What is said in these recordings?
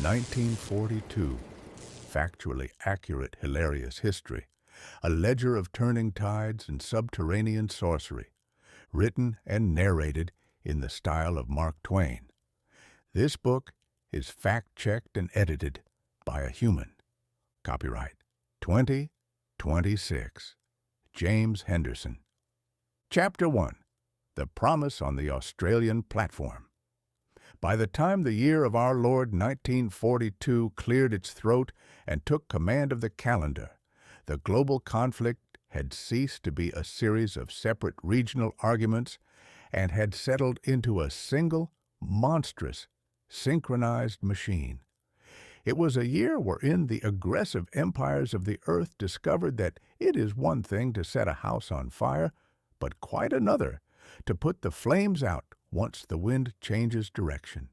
1942. Factually accurate, hilarious history. A ledger of turning tides and subterranean sorcery. Written and narrated in the style of Mark Twain. This book is fact-checked and edited by a human. Copyright 2026. James Henderson. Chapter 1. The Promise on the Australian Platform. By the time the year of our Lord 1942 cleared its throat and took command of the calendar, the global conflict had ceased to be a series of separate regional arguments and had settled into a single, monstrous, synchronized machine. It was a year wherein the aggressive empires of the earth discovered that it is one thing to set a house on fire, but quite another to put the flames out once the wind changes direction.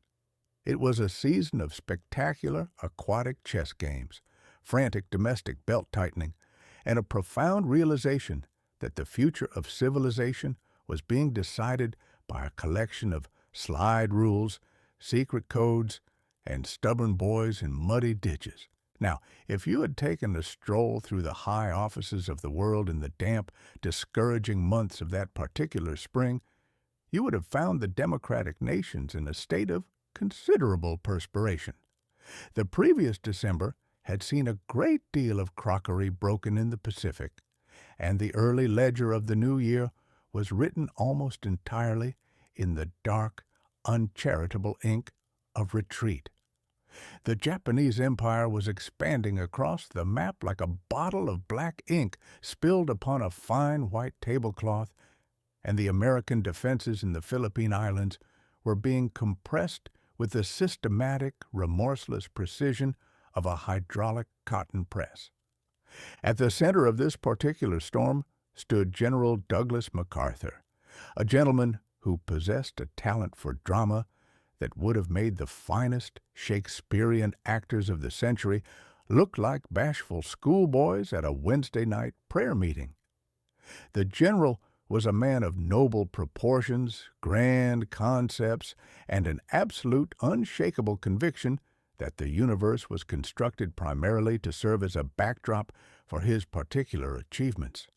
It was a season of spectacular aquatic chess games, frantic domestic belt-tightening, and a profound realization that the future of civilization was being decided by a collection of slide rules, secret codes, and stubborn boys in muddy ditches. Now, if you had taken a stroll through the high offices of the world in the damp, discouraging months of that particular spring, you would have found the democratic nations in a state of considerable perspiration. The previous December had seen a great deal of crockery broken in the Pacific, and the early ledger of the new year was written almost entirely in the dark, uncharitable ink of retreat. The Japanese Empire was expanding across the map like a bottle of black ink spilled upon a fine white tablecloth, and the American defenses in the Philippine Islands were being compressed with the systematic, remorseless precision of a hydraulic cotton press. At the center of this particular storm stood General Douglas MacArthur, a gentleman who possessed a talent for drama that would have made the finest Shakespearean actors of the century look like bashful schoolboys at a Wednesday night prayer meeting. The general was a man of noble proportions, grand concepts, and an absolute, unshakable conviction that the universe was constructed primarily to serve as a backdrop for his particular achievements.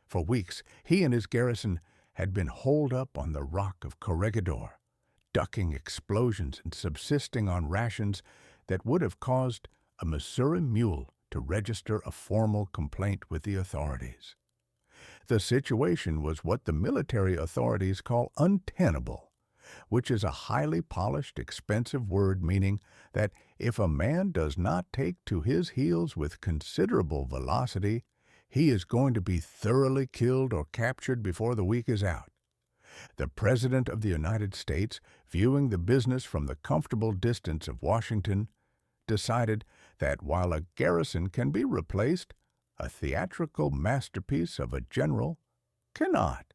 For weeks, he and his garrison had been holed up on the rock of Corregidor, ducking explosions and subsisting on rations that would have caused a Missouri mule to register a formal complaint with the authorities. The situation was what the military authorities call untenable, which is a highly polished, expensive word meaning that if a man does not take to his heels with considerable velocity, he is going to be thoroughly killed or captured before the week is out. The President of the United States, viewing the business from the comfortable distance of Washington, decided that while a garrison can be replaced, a theatrical masterpiece of a general cannot.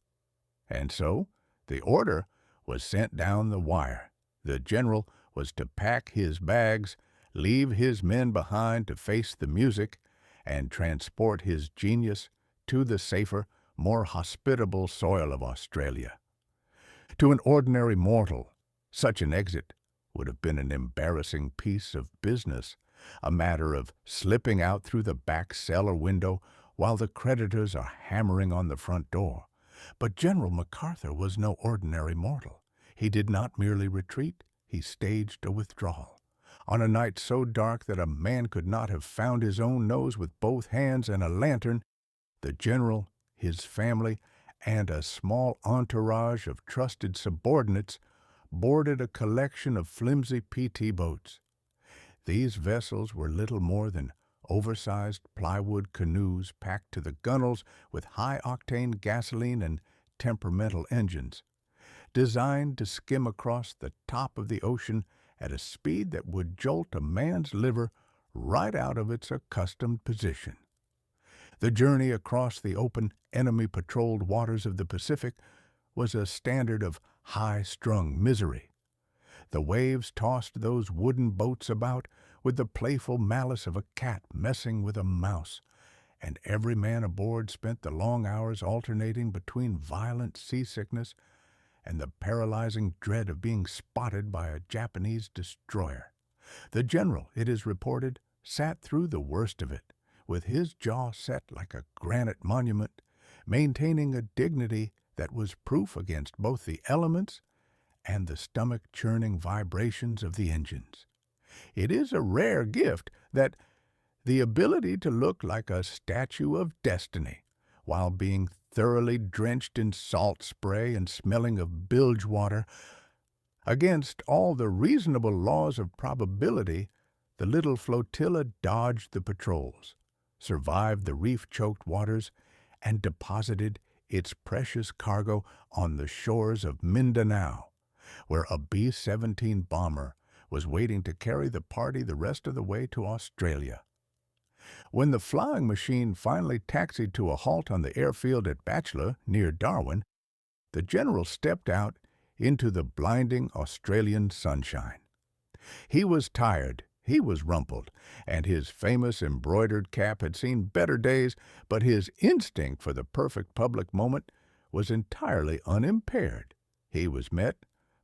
And so, the order was sent down the wire. The general was to pack his bags, leave his men behind to face the music, and transport his genius to the safer, more hospitable soil of Australia. To an ordinary mortal, such an exit would have been an embarrassing piece of business, a matter of slipping out through the back cellar window while the creditors are hammering on the front door. But General MacArthur was no ordinary mortal. He did not merely retreat, he staged a withdrawal. On a night so dark that a man could not have found his own nose with both hands and a lantern, the general, his family, and a small entourage of trusted subordinates boarded a collection of flimsy PT boats. These vessels were little more than oversized plywood canoes packed to the gunwales with high-octane gasoline and temperamental engines, designed to skim across the top of the ocean at a speed that would jolt a man's liver right out of its accustomed position. The journey across the open, enemy-patrolled waters of the Pacific was a standard of high-strung misery. The waves tossed those wooden boats about with the playful malice of a cat messing with a mouse, and every man aboard spent the long hours alternating between violent seasickness and the paralyzing dread of being spotted by a Japanese destroyer. The general, it is reported, sat through the worst of it, with his jaw set like a granite monument, maintaining a dignity that was proof against both the elements and the stomach-churning vibrations of the engines. It is a rare gift that the ability to look like a statue of destiny while being thoroughly drenched in salt spray and smelling of bilge water. Against all the reasonable laws of probability, the little flotilla dodged the patrols, survived the reef-choked waters, and deposited its precious cargo on the shores of Mindanao, where a B-17 bomber was waiting to carry the party the rest of the way to Australia. When the flying machine finally taxied to a halt on the airfield at Bachelor, near Darwin, the general stepped out into the blinding Australian sunshine. He was tired, he was rumpled, and his famous embroidered cap had seen better days, but his instinct for the perfect public moment was entirely unimpaired. He was met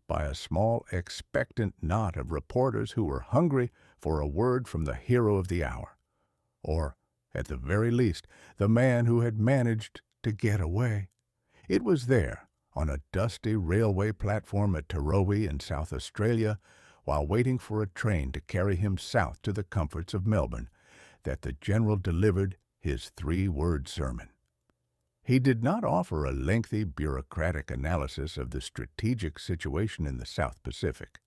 by a small, expectant knot of reporters who were hungry for a word from the hero of the hour, or, at the very least, the man who had managed to get away. It was there, on a dusty railway platform at Tarowie in South Australia, while waiting for a train to carry him south to the comforts of Melbourne, that the general delivered his three-word sermon. He did not offer a lengthy bureaucratic analysis of the strategic situation in the South Pacific.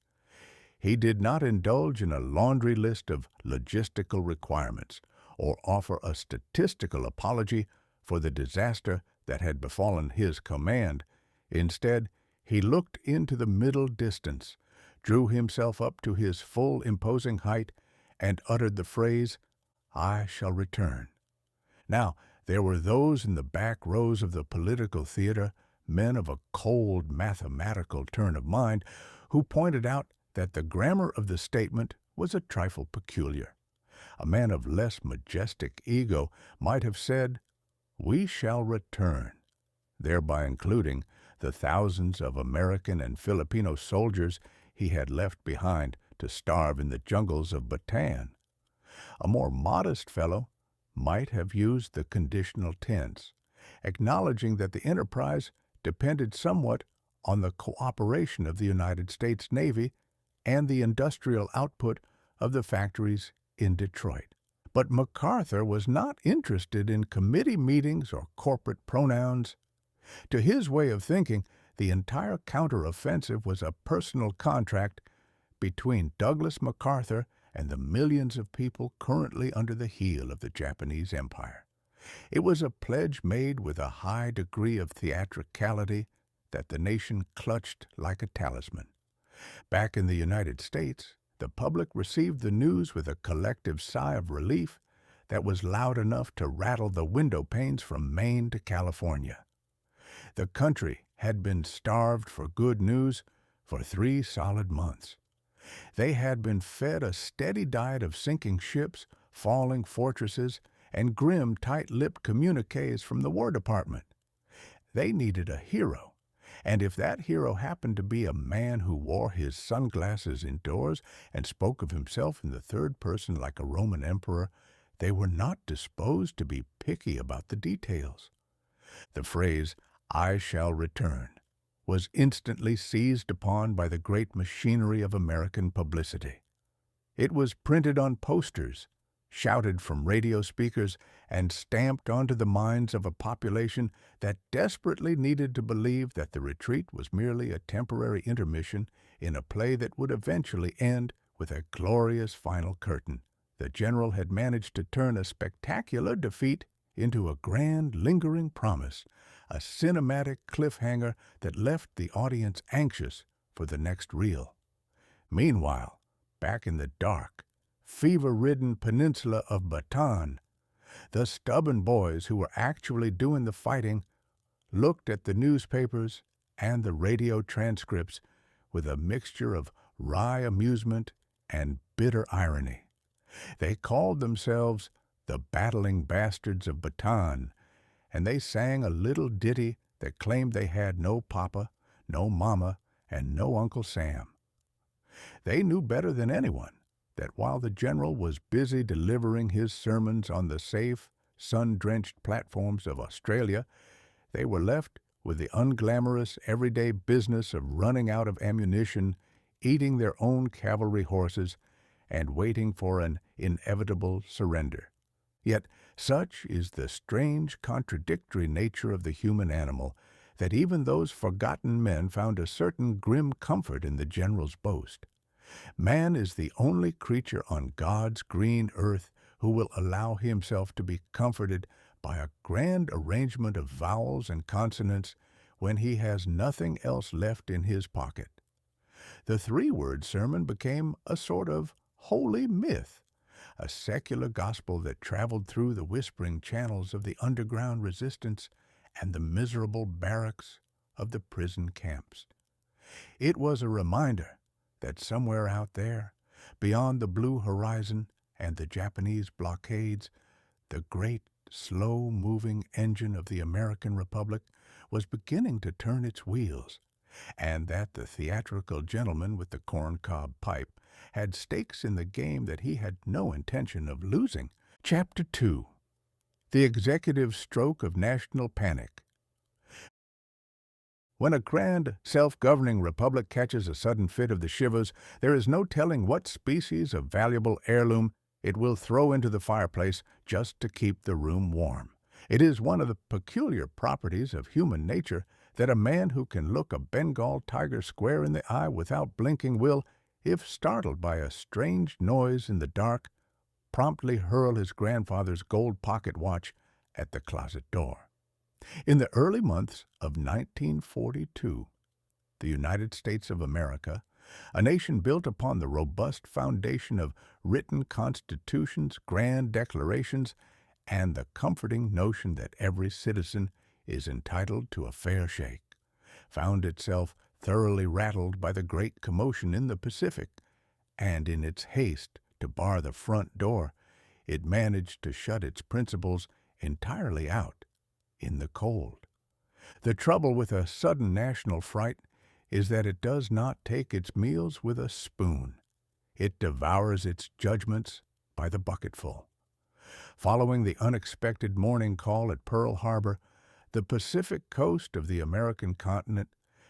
He did not indulge in a laundry list of logistical requirements or offer a statistical apology for the disaster that had befallen his command. Instead, he looked into the middle distance, drew himself up to his full imposing height, and uttered the phrase, "I shall return." Now, there were those in the back rows of the political theater, men of a cold mathematical turn of mind, who pointed out that the grammar of the statement was a trifle peculiar. A man of less majestic ego might have said, "We shall return," thereby including the thousands of American and Filipino soldiers he had left behind to starve in the jungles of Bataan. A more modest fellow might have used the conditional tense, acknowledging that the enterprise depended somewhat on the cooperation of the United States Navy and the industrial output of the factories in Detroit. But MacArthur was not interested in committee meetings or corporate pronouns. To his way of thinking, the entire counteroffensive was a personal contract between Douglas MacArthur and the millions of people currently under the heel of the Japanese Empire. It was a pledge made with a high degree of theatricality that the nation clutched like a talisman. Back in the United States, the public received the news with a collective sigh of relief that was loud enough to rattle the window panes from Maine to California. The country had been starved for good news for 3 solid months. They had been fed a steady diet of sinking ships, falling fortresses, and grim, tight-lipped communiques from the War Department. They needed a hero, and if that hero happened to be a man who wore his sunglasses indoors and spoke of himself in the third person like a Roman emperor, they were not disposed to be picky about the details. The phrase, "I shall return," was instantly seized upon by the great machinery of American publicity. It was printed on posters, shouted from radio speakers, and stamped onto the minds of a population that desperately needed to believe that the retreat was merely a temporary intermission in a play that would eventually end with a glorious final curtain. The general had managed to turn a spectacular defeat into a grand, lingering promise, a cinematic cliffhanger that left the audience anxious for the next reel. Meanwhile, back in the dark, fever-ridden peninsula of Bataan, the stubborn boys who were actually doing the fighting looked at the newspapers and the radio transcripts with a mixture of wry amusement and bitter irony. They called themselves the battling bastards of Bataan, and they sang a little ditty that claimed they had no papa, no mama, and no Uncle Sam. They knew better than anyone that while the general was busy delivering his sermons on the safe, sun-drenched platforms of Australia, they were left with the unglamorous everyday business of running out of ammunition, eating their own cavalry horses, and waiting for an inevitable surrender. Yet such is the strange, contradictory nature of the human animal that even those forgotten men found a certain grim comfort in the general's boast. Man is the only creature on God's green earth who will allow himself to be comforted by a grand arrangement of vowels and consonants when he has nothing else left in his pocket. The three-word sermon became a sort of holy myth, a secular gospel that traveled through the whispering channels of the underground resistance and the miserable barracks of the prison camps. It was a reminder that somewhere out there, beyond the blue horizon and the Japanese blockades, the great, slow-moving engine of the American Republic was beginning to turn its wheels, and that the theatrical gentleman with the corncob pipe had stakes in the game that he had no intention of losing. Chapter 2. The Executive Stroke of National Panic. When a grand, self-governing republic catches a sudden fit of the shivers, there is no telling what species of valuable heirloom it will throw into the fireplace just to keep the room warm. It is one of the peculiar properties of human nature that a man who can look a Bengal tiger square in the eye without blinking will, if startled by a strange noise in the dark, promptly hurl his grandfather's gold pocket watch at the closet door. In the early months of 1942, the United States of America, a nation built upon the robust foundation of written constitutions, grand declarations, and the comforting notion that every citizen is entitled to a fair shake, found itself thoroughly rattled by the great commotion in the Pacific, and in its haste to bar the front door, it managed to shut its principals entirely out in the cold. The trouble with a sudden national fright is that it does not take its meals with a spoon. It devours its judgments by the bucketful. Following the unexpected morning call at Pearl Harbor, the Pacific coast of the American continent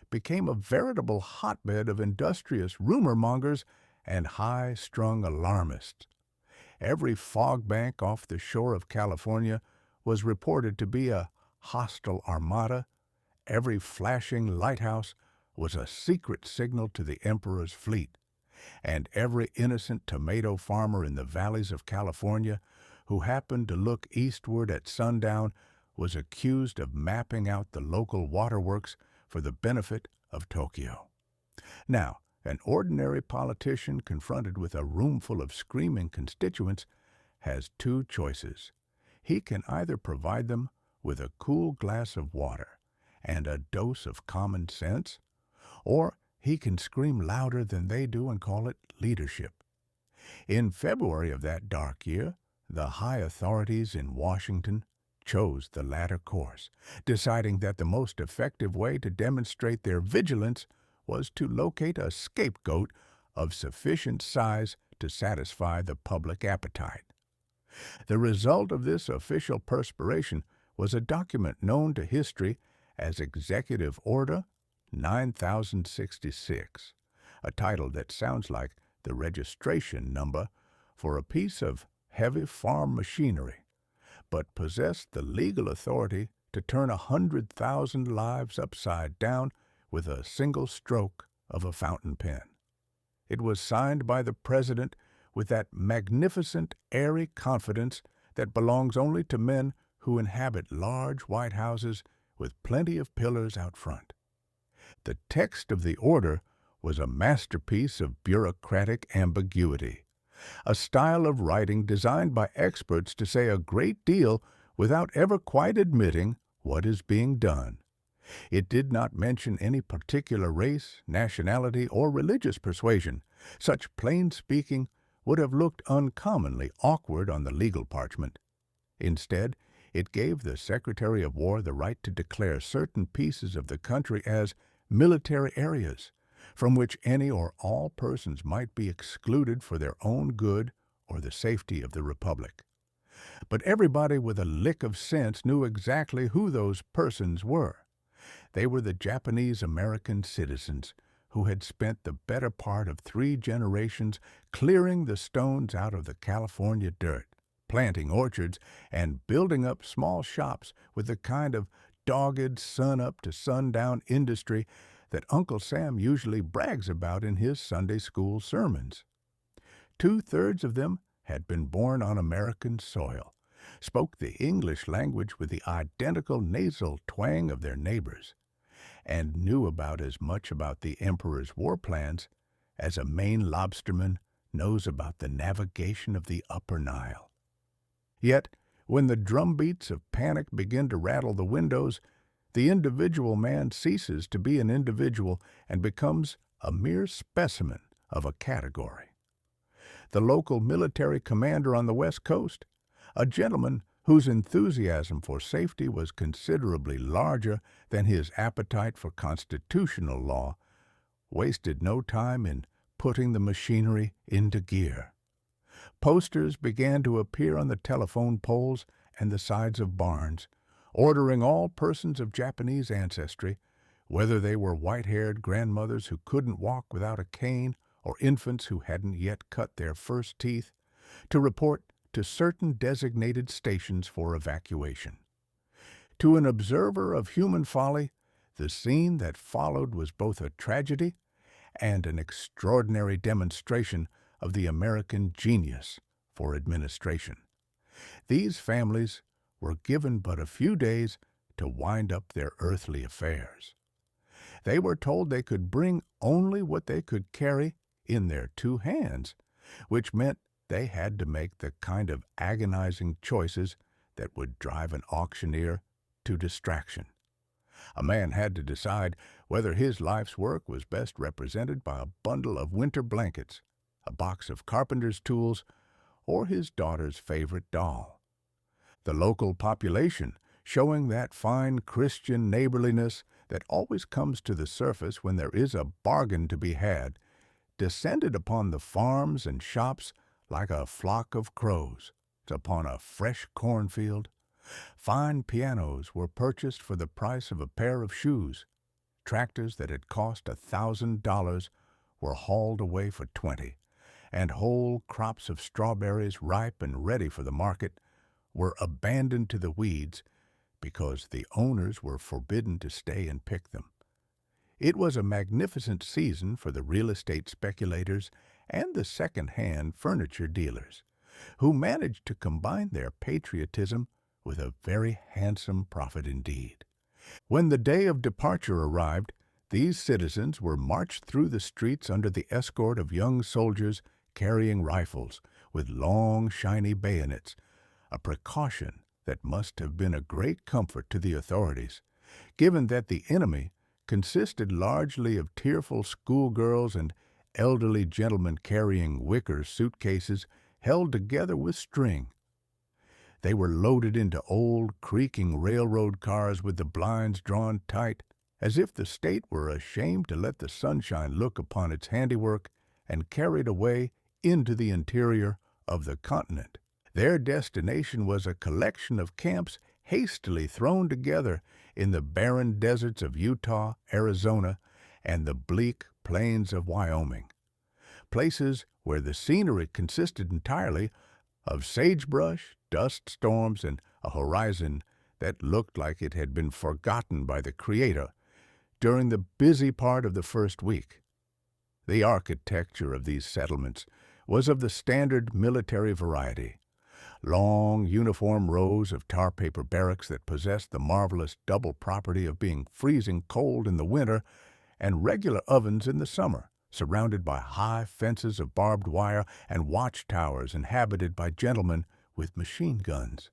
became a veritable hotbed of industrious rumor-mongers and high-strung alarmists. Every fog bank off the shore of California was reported to be a hostile armada. Every flashing lighthouse was a secret signal to the Emperor's fleet, and every innocent tomato farmer in the valleys of California who happened to look eastward at sundown was accused of mapping out the local waterworks for the benefit of Tokyo. Now, an ordinary politician confronted with a roomful of screaming constituents has two choices. He can either provide them with a cool glass of water and a dose of common sense, or he can scream louder than they do and call it leadership. In February of that dark year, the high authorities in Washington chose the latter course, deciding that the most effective way to demonstrate their vigilance was to locate a scapegoat of sufficient size to satisfy the public appetite. The result of this official perspiration was a document known to history as Executive Order 9066, a title that sounds like the registration number for a piece of heavy farm machinery, but possessed the legal authority to turn 100,000 lives upside down with a single stroke of a fountain pen. It was signed by the President with that magnificent, airy confidence that belongs only to men who inhabit large white houses with plenty of pillars out front. The text of the order was a masterpiece of bureaucratic ambiguity, a style of writing designed by experts to say a great deal without ever quite admitting what is being done. It did not mention any particular race, nationality, or religious persuasion. Such plain speaking would have looked uncommonly awkward on the legal parchment. Instead, it gave the Secretary of War the right to declare certain pieces of the country as military areas, from which any or all persons might be excluded for their own good or the safety of the Republic. But everybody with a lick of sense knew exactly who those persons were. They were the Japanese American citizens who had spent the better part of 3 generations clearing the stones out of the California dirt, planting orchards, and building up small shops with the kind of dogged sun-up-to-sundown industry that Uncle Sam usually brags about in his Sunday school sermons. 2/3 of them had been born on American soil, spoke the English language with the identical nasal twang of their neighbors, and knew about as much about the Emperor's war plans as a Maine lobsterman knows about the navigation of the Upper Nile. Yet, when the drumbeats of panic begin to rattle the windows, the individual man ceases to be an individual and becomes a mere specimen of a category. The local military commander on the West Coast, a gentleman whose enthusiasm for safety was considerably larger than his appetite for constitutional law, wasted no time in putting the machinery into gear. Posters began to appear on the telephone poles and the sides of barns, ordering all persons of Japanese ancestry, whether they were white-haired grandmothers who couldn't walk without a cane or infants who hadn't yet cut their first teeth, to report to certain designated stations for evacuation. To an observer of human folly, the scene that followed was both a tragedy and an extraordinary demonstration of the American genius for administration. These families were given but a few days to wind up their earthly affairs. They were told they could bring only what they could carry in their 2 hands, which meant they had to make the kind of agonizing choices that would drive an auctioneer to distraction. A man had to decide whether his life's work was best represented by a bundle of winter blankets, a box of carpenter's tools, or his daughter's favorite doll. The local population, showing that fine Christian neighborliness that always comes to the surface when there is a bargain to be had, descended upon the farms and shops like a flock of crows upon a fresh cornfield. Fine pianos were purchased for the price of a pair of shoes. Tractors that had cost $1,000 were hauled away for $20, and whole crops of strawberries ripe and ready for the market were abandoned to the weeds because the owners were forbidden to stay and pick them. It was a magnificent season for the real estate speculators and the second-hand furniture dealers, who managed to combine their patriotism with a very handsome profit indeed. When the day of departure arrived, these citizens were marched through the streets under the escort of young soldiers carrying rifles with long, shiny bayonets, a precaution that must have been a great comfort to the authorities, given that the enemy consisted largely of tearful schoolgirls and elderly gentlemen carrying wicker suitcases held together with string. They were loaded into old, creaking railroad cars with the blinds drawn tight, as if the state were ashamed to let the sunshine look upon its handiwork, and carried away into the interior of the continent. Their destination was a collection of camps hastily thrown together in the barren deserts of Utah, Arizona, and the bleak plains of Wyoming, places where the scenery consisted entirely of sagebrush, dust storms, and a horizon that looked like it had been forgotten by the Creator during the busy part of the first week. The architecture of these settlements was of the standard military variety. Long, uniform rows of tar paper barracks that possessed the marvelous double property of being freezing cold in the winter and regular ovens in the summer, surrounded by high fences of barbed wire and watchtowers inhabited by gentlemen with machine guns.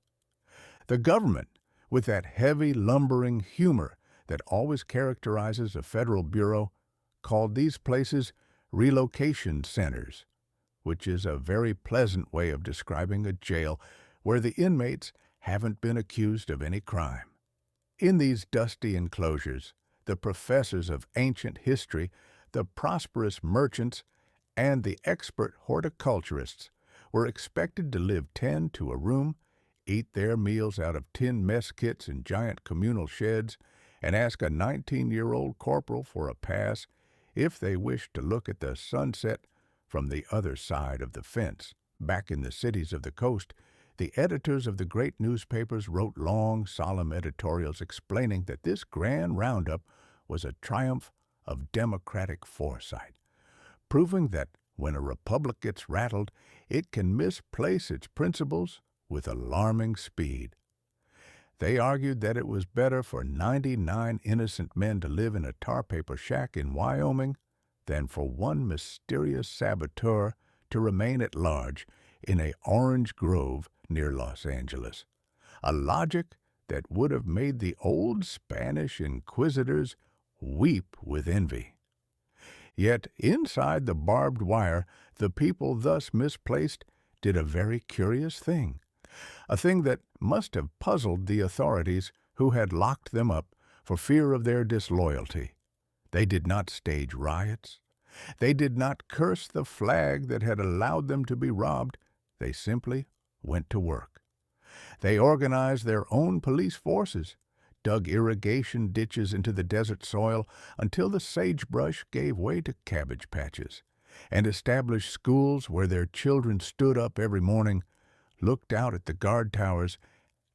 The government, with that heavy, lumbering humor that always characterizes a federal bureau, called these places relocation centers, which is a very pleasant way of describing a jail where the inmates haven't been accused of any crime. In these dusty enclosures, the professors of ancient history the prosperous merchants and the expert horticulturists were expected to live 10 to a room, eat their meals out of tin mess kits in giant communal sheds, and ask a 19-year-old corporal for a pass if they wished to look at the sunset from the other side of the fence. Back in the cities of the coast, the editors of the great newspapers wrote long, solemn editorials explaining that this grand roundup was a triumph of democratic foresight, proving that when a republic gets rattled, it can misplace its principles with alarming speed. They argued that it was better for 99 innocent men to live in a tar paper shack in Wyoming than for one mysterious saboteur to remain at large in a orange grove near Los Angeles, a logic that would have made the old Spanish inquisitors weep with envy. Yet inside the barbed wire, the people thus misplaced did a very curious thing, a thing that must have puzzled the authorities who had locked them up for fear of their disloyalty. They did not stage riots. They did not curse the flag that had allowed them to be robbed. They simply went to work. They organized their own police forces, dug irrigation ditches into the desert soil until the sagebrush gave way to cabbage patches, and established schools where their children stood up every morning, looked out at the guard towers,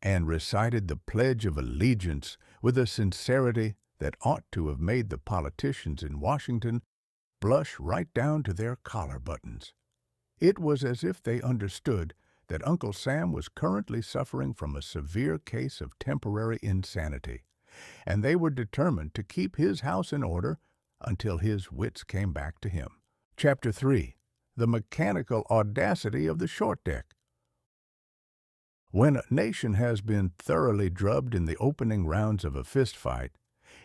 and recited the Pledge of Allegiance with a sincerity that ought to have made the politicians in Washington blush right down to their collar buttons. It was as if they understood that Uncle Sam was currently suffering from a severe case of temporary insanity, and they were determined to keep his house in order until his wits came back to him. Chapter 3. The Mechanical Audacity of the Short Deck. When a nation has been thoroughly drubbed in the opening rounds of a fist fight,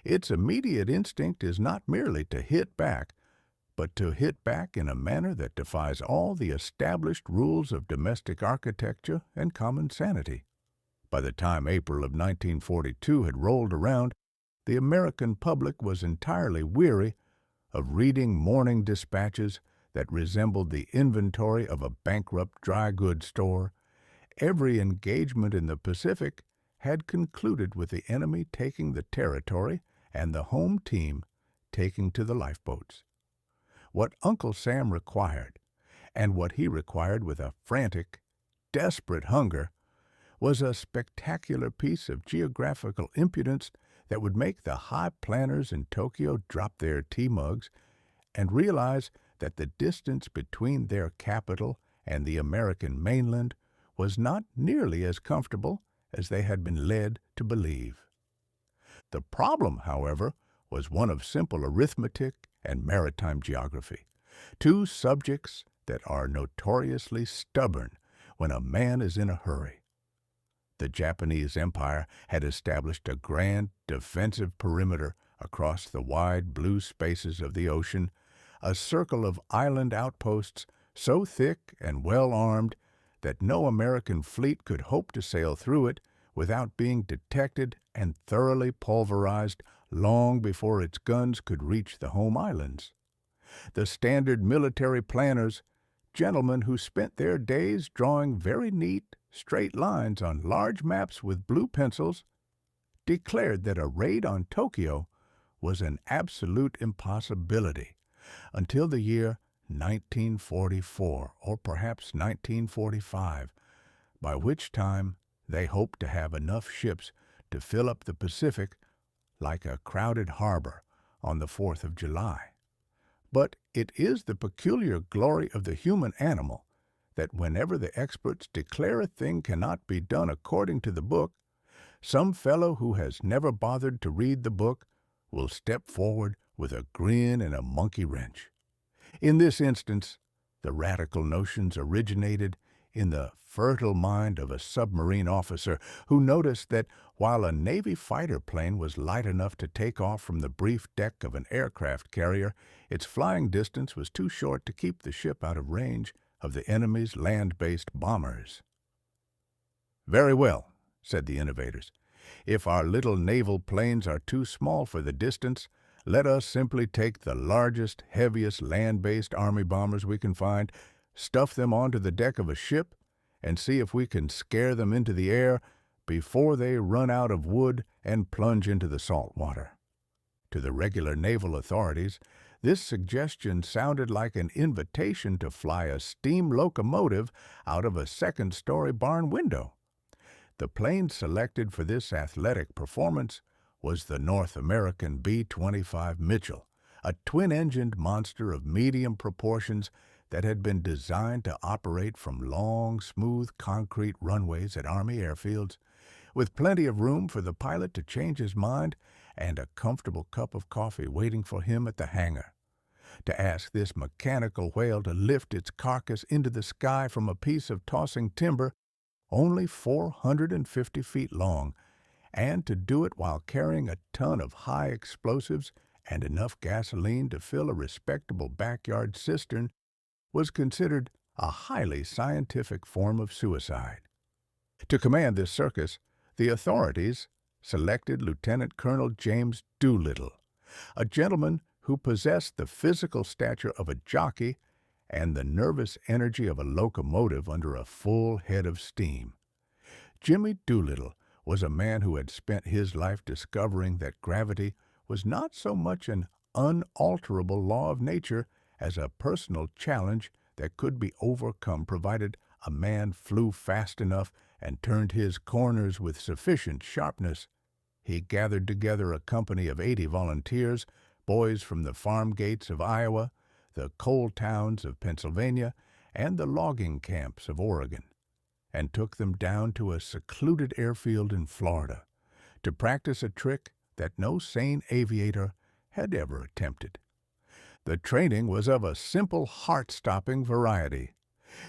its immediate instinct is not merely to hit back, but to hit back in a manner that defies all the established rules of domestic architecture and common sanity. By the time April of 1942 had rolled around, the American public was entirely weary of reading morning dispatches that resembled the inventory of a bankrupt dry goods store. Every engagement in the Pacific had concluded with the enemy taking the territory and the home team taking to the lifeboats. What Uncle Sam required, and what he required with a frantic, desperate hunger, was a spectacular piece of geographical impudence that would make the high planners in Tokyo drop their tea mugs and realize that the distance between their capital and the American mainland was not nearly as comfortable as they had been led to believe. The problem, however, was one of simple arithmetic and maritime geography, two subjects that are notoriously stubborn when a man is in a hurry. The Japanese Empire had established a grand defensive perimeter across the wide blue spaces of the ocean, a circle of island outposts so thick and well armed that no American fleet could hope to sail through it without being detected and thoroughly pulverized long before its guns could reach the home islands. The standard military planners, gentlemen who spent their days drawing very neat, straight lines on large maps with blue pencils, declared that a raid on Tokyo was an absolute impossibility until the year 1944, or perhaps 1945, by which time they hoped to have enough ships to fill up the Pacific like a crowded harbor on the 4th of July. But it is the peculiar glory of the human animal that whenever the experts declare a thing cannot be done according to the book, some fellow who has never bothered to read the book will step forward with a grin and a monkey wrench. In this instance, the radical notions originated in the fertile mind of a submarine officer who noticed that while a Navy fighter plane was light enough to take off from the brief deck of an aircraft carrier, its flying distance was too short to keep the ship out of range of the enemy's land-based bombers. "Very well," said the innovators. "If our little naval planes are too small for the distance, Let us simply take the largest, heaviest land-based Army bombers we can find, stuff them onto the deck of a ship, and see if we can scare them into the air before they run out of wood and plunge into the salt water. To the regular naval authorities, this suggestion sounded like an invitation to fly a steam locomotive out of a second-story barn window. The plane selected for this athletic performance was the North American B-25 Mitchell, a twin-engined monster of medium proportions that had been designed to operate from long, smooth concrete runways at Army airfields, with plenty of room for the pilot to change his mind and a comfortable cup of coffee waiting for him at the hangar. To ask this mechanical whale to lift its carcass into the sky from a piece of tossing timber only 450 feet long, and to do it while carrying a ton of high explosives and enough gasoline to fill a respectable backyard cistern, was considered a highly scientific form of suicide. To command this circus, the authorities selected Lieutenant Colonel James Doolittle, a gentleman who possessed the physical stature of a jockey and the nervous energy of a locomotive under a full head of steam. Jimmy Doolittle was a man who had spent his life discovering that gravity was not so much an unalterable law of nature as a personal challenge that could be overcome provided a man flew fast enough and turned his corners with sufficient sharpness. He gathered together a company of 80 volunteers, boys from the farm gates of Iowa, the coal towns of Pennsylvania, and the logging camps of Oregon, and took them down to a secluded airfield in Florida to practice a trick that no sane aviator had ever attempted. The training was of a simple, heart-stopping variety.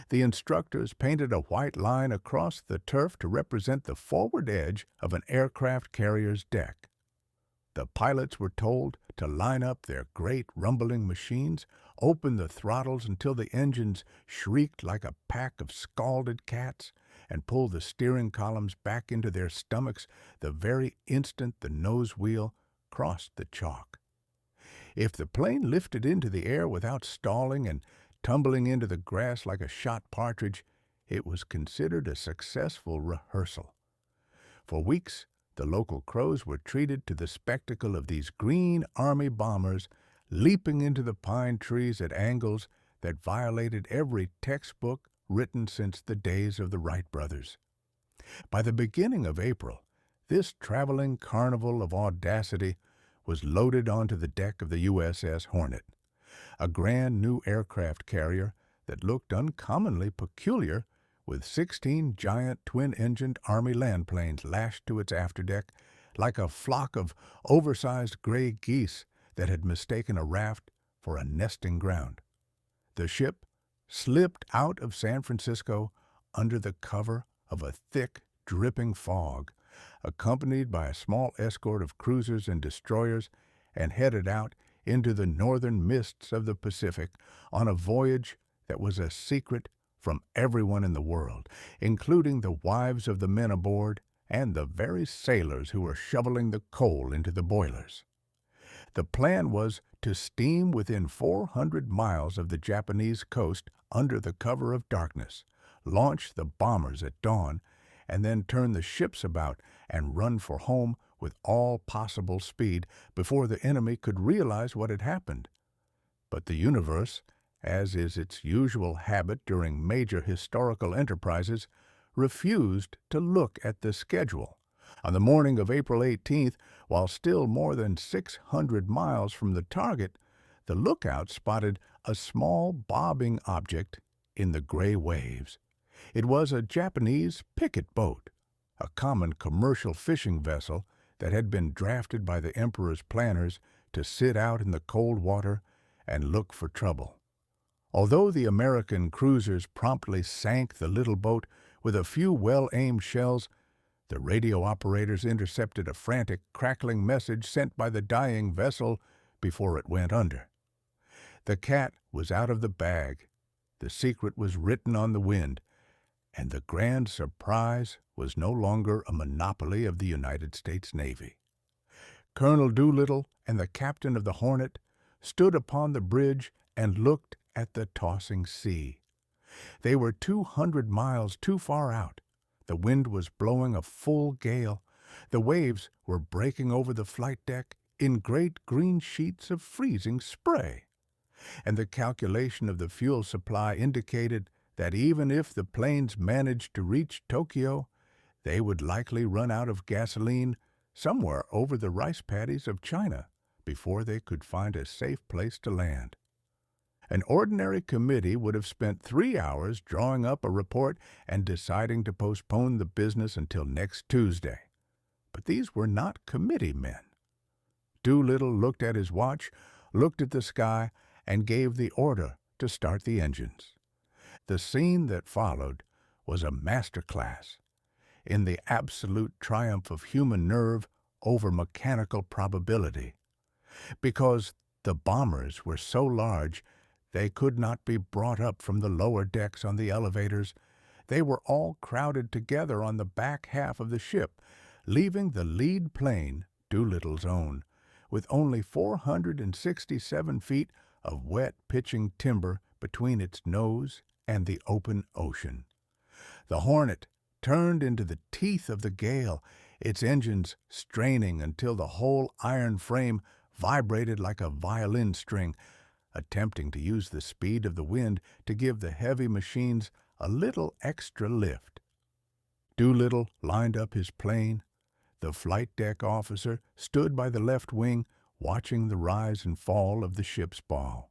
The instructors painted a white line across the turf to represent the forward edge of an aircraft carrier's deck. The pilots were told to line up their great rumbling machines, open the throttles until the engines shrieked like a pack of scalded cats, and pull the steering columns back into their stomachs the very instant the nose wheel crossed the chalk. If the plane lifted into the air without stalling and tumbling into the grass like a shot partridge, it was considered a successful rehearsal. For weeks, the local crows were treated to the spectacle of these green Army bombers leaping into the pine trees at angles that violated every textbook written since the days of the Wright brothers. By the beginning of April, this traveling carnival of audacity was loaded onto the deck of the USS Hornet, a grand new aircraft carrier that looked uncommonly peculiar with 16 giant twin-engined Army land planes lashed to its afterdeck like a flock of oversized gray geese that had mistaken a raft for a nesting ground. The ship slipped out of San Francisco under the cover of a thick, dripping fog, accompanied by a small escort of cruisers and destroyers, and headed out into the northern mists of the Pacific on a voyage that was a secret from everyone in the world, including the wives of the men aboard and the very sailors who were shoveling the coal into the boilers. The plan was to steam within 400 miles of the Japanese coast under the cover of darkness, launch the bombers at dawn, and then turn the ships about and run for home with all possible speed before the enemy could realize what had happened. But the universe, as is its usual habit during major historical enterprises, refused to look at the schedule. On the morning of April 18th, while still more than 600 miles from the target, the lookout spotted a small bobbing object in the gray waves. It was a Japanese picket boat, a common commercial fishing vessel that had been drafted by the emperor's planners to sit out in the cold water and look for trouble. Although the American cruisers promptly sank the little boat with a few well-aimed shells, the radio operators intercepted a frantic, crackling message sent by the dying vessel before it went under. The cat was out of the bag, the secret was written on the wind, and the grand surprise was no longer a monopoly of the United States Navy. Colonel Doolittle and the captain of the Hornet stood upon the bridge and looked at the tossing sea. They were 200 miles too far out. The wind was blowing a full gale. The waves were breaking over the flight deck in great green sheets of freezing spray. And the calculation of the fuel supply indicated that even if the planes managed to reach Tokyo, they would likely run out of gasoline somewhere over the rice paddies of China before they could find a safe place to land. An ordinary committee would have spent 3 hours drawing up a report and deciding to postpone the business until next Tuesday. But these were not committee men. Doolittle looked at his watch, looked at the sky, and gave the order to start the engines. The scene that followed was a masterclass in the absolute triumph of human nerve over mechanical probability. Because the bombers were so large, they could not be brought up from the lower decks on the elevators. They were all crowded together on the back half of the ship, leaving the lead plane, Doolittle's own, with only 467 feet of wet pitching timber between its nose and the open ocean. The Hornet turned into the teeth of the gale, its engines straining until the whole iron frame vibrated like a violin string, attempting to use the speed of the wind to give the heavy machines a little extra lift. Doolittle lined up his plane. The flight deck officer stood by the left wing, watching the rise and fall of the ship's bow.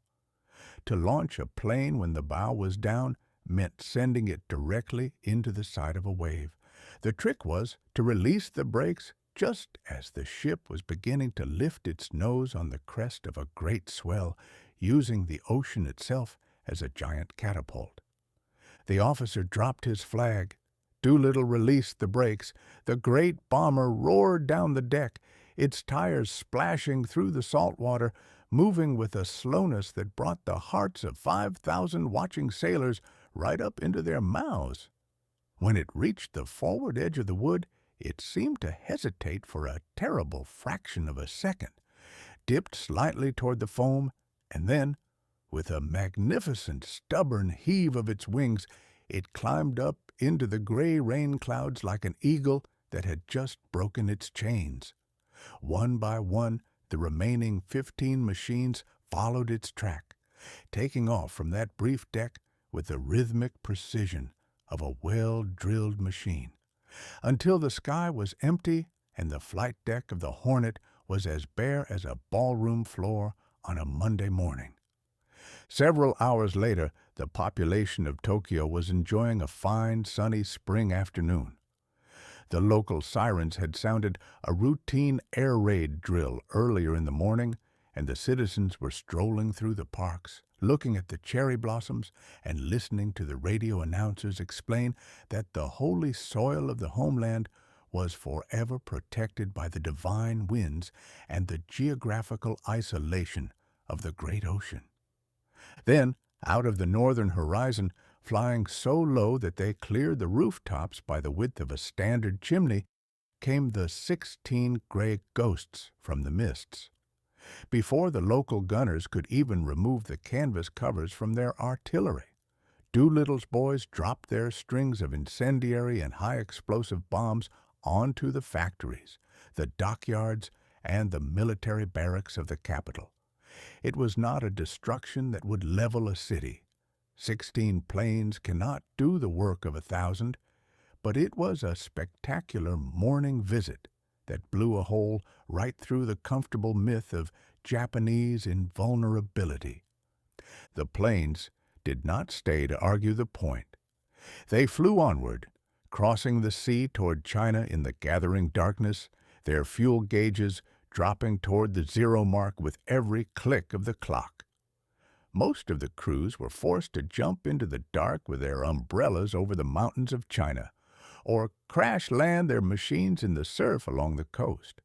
To launch a plane when the bow was down meant sending it directly into the side of a wave. The trick was to release the brakes just as the ship was beginning to lift its nose on the crest of a great swell, using the ocean itself as a giant catapult. The officer dropped his flag. Doolittle released the brakes. The great bomber roared down the deck, its tires splashing through the salt water, moving with a slowness that brought the hearts of 5,000 watching sailors right up into their mouths. When it reached the forward edge of the wood, it seemed to hesitate for a terrible fraction of a second, dipped slightly toward the foam, and then, with a magnificent stubborn heave of its wings, it climbed up into the gray rain clouds like an eagle that had just broken its chains. One by one, the remaining 15 machines followed its track, taking off from that brief deck with the rhythmic precision of a well-drilled machine, until the sky was empty and the flight deck of the Hornet was as bare as a ballroom floor on a Monday morning. Several hours later, the population of Tokyo was enjoying a fine, sunny spring afternoon. The local sirens had sounded a routine air raid drill earlier in the morning, and the citizens were strolling through the parks, looking at the cherry blossoms and listening to the radio announcers explain that the holy soil of the homeland was forever protected by the divine winds and the geographical isolation of the great ocean. Then, out of the northern horizon, flying so low that they cleared the rooftops by the width of a standard chimney, came the 16 gray ghosts from the mists. Before the local gunners could even remove the canvas covers from their artillery, Doolittle's boys dropped their strings of incendiary and high-explosive bombs onto the factories, the dockyards, and the military barracks of the capital. It was not a destruction that would level a city. 16 planes cannot do the work of 1,000, but it was a spectacular morning visit that blew a hole right through the comfortable myth of Japanese invulnerability. The planes did not stay to argue the point. They flew onward, crossing the sea toward China in the gathering darkness, their fuel gauges dropping toward the zero mark with every click of the clock. Most of the crews were forced to jump into the dark with their umbrellas over the mountains of China, or crash land their machines in the surf along the coast.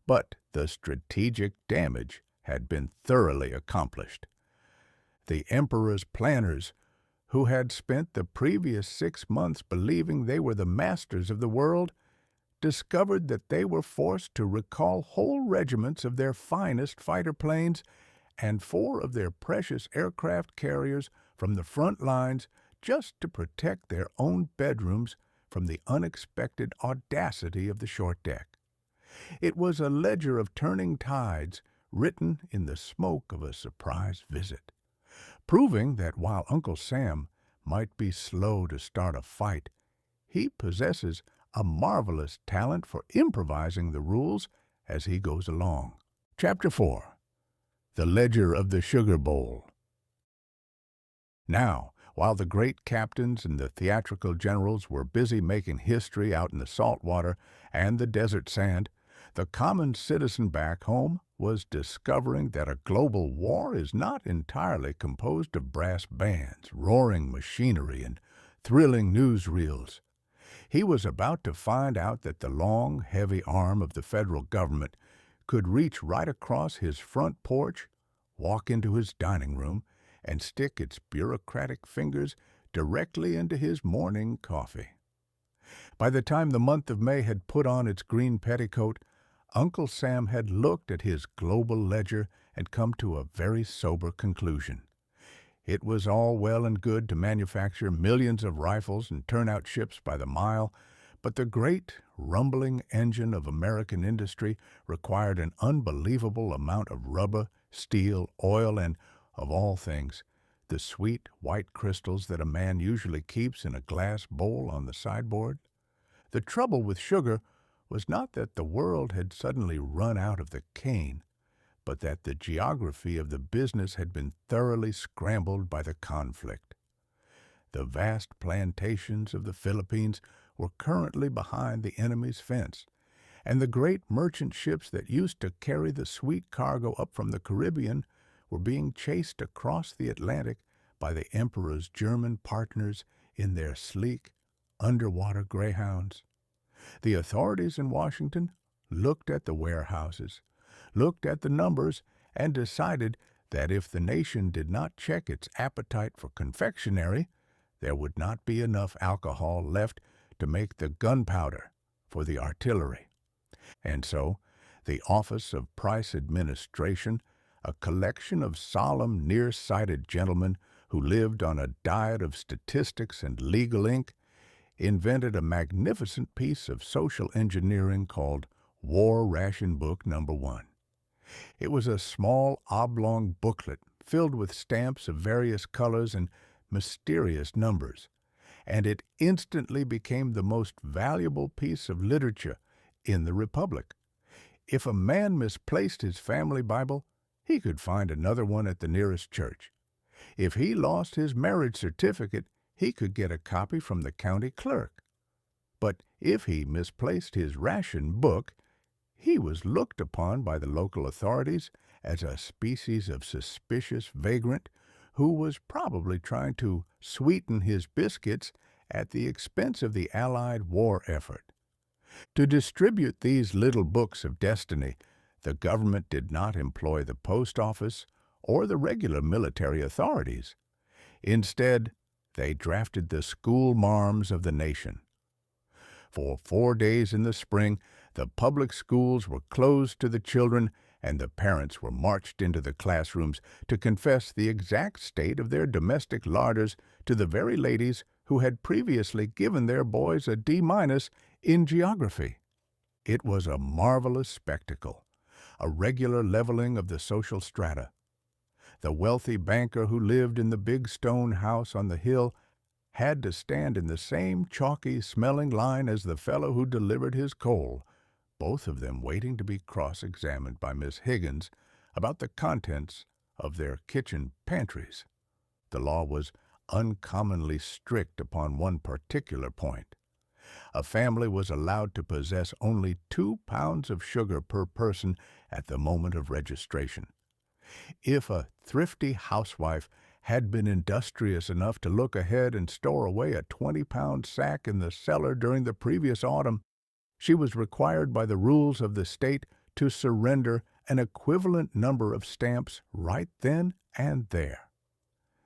But the strategic damage had been thoroughly accomplished. The Emperor's planners, who had spent the previous 6 months believing they were the masters of the world, discovered that they were forced to recall whole regiments of their finest fighter planes and 4 of their precious aircraft carriers from the front lines just to protect their own bedrooms from the unexpected audacity of the short deck. It was a ledger of turning tides written in the smoke of a surprise visit, proving that while Uncle Sam might be slow to start a fight, he possesses a marvelous talent for improvising the rules as he goes along. Chapter 4. The Ledger of the Sugar Bowl. Now, while the great captains and the theatrical generals were busy making history out in the salt water and the desert sand, the common citizen back home was discovering that a global war is not entirely composed of brass bands, roaring machinery, and thrilling newsreels. He was about to find out that the long, heavy arm of the federal government could reach right across his front porch, walk into his dining room, and stick its bureaucratic fingers directly into his morning coffee. By the time the month of May had put on its green petticoat, Uncle Sam had looked at his global ledger and come to a very sober conclusion. It was all well and good to manufacture millions of rifles and turn out ships by the mile, but the great, rumbling engine of American industry required an unbelievable amount of rubber, steel, oil, and, of all things, the sweet white crystals that a man usually keeps in a glass bowl on the sideboard. The trouble with sugar was not that the world had suddenly run out of the cane, but that the geography of the business had been thoroughly scrambled by the conflict. The vast plantations of the Philippines were currently behind the enemy's fence, and the great merchant ships that used to carry the sweet cargo up from the Caribbean were being chased across the Atlantic by the Emperor's German partners in their sleek, underwater greyhounds. The authorities in Washington looked at the warehouses, looked at the numbers, and decided that if the nation did not check its appetite for confectionery, there would not be enough alcohol left to make the gunpowder for the artillery. And so, the Office of Price Administration, a collection of solemn, nearsighted gentlemen who lived on a diet of statistics and legal ink, invented a magnificent piece of social engineering called War Ration Book No. 1. It was a small oblong booklet filled with stamps of various colors and mysterious numbers, and it instantly became the most valuable piece of literature in the Republic. If a man misplaced his family Bible, he could find another one at the nearest church. If he lost his marriage certificate, he could get a copy from the county clerk. But if he misplaced his ration book, he was looked upon by the local authorities as a species of suspicious vagrant who was probably trying to sweeten his biscuits at the expense of the Allied war effort. To distribute these little books of destiny, the government did not employ the post office or the regular military authorities. Instead, they drafted the school marms of the nation. For 4 days in the spring, the public schools were closed to the children, and the parents were marched into the classrooms to confess the exact state of their domestic larders to the very ladies who had previously given their boys a D- in geography. It was a marvelous spectacle, a regular leveling of the social strata. The wealthy banker who lived in the big stone house on the hill had to stand in the same chalky-smelling line as the fellow who delivered his coal, both of them waiting to be cross-examined by Miss Higgins about the contents of their kitchen pantries. The law was uncommonly strict upon one particular point. A family was allowed to possess only 2 pounds of sugar per person at the moment of registration. If a thrifty housewife had been industrious enough to look ahead and store away a 20-pound sack in the cellar during the previous autumn, she was required by the rules of the state to surrender an equivalent number of stamps right then and there.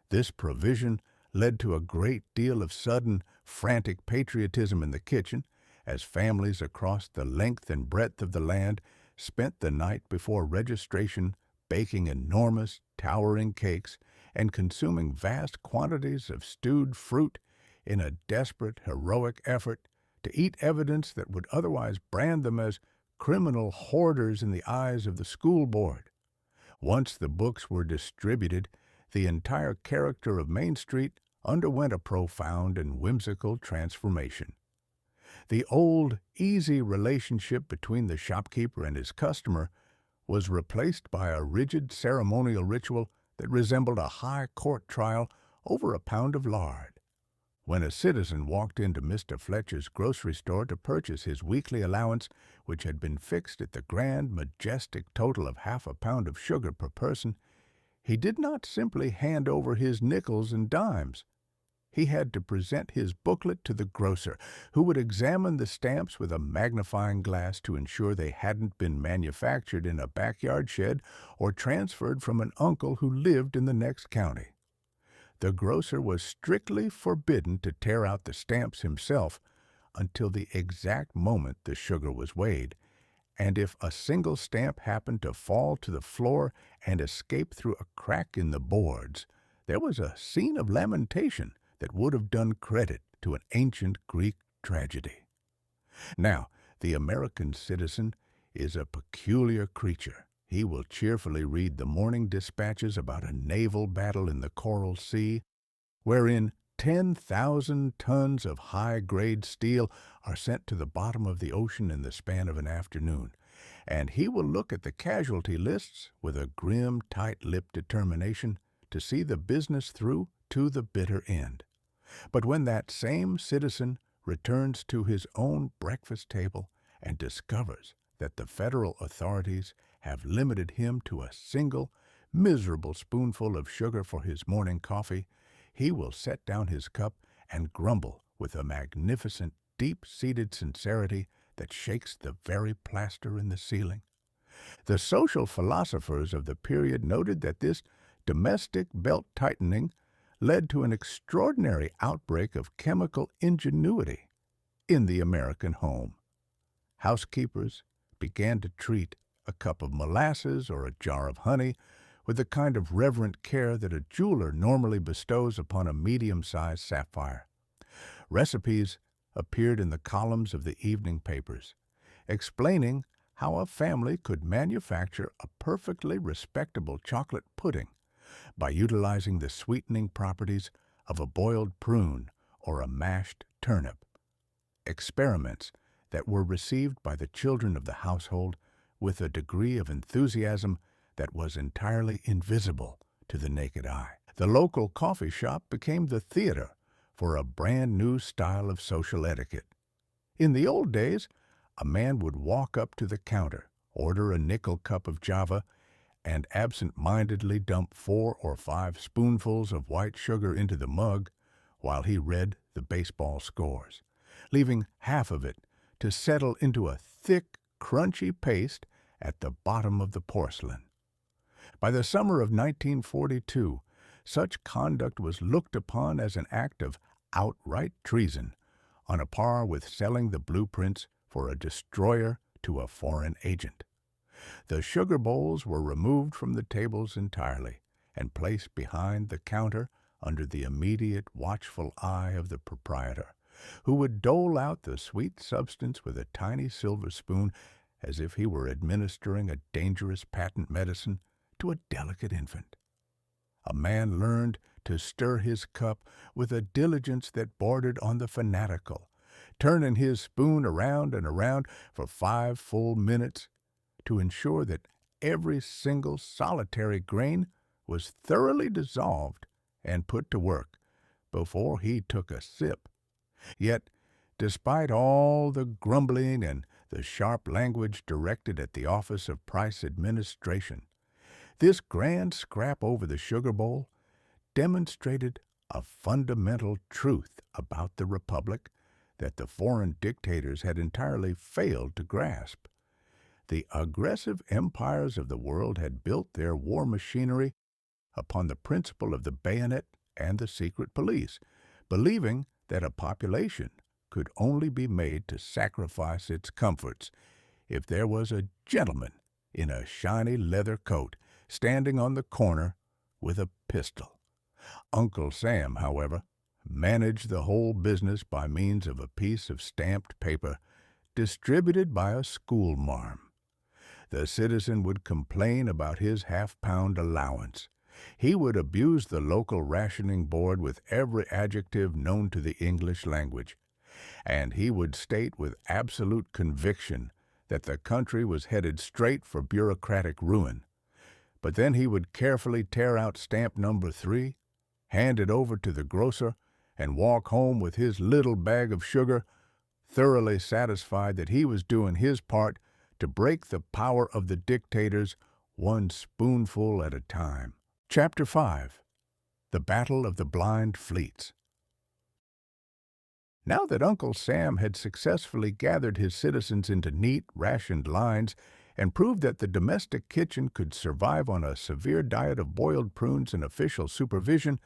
This provision led to a great deal of sudden, frantic patriotism in the kitchen, as families across the length and breadth of the land spent the night before registration baking enormous, towering cakes and consuming vast quantities of stewed fruit in a desperate, heroic effort to eat evidence that would otherwise brand them as criminal hoarders in the eyes of the school board. Once the books were distributed, the entire character of Main Street underwent a profound and whimsical transformation. The old, easy relationship between the shopkeeper and his customer was replaced by a rigid ceremonial ritual that resembled a high court trial over a pound of lard. When a citizen walked into Mr. Fletcher's grocery store to purchase his weekly allowance, which had been fixed at the grand, majestic total of half a pound of sugar per person, he did not simply hand over his nickels and dimes. He had to present his booklet to the grocer, who would examine the stamps with a magnifying glass to ensure they hadn't been manufactured in a backyard shed or transferred from an uncle who lived in the next county. The grocer was strictly forbidden to tear out the stamps himself until the exact moment the sugar was weighed, and if a single stamp happened to fall to the floor and escape through a crack in the boards, there was a scene of lamentation that would have done credit to an ancient Greek tragedy. Now, the American citizen is a peculiar creature. He will cheerfully read the morning dispatches about a naval battle in the Coral Sea, wherein 10,000 tons of high-grade steel are sent to the bottom of the ocean in the span of an afternoon, and he will look at the casualty lists with a grim, tight-lipped determination to see the business through to the bitter end. But when that same citizen returns to his own breakfast table and discovers that the federal authorities have limited him to a single, miserable spoonful of sugar for his morning coffee, he will set down his cup and grumble with a magnificent, deep-seated sincerity that shakes the very plaster in the ceiling. The social philosophers of the period noted that this domestic belt-tightening led to an extraordinary outbreak of chemical ingenuity in the American home. Housekeepers began to treat a cup of molasses or a jar of honey with the kind of reverent care that a jeweler normally bestows upon a medium-sized sapphire. Recipes appeared in the columns of the evening papers, explaining how a family could manufacture a perfectly respectable chocolate pudding by utilizing the sweetening properties of a boiled prune or a mashed turnip. Experiments that were received by the children of the household with a degree of enthusiasm that was entirely invisible to the naked eye. The local coffee shop became the theater for a brand new style of social etiquette. In the old days, a man would walk up to the counter, order a nickel cup of Java, and absent-mindedly dump 4 or 5 spoonfuls of white sugar into the mug while he read the baseball scores, leaving half of it to settle into a thick, crunchy paste at the bottom of the porcelain. By the summer of 1942, such conduct was looked upon as an act of outright treason, on a par with selling the blueprints for a destroyer to a foreign agent. The sugar bowls were removed from the tables entirely and placed behind the counter under the immediate watchful eye of the proprietor, who would dole out the sweet substance with a tiny silver spoon as if he were administering a dangerous patent medicine to a delicate infant. A man learned to stir his cup with a diligence that bordered on the fanatical, turning his spoon around and around for 5 full minutes to ensure that every single solitary grain was thoroughly dissolved and put to work before he took a sip. Yet, despite all the grumbling and the sharp language directed at the Office of Price Administration, this grand scrap over the sugar bowl demonstrated a fundamental truth about the Republic that the foreign dictators had entirely failed to grasp. The aggressive empires of the world had built their war machinery upon the principle of the bayonet and the secret police, believing that a population could only be made to sacrifice its comforts if there was a gentleman in a shiny leather coat standing on the corner with a pistol. Uncle Sam, however, managed the whole business by means of a piece of stamped paper distributed by a schoolmarm. The citizen would complain about his half-pound allowance. He would abuse the local rationing board with every adjective known to the English language, and he would state with absolute conviction that the country was headed straight for bureaucratic ruin. But then he would carefully tear out stamp number 3, hand it over to the grocer, and walk home with his little bag of sugar, thoroughly satisfied that he was doing his part to break the power of the dictators one spoonful at a time. Chapter 5. The Battle of the Blind Fleets. Now that Uncle Sam had successfully gathered his citizens into neat, rationed lines and proved that the domestic kitchen could survive on a severe diet of boiled prunes and official supervision,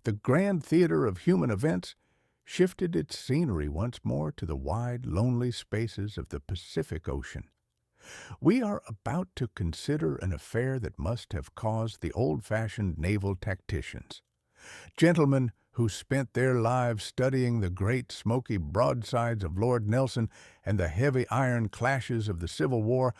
the grand theater of human events shifted its scenery once more to the wide, lonely spaces of the Pacific Ocean. We are about to consider an affair that must have caused the old-fashioned naval tacticians, gentlemen who spent their lives studying the great smoky broadsides of Lord Nelson and the heavy iron clashes of the Civil War,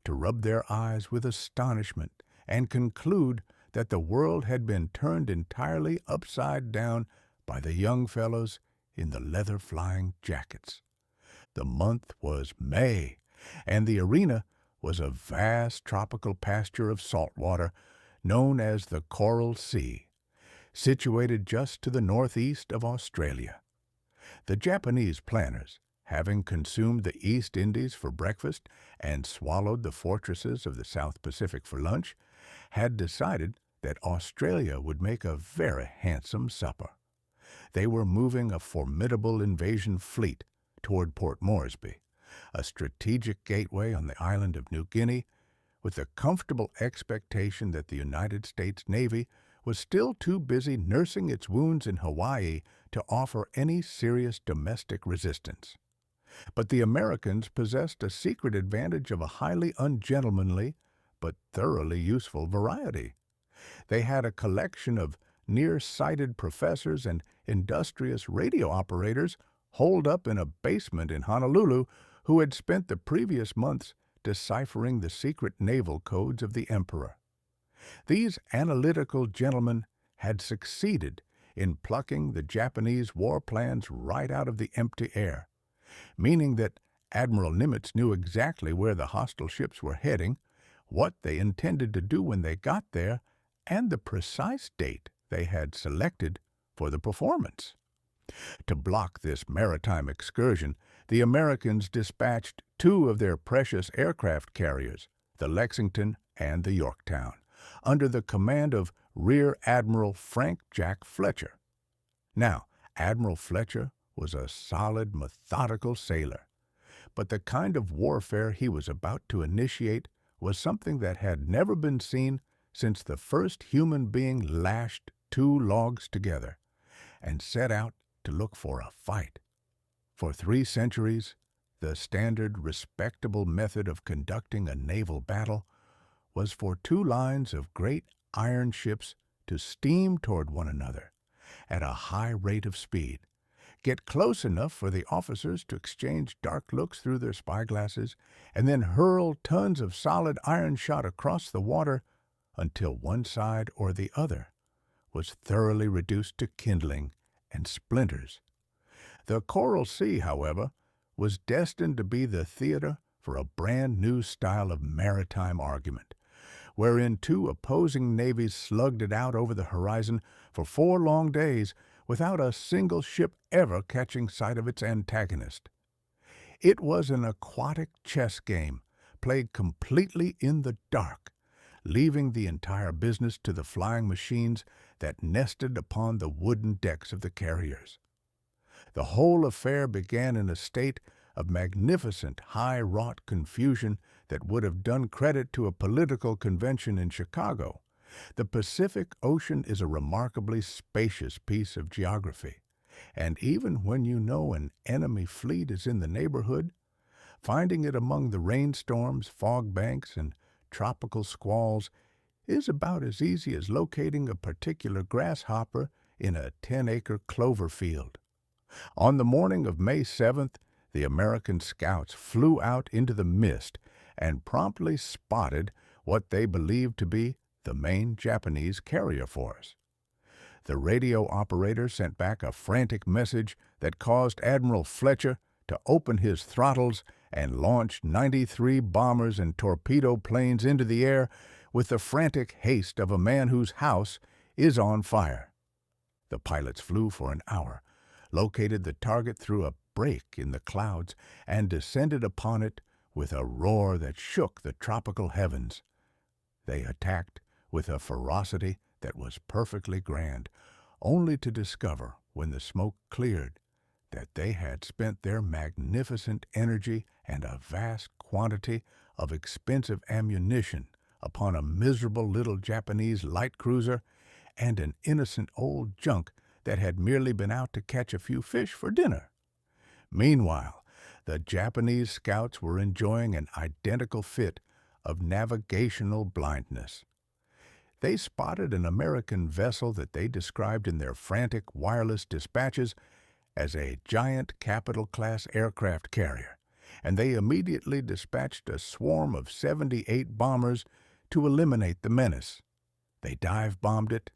to rub their eyes with astonishment and conclude that the world had been turned entirely upside down by the young fellows in the leather flying jackets. The month was May, and the arena was a vast tropical pasture of salt water known as the Coral Sea, situated just to the northeast of Australia. The Japanese planners, having consumed the East Indies for breakfast and swallowed the fortresses of the South Pacific for lunch, had decided that Australia would make a very handsome supper. They were moving a formidable invasion fleet toward Port Moresby, a strategic gateway on the island of New Guinea, with the comfortable expectation that the United States Navy was still too busy nursing its wounds in Hawaii to offer any serious domestic resistance. But the Americans possessed a secret advantage of a highly ungentlemanly but thoroughly useful variety. They had a collection of near-sighted professors and industrious radio operators holed up in a basement in Honolulu who had spent the previous months deciphering the secret naval codes of the emperor. These analytical gentlemen had succeeded in plucking the Japanese war plans right out of the empty air, meaning that Admiral Nimitz knew exactly where the hostile ships were heading, what they intended to do when they got there, and the precise date they had selected for the performance. To block this maritime excursion, the Americans dispatched 2 of their precious aircraft carriers, the Lexington and the Yorktown, under the command of Rear Admiral Frank Jack Fletcher. Now, Admiral Fletcher was a solid, methodical sailor, but the kind of warfare he was about to initiate was something that had never been seen since the first human being lashed 2 logs together and set out to look for a fight. For 3 centuries, the standard, respectable method of conducting a naval battle was for 2 lines of great iron ships to steam toward one another at a high rate of speed, get close enough for the officers to exchange dark looks through their spyglasses, and then hurl tons of solid iron shot across the water until one side or the other was thoroughly reduced to kindling and splinters. The Coral Sea, however, was destined to be the theater for a brand new style of maritime argument, wherein 2 opposing navies slugged it out over the horizon for 4 long days without a single ship ever catching sight of its antagonist. It was an aquatic chess game, played completely in the dark, leaving the entire business to the flying machines that nested upon the wooden decks of the carriers. The whole affair began in a state of magnificent, high-wrought confusion that would have done credit to a political convention in Chicago. The Pacific Ocean is a remarkably spacious piece of geography, And even when you know an enemy fleet is in the neighborhood, finding it among the rainstorms, fog banks, and tropical squalls is about as easy as locating a particular grasshopper in a 10-acre clover field. On the morning of May 7th, the American scouts flew out into the mist and promptly spotted what they believed to be the main Japanese carrier force. The radio operator sent back a frantic message that caused Admiral Fletcher to open his throttles and launch 93 bombers and torpedo planes into the air with the frantic haste of a man whose house is on fire. The pilots flew for an hour, located the target through a break in the clouds, and descended upon it with a roar that shook the tropical heavens. They attacked with a ferocity that was perfectly grand, only to discover, when the smoke cleared, that they had spent their magnificent energy and a vast quantity of expensive ammunition upon a miserable little Japanese light cruiser and an innocent old junk that had merely been out to catch a few fish for dinner. Meanwhile, the Japanese scouts were enjoying an identical fit of navigational blindness. They spotted an American vessel that they described in their frantic wireless dispatches as a giant capital-class aircraft carrier, and they immediately dispatched a swarm of 78 bombers to eliminate the menace. They dive-bombed it,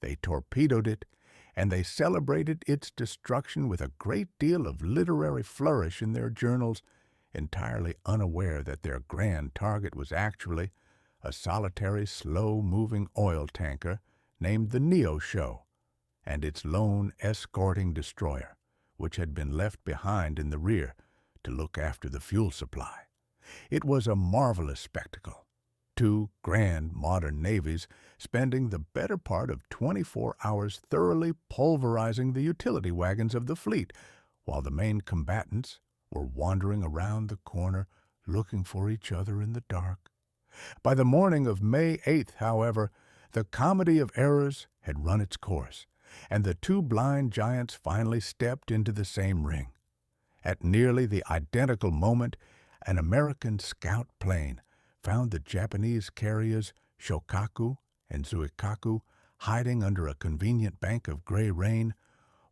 they torpedoed it, and they celebrated its destruction with a great deal of literary flourish in their journals, entirely unaware that their grand target was actually a solitary, slow-moving oil tanker named the Neo-Show, and its lone escorting destroyer, which had been left behind in the rear to look after the fuel supply. It was a marvelous spectacle. Two grand modern navies spending the better part of 24 hours thoroughly pulverizing the utility wagons of the fleet, while the main combatants were wandering around the corner looking for each other in the dark. By the morning of May 8th, however, the comedy of errors had run its course, and the two blind giants finally stepped into the same ring. At nearly the identical moment, an American scout plane found the Japanese carriers Shokaku and Zuikaku hiding under a convenient bank of gray rain,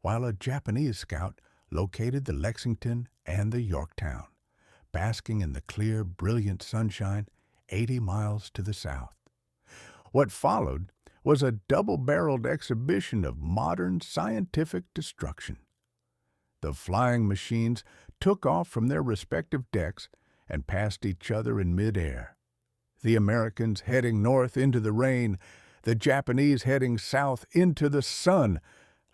while a Japanese scout located the Lexington and the Yorktown, basking in the clear, brilliant sunshine 80 miles to the south. What followed was a double-barreled exhibition of modern scientific destruction. The flying machines took off from their respective decks and passed each other in midair. The Americans heading north into the rain, the Japanese heading south into the sun,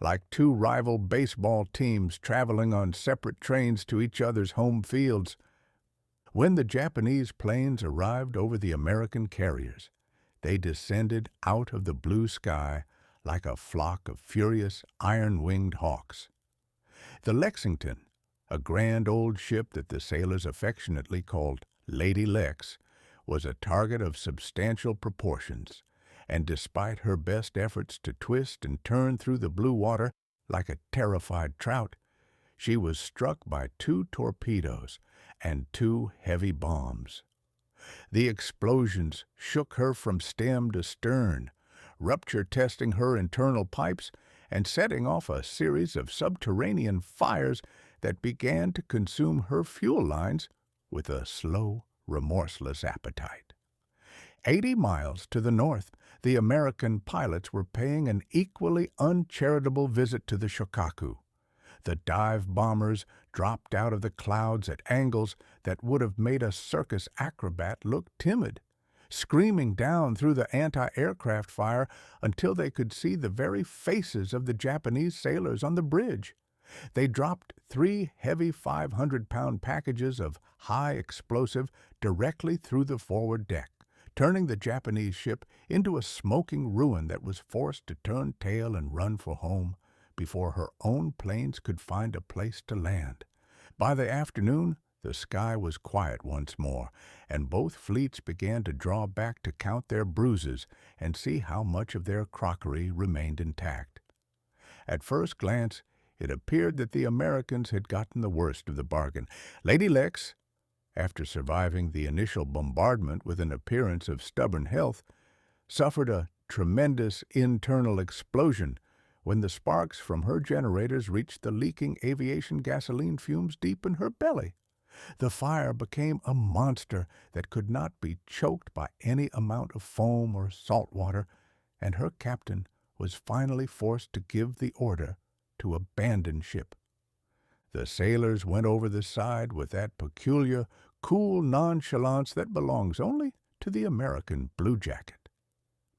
like two rival baseball teams traveling on separate trains to each other's home fields. When the Japanese planes arrived over the American carriers, they descended out of the blue sky like a flock of furious iron-winged hawks. The Lexington, a grand old ship that the sailors affectionately called Lady Lex, was a target of substantial proportions, and despite her best efforts to twist and turn through the blue water like a terrified trout, she was struck by 2 torpedoes and 2 heavy bombs. The explosions shook her from stem to stern, rupture-testing her internal pipes and setting off a series of subterranean fires that began to consume her fuel lines with a slow, remorseless appetite. 80 miles to the north, the American pilots were paying an equally uncharitable visit to the Shokaku. The dive bombers dropped out of the clouds at angles that would have made a circus acrobat look timid, screaming down through the anti-aircraft fire until they could see the very faces of the Japanese sailors on the bridge. They dropped 3 heavy 500-pound packages of high explosive directly through the forward deck, turning the Japanese ship into a smoking ruin that was forced to turn tail and run for home before her own planes could find a place to land. By the afternoon, the sky was quiet once more, and both fleets began to draw back to count their bruises and see how much of their crockery remained intact. At first glance, it appeared that the Americans had gotten the worst of the bargain. Lady Lex, after surviving the initial bombardment with an appearance of stubborn health, suffered a tremendous internal explosion when the sparks from her generators reached the leaking aviation gasoline fumes deep in her belly. The fire became a monster that could not be choked by any amount of foam or salt water, and her captain was finally forced to give the order to abandon ship. The sailors went over the side with that peculiar, cool nonchalance that belongs only to the American bluejacket.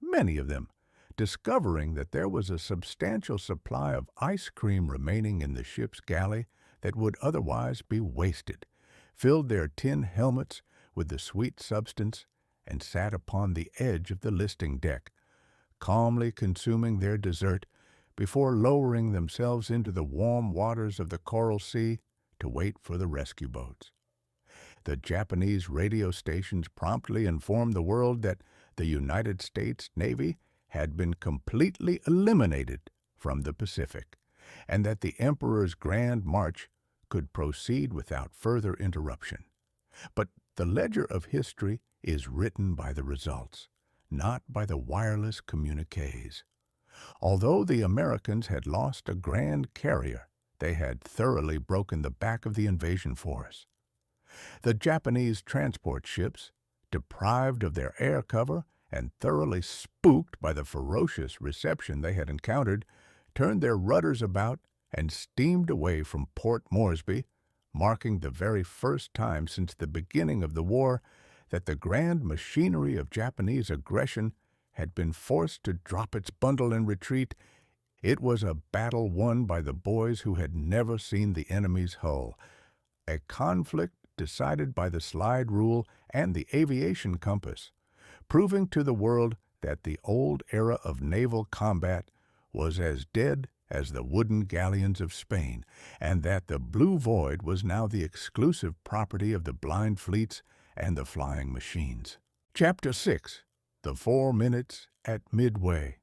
Many of them, discovering that there was a substantial supply of ice cream remaining in the ship's galley that would otherwise be wasted, filled their tin helmets with the sweet substance and sat upon the edge of the listing deck, calmly consuming their dessert before lowering themselves into the warm waters of the Coral Sea to wait for the rescue boats. The Japanese radio stations promptly informed the world that the United States Navy had been completely eliminated from the Pacific, and that the Emperor's grand march could proceed without further interruption. But the ledger of history is written by the results, not by the wireless communiques. Although the Americans had lost a grand carrier, they had thoroughly broken the back of the invasion force. The Japanese transport ships, deprived of their air cover and thoroughly spooked by the ferocious reception they had encountered, turned their rudders about and steamed away from Port Moresby, marking the very first time since the beginning of the war that the grand machinery of Japanese aggression had been forced to drop its bundle and retreat. It was a battle won by the boys who had never seen the enemy's hull, a conflict decided by the slide rule and the aviation compass, proving to the world that the old era of naval combat was as dead as the wooden galleons of Spain, and that the blue void was now the exclusive property of the blind fleets and the flying machines. Chapter 6. The 4 Minutes at Midway.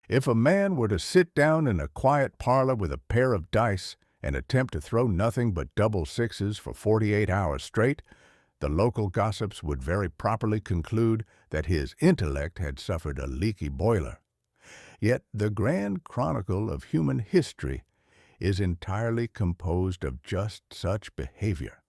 If a man were to sit down in a quiet parlor with a pair of dice and attempt to throw nothing but double sixes for 48 hours straight, the local gossips would very properly conclude that his intellect had suffered a leaky boiler. Yet the grand chronicle of human history is entirely composed of just such behavior,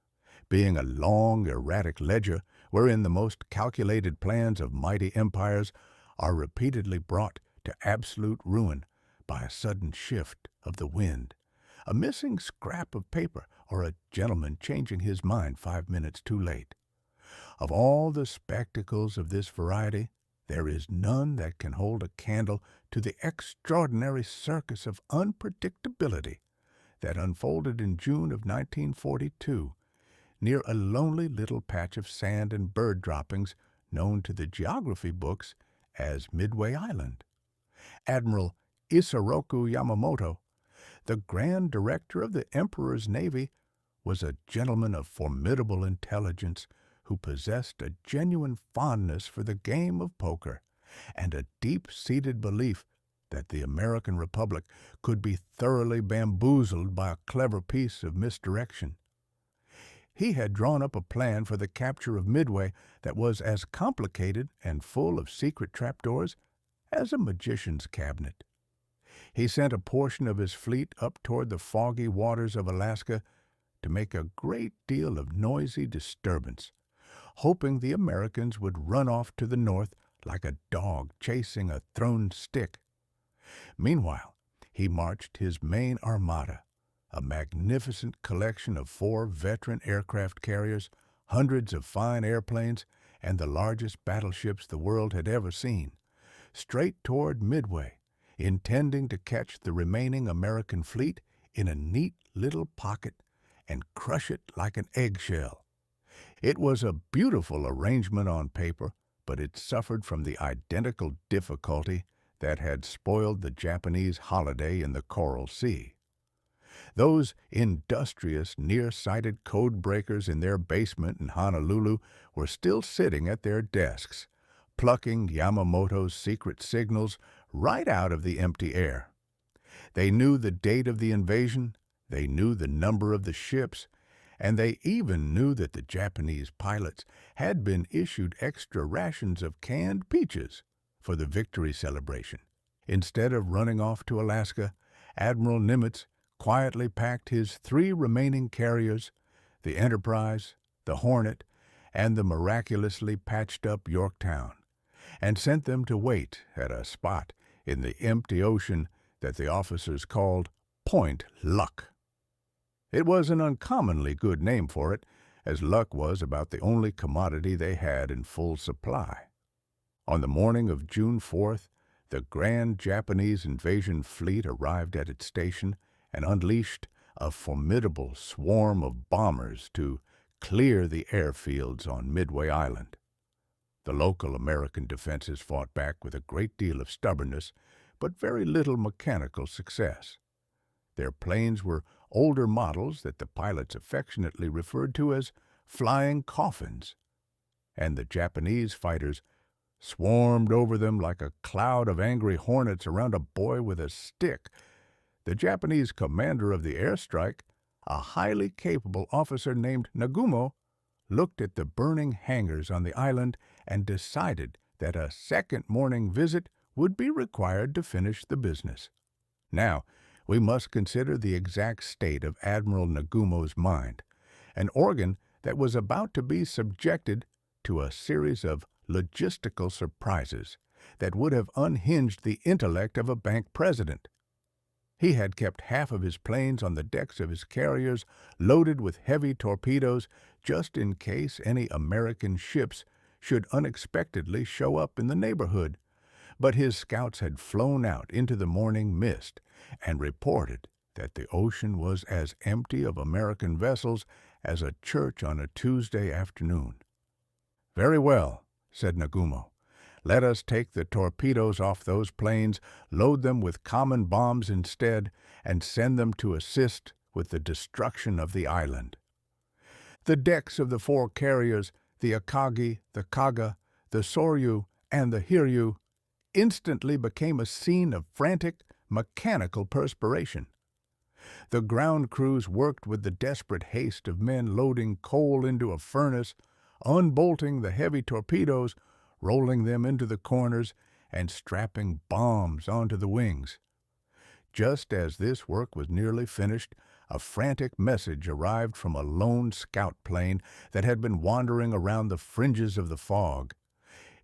being a long, erratic ledger wherein the most calculated plans of mighty empires are repeatedly brought to absolute ruin by a sudden shift of the wind, a missing scrap of paper, or a gentleman changing his mind 5 minutes too late. Of all the spectacles of this variety, there is none that can hold a candle to the extraordinary circus of unpredictability that unfolded in June of 1942 near a lonely little patch of sand and bird droppings known to the geography books as Midway Island. Admiral Isoroku Yamamoto, the Grand Director of the Emperor's Navy, was a gentleman of formidable intelligence who possessed a genuine fondness for the game of poker and a deep-seated belief that the American Republic could be thoroughly bamboozled by a clever piece of misdirection. He had drawn up a plan for the capture of Midway that was as complicated and full of secret trapdoors as a magician's cabinet. He sent a portion of his fleet up toward the foggy waters of Alaska to make a great deal of noisy disturbance, hoping the Americans would run off to the north like a dog chasing a thrown stick. Meanwhile, he marched his main armada, a magnificent collection of 4 veteran aircraft carriers, hundreds of fine airplanes, and the largest battleships the world had ever seen, straight toward Midway, intending to catch the remaining American fleet in a neat little pocket and crush it like an eggshell. It was a beautiful arrangement on paper, but it suffered from the identical difficulty that had spoiled the Japanese holiday in the Coral Sea. Those industrious, nearsighted code breakers in their basement in Honolulu were still sitting at their desks, plucking Yamamoto's secret signals right out of the empty air. They knew the date of the invasion, they knew the number of the ships, and they even knew that the Japanese pilots had been issued extra rations of canned peaches for the victory celebration. Instead of running off to Alaska, Admiral Nimitz quietly packed his 3 remaining carriers, the Enterprise, the Hornet, and the miraculously patched-up Yorktown, and sent them to wait at a spot in the empty ocean that the officers called Point Luck. It was an uncommonly good name for it, as luck was about the only commodity they had in full supply. On the morning of June 4th, the grand Japanese invasion fleet arrived at its station and unleashed a formidable swarm of bombers to clear the airfields on Midway Island. The local American defenses fought back with a great deal of stubbornness, but very little mechanical success. Their planes were older models that the pilots affectionately referred to as flying coffins, and the Japanese fighters swarmed over them like a cloud of angry hornets around a boy with a stick. The Japanese commander of the airstrike, a highly capable officer named Nagumo, looked at the burning hangars on the island and decided that a second morning visit would be required to finish the business. Now, we must consider the exact state of Admiral Nagumo's mind, an organ that was about to be subjected to a series of logistical surprises that would have unhinged the intellect of a bank president. He had kept half of his planes on the decks of his carriers loaded with heavy torpedoes just in case any American ships should unexpectedly show up in the neighborhood. But his scouts had flown out into the morning mist and reported that the ocean was as empty of American vessels as a church on a Tuesday afternoon. "Very well," said Nagumo. "Let us take the torpedoes off those planes, load them with common bombs instead, and send them to assist with the destruction of the island." The decks of the 4 carriers, the Akagi, the Kaga, the Soryu, and the Hiryu, instantly became a scene of frantic, mechanical perspiration. The ground crews worked with the desperate haste of men loading coal into a furnace, unbolting the heavy torpedoes, rolling them into the corners, and strapping bombs onto the wings. Just as this work was nearly finished, a frantic message arrived from a lone scout plane that had been wandering around the fringes of the fog.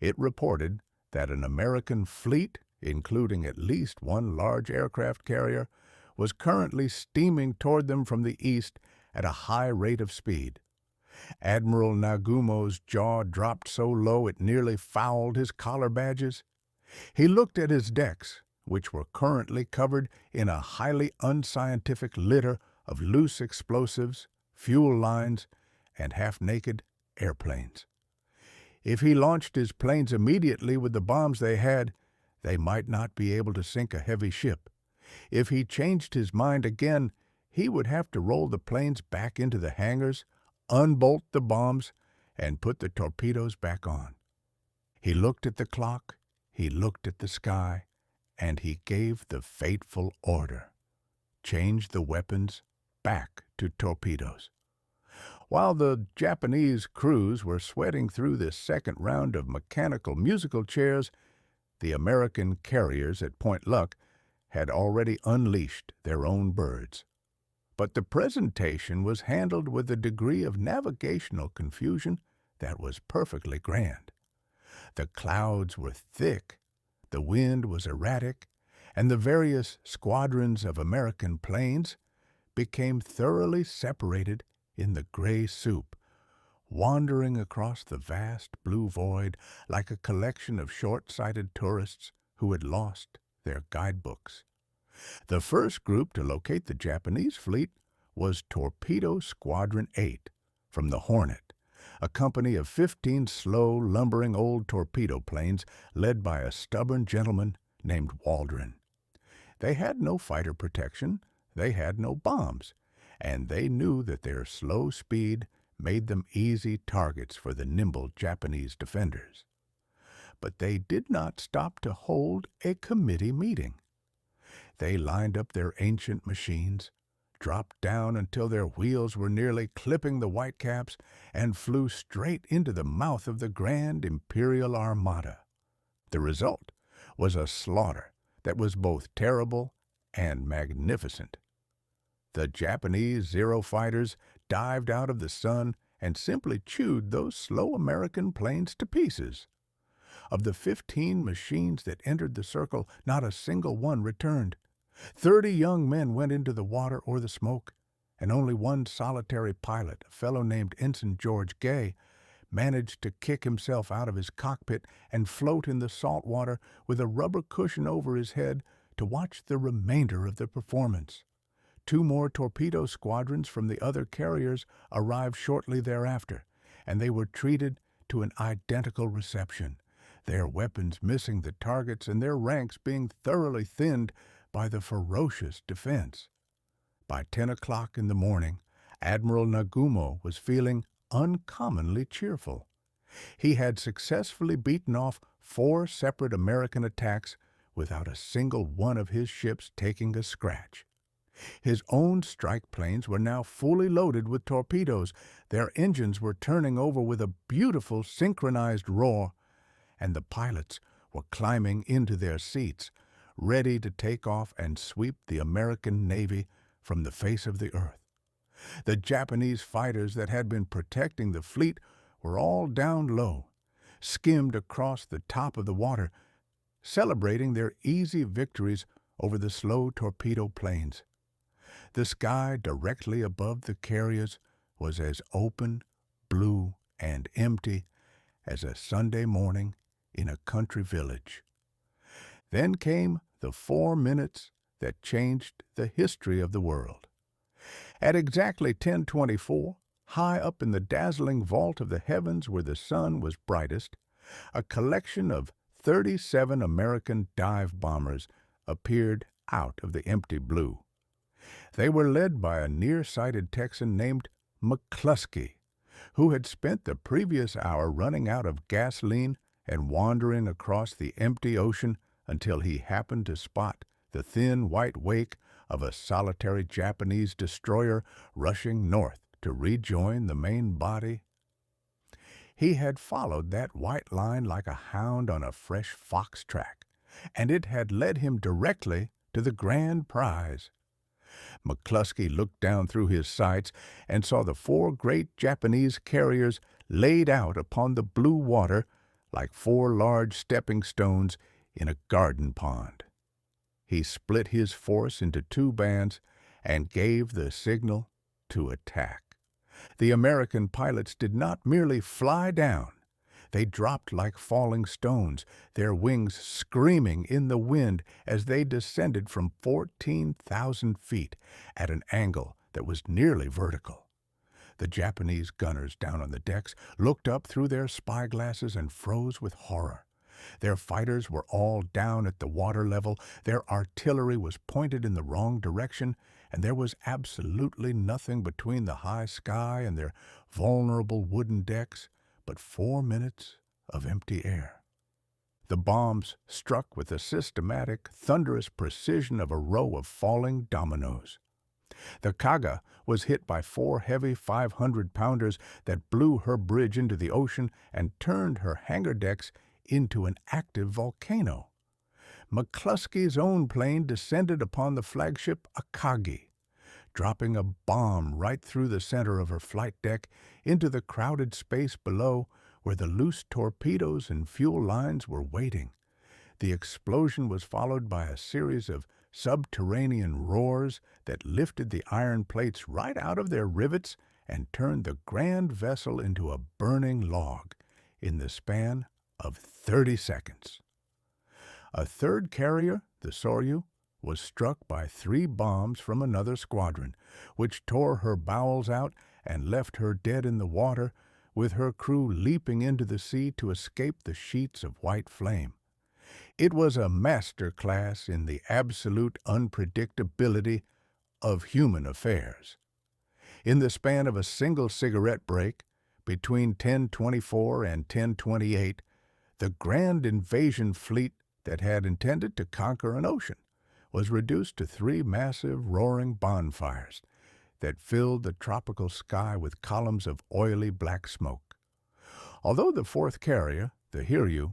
It reported that an American fleet, including at least 1 large aircraft carrier, was currently steaming toward them from the east at a high rate of speed. Admiral Nagumo's jaw dropped so low it nearly fouled his collar badges. He looked at his decks, which were currently covered in a highly unscientific litter of loose explosives, fuel lines, and half-naked airplanes. If he launched his planes immediately with the bombs they had, they might not be able to sink a heavy ship. If he changed his mind again, he would have to roll the planes back into the hangars, unbolt the bombs, and put the torpedoes back on. He looked at the clock, he looked at the sky, and he gave the fateful order: change the weapons back to torpedoes. While the Japanese crews were sweating through this second round of mechanical musical chairs, the American carriers at Point Luck had already unleashed their own birds. But the presentation was handled with a degree of navigational confusion that was perfectly grand. The clouds were thick, the wind was erratic, and the various squadrons of American planes became thoroughly separated in the gray soup, wandering across the vast blue void like a collection of short-sighted tourists who had lost their guidebooks. The first group to locate the Japanese fleet was Torpedo Squadron 8 from the Hornet, a company of 15 slow, lumbering old torpedo planes led by a stubborn gentleman named Waldron. They had no fighter protection, they had no bombs, and they knew that their slow speed made them easy targets for the nimble Japanese defenders. But they did not stop to hold a committee meeting. They lined up their ancient machines, dropped down until their wheels were nearly clipping the whitecaps, and flew straight into the mouth of the Grand Imperial Armada. The result was a slaughter that was both terrible and magnificent. The Japanese Zero fighters dived out of the sun and simply chewed those slow American planes to pieces. Of the 15 machines that entered the circle, not a single one returned. 30 young men went into the water or the smoke, and only one solitary pilot, a fellow named Ensign George Gay, managed to kick himself out of his cockpit and float in the salt water with a rubber cushion over his head to watch the remainder of the performance. 2 more torpedo squadrons from the other carriers arrived shortly thereafter, and they were treated to an identical reception, their weapons missing the targets and their ranks being thoroughly thinned by the ferocious defense. By 10 o'clock in the morning, Admiral Nagumo was feeling uncommonly cheerful. He had successfully beaten off 4 separate American attacks without a single one of his ships taking a scratch. His own strike planes were now fully loaded with torpedoes. Their engines were turning over with a beautiful synchronized roar, and the pilots were climbing into their seats, ready to take off and sweep the American Navy from the face of the earth. The Japanese fighters that had been protecting the fleet were all down low, skimmed across the top of the water, celebrating their easy victories over the slow torpedo planes. The sky directly above the carriers was as open, blue, and empty as a Sunday morning in a country village. Then came the 4 minutes that changed the history of the world. At exactly 10:24, high up in the dazzling vault of the heavens where the sun was brightest, a collection of 37 American dive bombers appeared out of the empty blue. They were led by a nearsighted Texan named McCluskey, who had spent the previous hour running out of gasoline and wandering across the empty ocean until he happened to spot the thin white wake of a solitary Japanese destroyer rushing north to rejoin the main body. He had followed that white line like a hound on a fresh fox track, and it had led him directly to the grand prize. McCluskey looked down through his sights and saw the 4 great Japanese carriers laid out upon the blue water like 4 large stepping stones in a garden pond. He split his force into 2 bands and gave the signal to attack. The American pilots did not merely fly down. They dropped like falling stones, their wings screaming in the wind as they descended from 14,000 feet at an angle that was nearly vertical. The Japanese gunners down on the decks looked up through their spyglasses and froze with horror. Their fighters were all down at the water level, their artillery was pointed in the wrong direction, and there was absolutely nothing between the high sky and their vulnerable wooden decks but 4 minutes of empty air. The bombs struck with the systematic, thunderous precision of a row of falling dominoes. The Kaga was hit by 4 heavy 500-pounders that blew her bridge into the ocean and turned her hangar decks into an active volcano. McCluskey's own plane descended upon the flagship Akagi, dropping a bomb right through the center of her flight deck into the crowded space below where the loose torpedoes and fuel lines were waiting. The explosion was followed by a series of subterranean roars that lifted the iron plates right out of their rivets and turned the grand vessel into a burning log in the span of 30 seconds. A 3rd carrier, the Soryu, was struck by 3 bombs from another squadron, which tore her bowels out and left her dead in the water, with her crew leaping into the sea to escape the sheets of white flame. It was a masterclass in the absolute unpredictability of human affairs. In the span of a single cigarette break, between 10:24 and 10:28, the grand invasion fleet that had intended to conquer an ocean was reduced to 3 massive, roaring bonfires that filled the tropical sky with columns of oily black smoke. Although the fourth carrier, the Hiryu,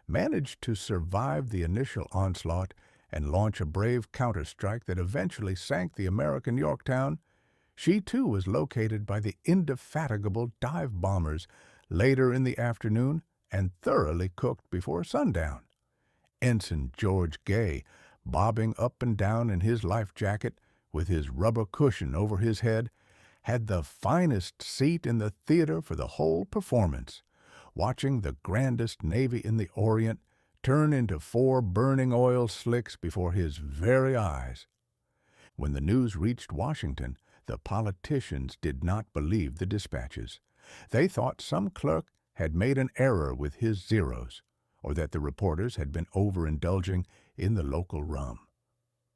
managed to survive the initial onslaught and launch a brave counterstrike that eventually sank the American Yorktown, she too was located by the indefatigable dive bombers later in the afternoon and thoroughly cooked before sundown. Ensign George Gay, bobbing up and down in his life jacket with his rubber cushion over his head, had the finest seat in the theater for the whole performance, watching the grandest navy in the Orient turn into 4 burning oil slicks before his very eyes. When the news reached Washington, the politicians did not believe the dispatches. They thought some clerk had made an error with his zeros, or that the reporters had been overindulging in the local rum.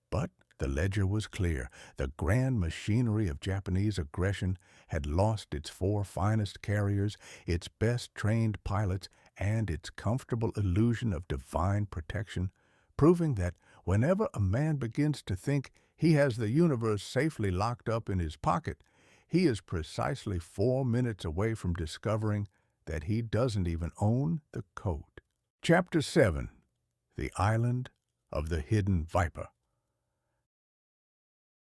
But the ledger was clear. The grand machinery of Japanese aggression had lost its 4 finest carriers, its best trained pilots, and its comfortable illusion of divine protection, proving that whenever a man begins to think he has the universe safely locked up in his pocket, he is precisely 4 minutes away from discovering that he doesn't even own the code. Chapter 7. The Island of the Hidden Viper.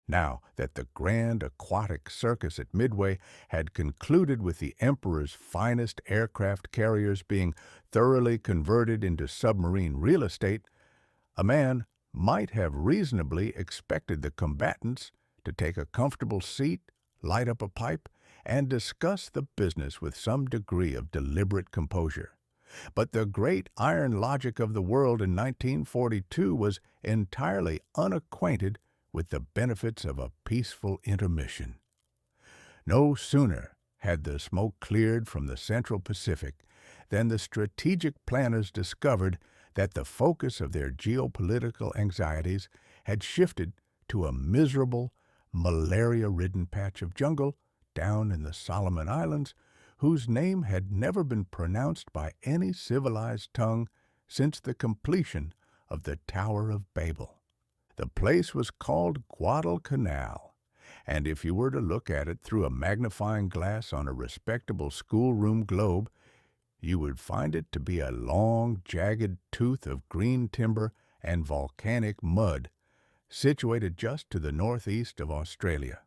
Now that the grand aquatic circus at Midway had concluded with the Emperor's finest aircraft carriers being thoroughly converted into submarine real estate, a man might have reasonably expected the combatants to take a comfortable seat, light up a pipe, and discuss the business with some degree of deliberate composure. But the great iron logic of the world in 1942 was entirely unacquainted with the benefits of a peaceful intermission. No sooner had the smoke cleared from the Central Pacific than the strategic planners discovered that the focus of their geopolitical anxieties had shifted to a miserable, malaria-ridden patch of jungle down in the Solomon Islands, whose name had never been pronounced by any civilized tongue since the completion of the Tower of Babel. The place was called Guadalcanal, and if you were to look at it through a magnifying glass on a respectable schoolroom globe, you would find it to be a long, jagged tooth of green timber and volcanic mud, situated just to the northeast of Australia.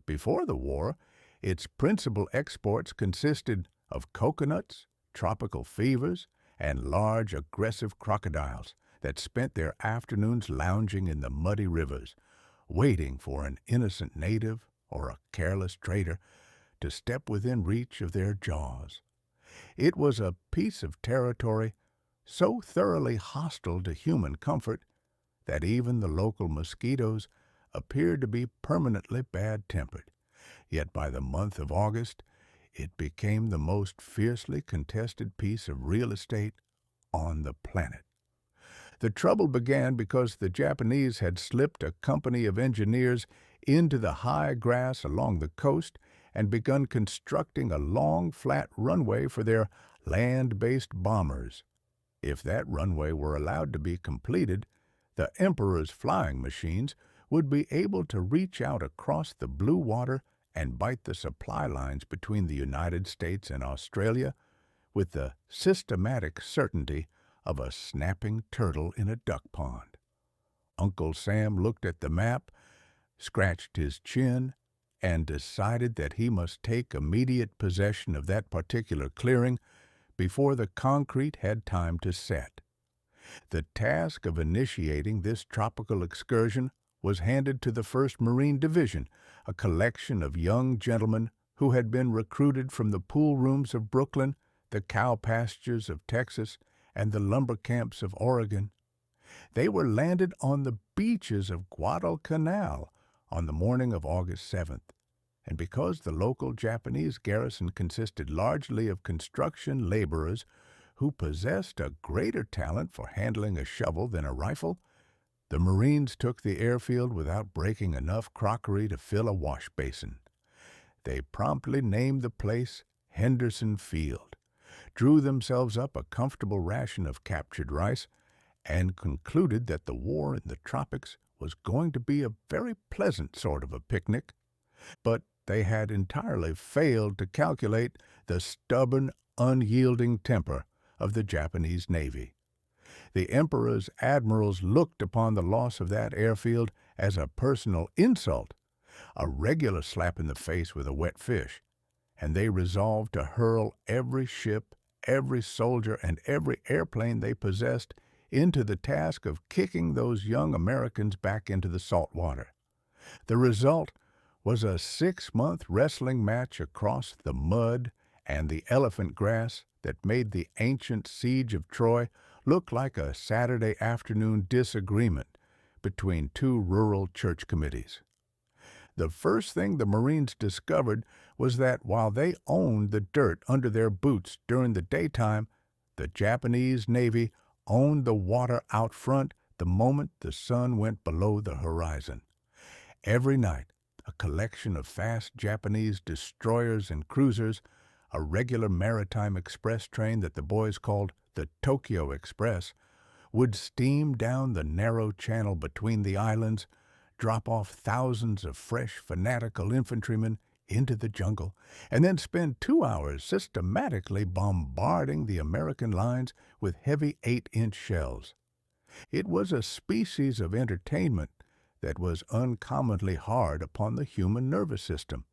Before the war, its principal exports consisted of coconuts, tropical fevers, and large, aggressive crocodiles that spent their afternoons lounging in the muddy rivers, waiting for an innocent native or a careless trader to step within reach of their jaws. It was a piece of territory so thoroughly hostile to human comfort that even the local mosquitoes appeared to be permanently bad-tempered. Yet by the month of August, it became the most fiercely contested piece of real estate on the planet. The trouble began because the Japanese had slipped a company of engineers into the high grass along the coast and begun constructing a long, flat runway for their land-based bombers. If that runway were allowed to be completed, the Emperor's flying machines would be able to reach out across the blue water and bite the supply lines between the United States and Australia with the systematic certainty of a snapping turtle in a duck pond. Uncle Sam looked at the map, scratched his chin, and decided that he must take immediate possession of that particular clearing before the concrete had time to set. The task of initiating this tropical excursion was handed to the 1st Marine Division, a collection of young gentlemen who had been recruited from the pool rooms of Brooklyn, the cow pastures of Texas, and the lumber camps of Oregon. They were landed on the beaches of Guadalcanal on the morning of August 7th, and because the local Japanese garrison consisted largely of construction laborers who possessed a greater talent for handling a shovel than a rifle, the Marines took the airfield without breaking enough crockery to fill a wash basin. They promptly named the place Henderson Field, drew themselves up a comfortable ration of captured rice, and concluded that the war in the tropics was going to be a very pleasant sort of a picnic, but they had entirely failed to calculate the stubborn, unyielding temper of the Japanese Navy. The Emperor's admirals looked upon the loss of that airfield as a personal insult, a regular slap in the face with a wet fish, and they resolved to hurl every ship, every soldier, and every airplane they possessed into the task of kicking those young Americans back into the salt water. The result was a 6-month wrestling match across the mud and the elephant grass that made the ancient siege of Troy look like a Saturday afternoon disagreement between two rural church committees. The first thing the Marines discovered was that while they owned the dirt under their boots during the daytime, the Japanese Navy owned the water out front the moment the sun went below the horizon. Every night, a collection of fast Japanese destroyers and cruisers, a regular maritime express train that the boys called the Tokyo Express, would steam down the narrow channel between the islands, drop off thousands of fresh, fanatical infantrymen into the jungle, and then spend 2 hours systematically bombarding the American lines with heavy 8-inch shells. It was a species of entertainment that was uncommonly hard upon the human nervous system.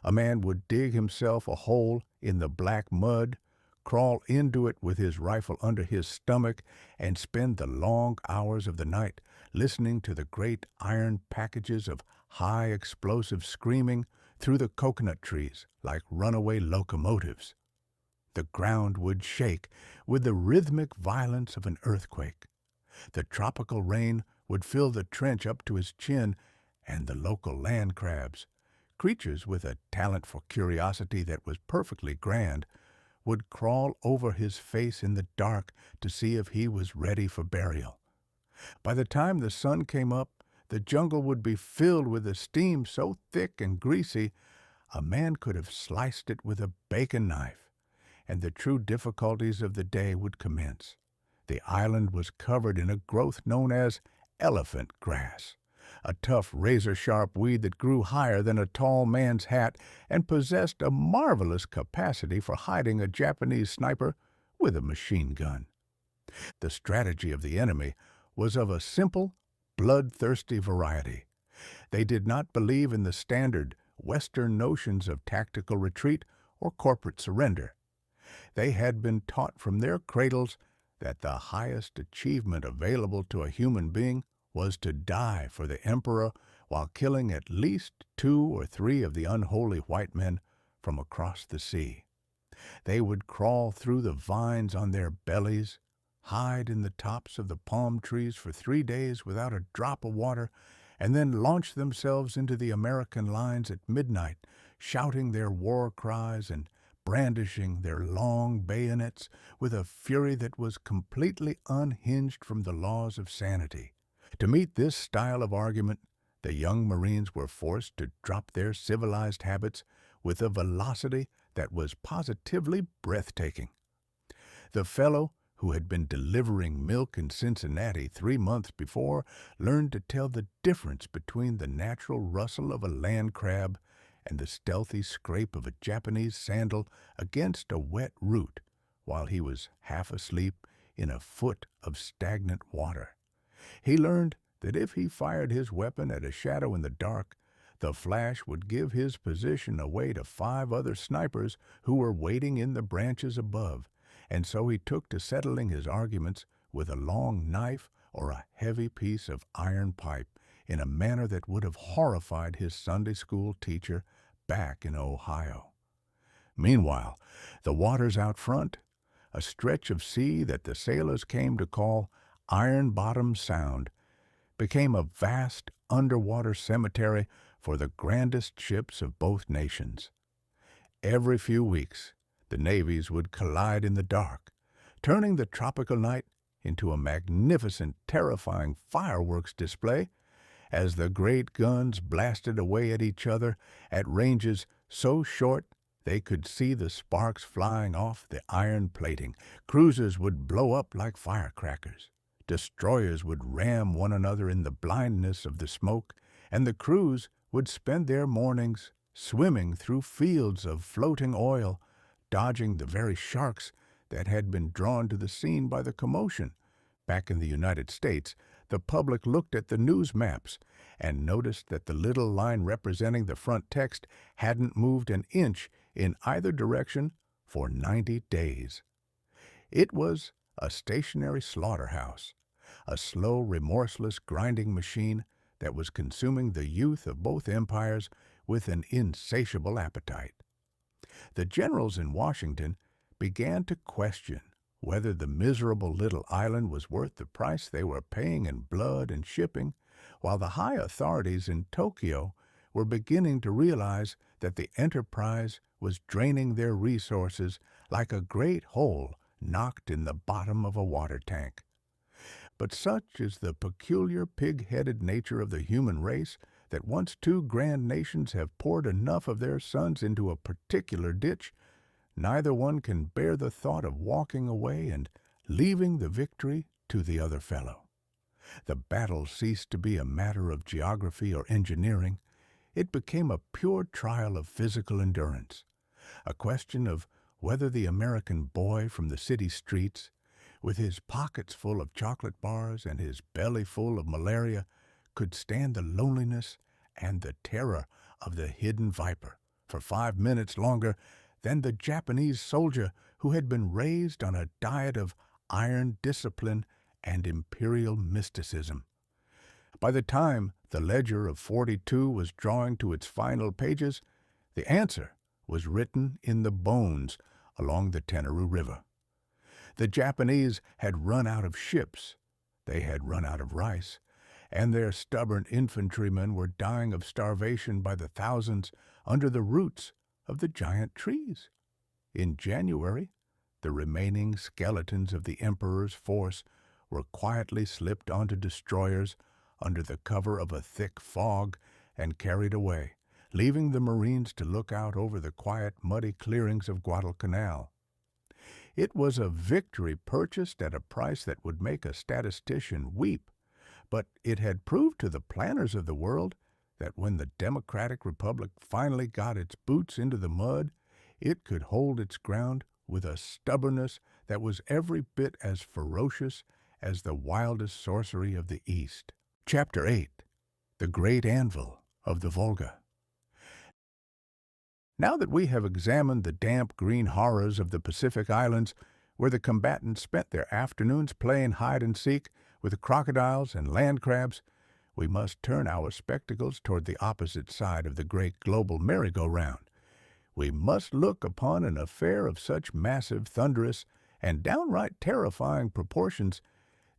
A man would dig himself a hole in the black mud, crawl into it with his rifle under his stomach, and spend the long hours of the night listening to the great iron packages of high explosive screaming through the coconut trees like runaway locomotives. The ground would shake with the rhythmic violence of an earthquake. The tropical rain would fill the trench up to his chin, and the local land crabs, creatures with a talent for curiosity that was perfectly grand, would crawl over his face in the dark to see if he was ready for burial. By the time the sun came up, the jungle would be filled with a steam so thick and greasy a man could have sliced it with a bacon knife, and the true difficulties of the day would commence. The island was covered in a growth known as elephant grass, a tough razor-sharp weed that grew higher than a tall man's hat and possessed a marvelous capacity for hiding a Japanese sniper with a machine gun. The strategy of the enemy was of a simple, bloodthirsty variety. They did not believe in the standard Western notions of tactical retreat or corporate surrender. They had been taught from their cradles that the highest achievement available to a human being was to die for the emperor while killing at least 2 or 3 of the unholy white men from across the sea. They would crawl through the vines on their bellies, hide in the tops of the palm trees for 3 days without a drop of water, and then launch themselves into the American lines at midnight, shouting their war cries and brandishing their long bayonets with a fury that was completely unhinged from the laws of sanity. To meet this style of argument, the young Marines were forced to drop their civilized habits with a velocity that was positively breathtaking. The fellow who had been delivering milk in Cincinnati 3 months before learned to tell the difference between the natural rustle of a land crab and the stealthy scrape of a Japanese sandal against a wet root while he was half asleep in a foot of stagnant water. He learned that if he fired his weapon at a shadow in the dark, the flash would give his position away to 5 other snipers who were waiting in the branches above, and so he took to settling his arguments with a long knife or a heavy piece of iron pipe in a manner that would have horrified his Sunday school teacher back in Ohio. Meanwhile, the waters out front, a stretch of sea that the sailors came to call Iron Bottom Sound, became a vast underwater cemetery for the grandest ships of both nations. Every few weeks, the navies would collide in the dark, turning the tropical night into a magnificent, terrifying fireworks display as the great guns blasted away at each other at ranges so short they could see the sparks flying off the iron plating. Cruisers would blow up like firecrackers. Destroyers would ram one another in the blindness of the smoke, and the crews would spend their mornings swimming through fields of floating oil, dodging the very sharks that had been drawn to the scene by the commotion. Back in the United States, the public looked at the news maps and noticed that the little line representing the front text hadn't moved an inch in either direction for 90 days. It was a stationary slaughterhouse, a slow, remorseless grinding machine that was consuming the youth of both empires with an insatiable appetite. The generals in Washington began to question whether the miserable little island was worth the price they were paying in blood and shipping, while the high authorities in Tokyo were beginning to realize that the enterprise was draining their resources like a great hole knocked in the bottom of a water tank. But such is the peculiar pig-headed nature of the human race that once two grand nations have poured enough of their sons into a particular ditch, neither one can bear the thought of walking away and leaving the victory to the other fellow. The battle ceased to be a matter of geography or engineering. It became a pure trial of physical endurance, a question of whether the American boy from the city streets, with his pockets full of chocolate bars and his belly full of malaria, could stand the loneliness and the terror of the hidden viper for 5 minutes longer than the Japanese soldier who had been raised on a diet of iron discipline and imperial mysticism. By the time the Ledger of 42 was drawing to its final pages, the answer was written in the bones along the Tenaru River. The Japanese had run out of ships, they had run out of rice, and their stubborn infantrymen were dying of starvation by the thousands under the roots of the giant trees. In January, the remaining skeletons of the Emperor's force were quietly slipped onto destroyers under the cover of a thick fog and carried away, leaving the Marines to look out over the quiet, muddy clearings of Guadalcanal. It was a victory purchased at a price that would make a statistician weep, but it had proved to the planners of the world that when the Democratic Republic finally got its boots into the mud, it could hold its ground with a stubbornness that was every bit as ferocious as the wildest sorcery of the East. Chapter 8. The Great Anvil of the Volga. Now that we have examined the damp green horrors of the Pacific Islands, where the combatants spent their afternoons playing hide-and-seek with crocodiles and land crabs, we must turn our spectacles toward the opposite side of the great global merry-go-round. We must look upon an affair of such massive, thunderous, and downright terrifying proportions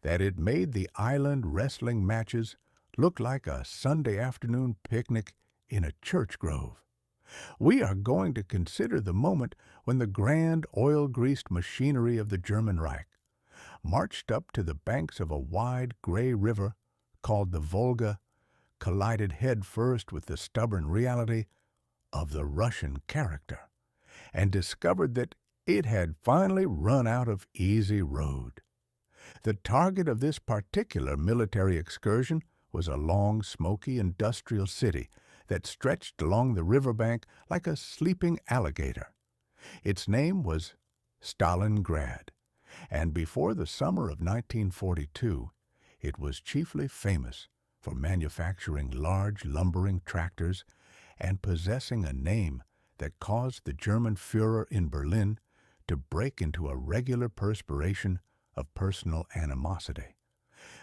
that it made the island wrestling matches look like a Sunday afternoon picnic in a church grove. We are going to consider the moment when the grand oil-greased machinery of the German Reich marched up to the banks of a wide gray river called the Volga, collided head first with the stubborn reality of the Russian character, and discovered that it had finally run out of easy road. The target of this particular military excursion was a long, smoky industrial city that stretched along the riverbank like a sleeping alligator. Its name was Stalingrad, and before the summer of 1942, it was chiefly famous for manufacturing large lumbering tractors and possessing a name that caused the German Führer in Berlin to break into a regular perspiration of personal animosity.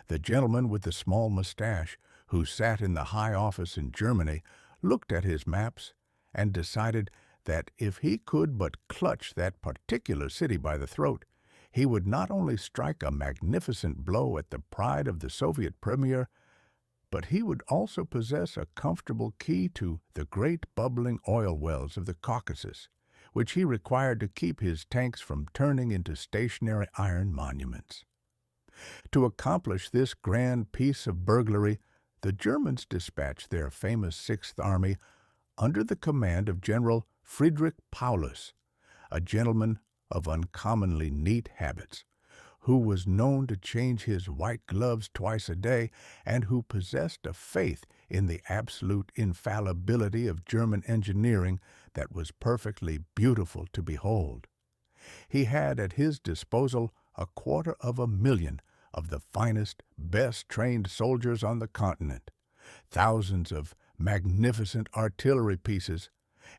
The gentleman with the small mustache who sat in the high office in Germany looked at his maps and decided that if he could but clutch that particular city by the throat, he would not only strike a magnificent blow at the pride of the Soviet Premier, but he would also possess a comfortable key to the great bubbling oil wells of the Caucasus, which he required to keep his tanks from turning into stationary iron monuments. To accomplish this grand piece of burglary, the Germans dispatched their famous Sixth Army under the command of General Friedrich Paulus, a gentleman of uncommonly neat habits, who was known to change his white gloves twice a day and who possessed a faith in the absolute infallibility of German engineering that was perfectly beautiful to behold. He had at his disposal 250,000 of the finest, best-trained soldiers on the continent, thousands of magnificent artillery pieces,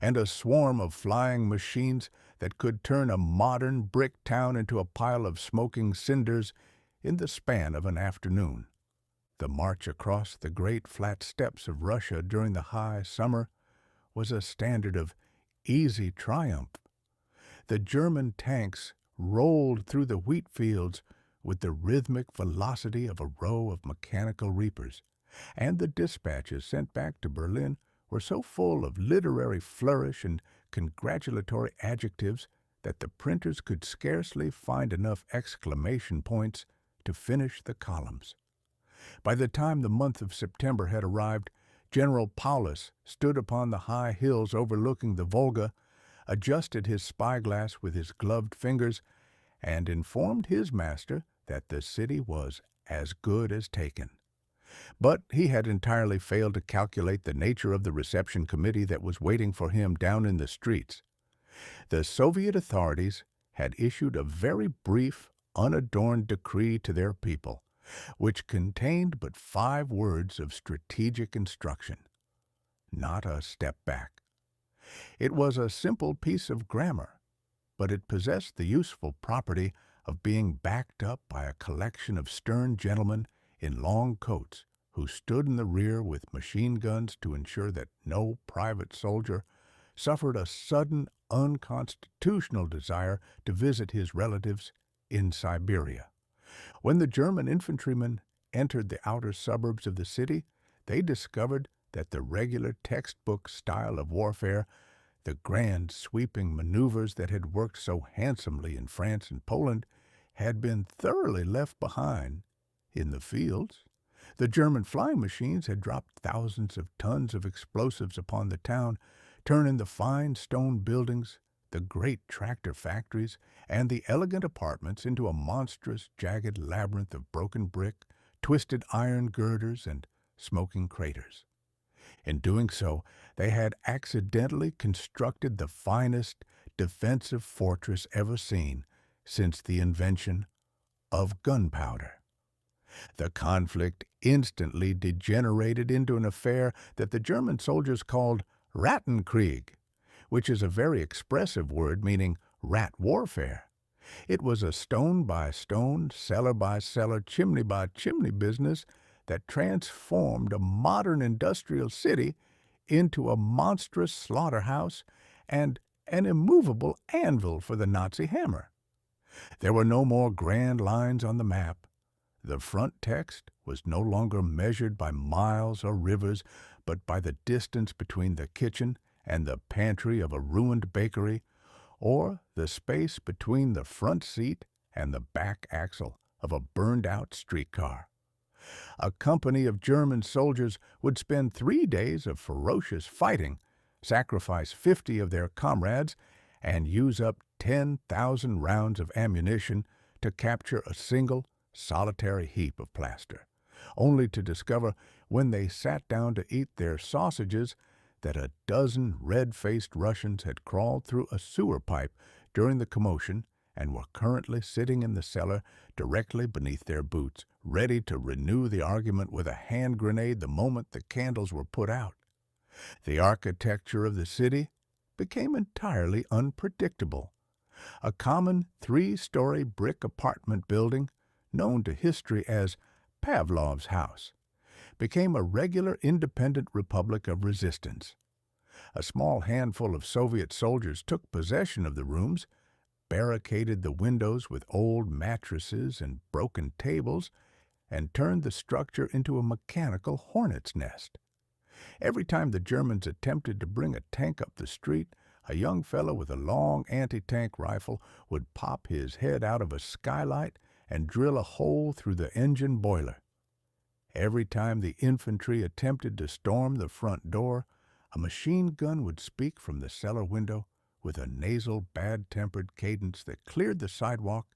and a swarm of flying machines that could turn a modern brick town into a pile of smoking cinders in the span of an afternoon. The march across the great flat steppes of Russia during the high summer was a standard of easy triumph. The German tanks rolled through the wheat fields with the rhythmic velocity of a row of mechanical reapers, and the dispatches sent back to Berlin were so full of literary flourish and congratulatory adjectives that the printers could scarcely find enough exclamation points to finish the columns. By the time the month of September had arrived, General Paulus stood upon the high hills overlooking the Volga, adjusted his spyglass with his gloved fingers, and informed his master that the city was as good as taken. But he had entirely failed to calculate the nature of the reception committee that was waiting for him down in the streets. The Soviet authorities had issued a very brief, unadorned decree to their people, which contained but 5 words of strategic instruction: not a step back. It was a simple piece of grammar, but it possessed the useful property of being backed up by a collection of stern gentlemen in long coats who stood in the rear with machine guns to ensure that no private soldier suffered a sudden unconstitutional desire to visit his relatives in Siberia. When the German infantrymen entered the outer suburbs of the city, they discovered that the regular textbook style of warfare, the grand sweeping maneuvers that had worked so handsomely in France and Poland, had been thoroughly left behind in the fields. The German flying machines had dropped thousands of tons of explosives upon the town, turning the fine stone buildings, the great tractor factories, and the elegant apartments into a monstrous, jagged labyrinth of broken brick, twisted iron girders, and smoking craters. In doing so, they had accidentally constructed the finest defensive fortress ever seen since the invention of gunpowder. The conflict instantly degenerated into an affair that the German soldiers called Rattenkrieg, which is a very expressive word meaning rat warfare. It was a stone-by-stone, cellar-by-cellar, chimney-by-chimney business that transformed a modern industrial city into a monstrous slaughterhouse and an immovable anvil for the Nazi hammer. There were no more grand lines on the map. The front text was no longer measured by miles or rivers, but by the distance between the kitchen and the pantry of a ruined bakery, or the space between the front seat and the back axle of a burned-out streetcar. A company of German soldiers would spend 3 days of ferocious fighting, sacrifice 50 of their comrades, and use up 10,000 rounds of ammunition to capture a single, solitary heap of plaster, only to discover when they sat down to eat their sausages that a dozen red-faced Russians had crawled through a sewer pipe during the commotion and were currently sitting in the cellar directly beneath their boots, ready to renew the argument with a hand grenade the moment the candles were put out. The architecture of the city became entirely unpredictable. A common 3-story brick apartment building, known to history as Pavlov's house, became a regular independent republic of resistance. A small handful of Soviet soldiers took possession of the rooms, barricaded the windows with old mattresses and broken tables, and turned the structure into a mechanical hornet's nest. Every time the Germans attempted to bring a tank up the street, a young fellow with a long anti-tank rifle would pop his head out of a skylight and drill a hole through the engine boiler. Every time the infantry attempted to storm the front door, a machine gun would speak from the cellar window with a nasal, bad-tempered cadence that cleared the sidewalk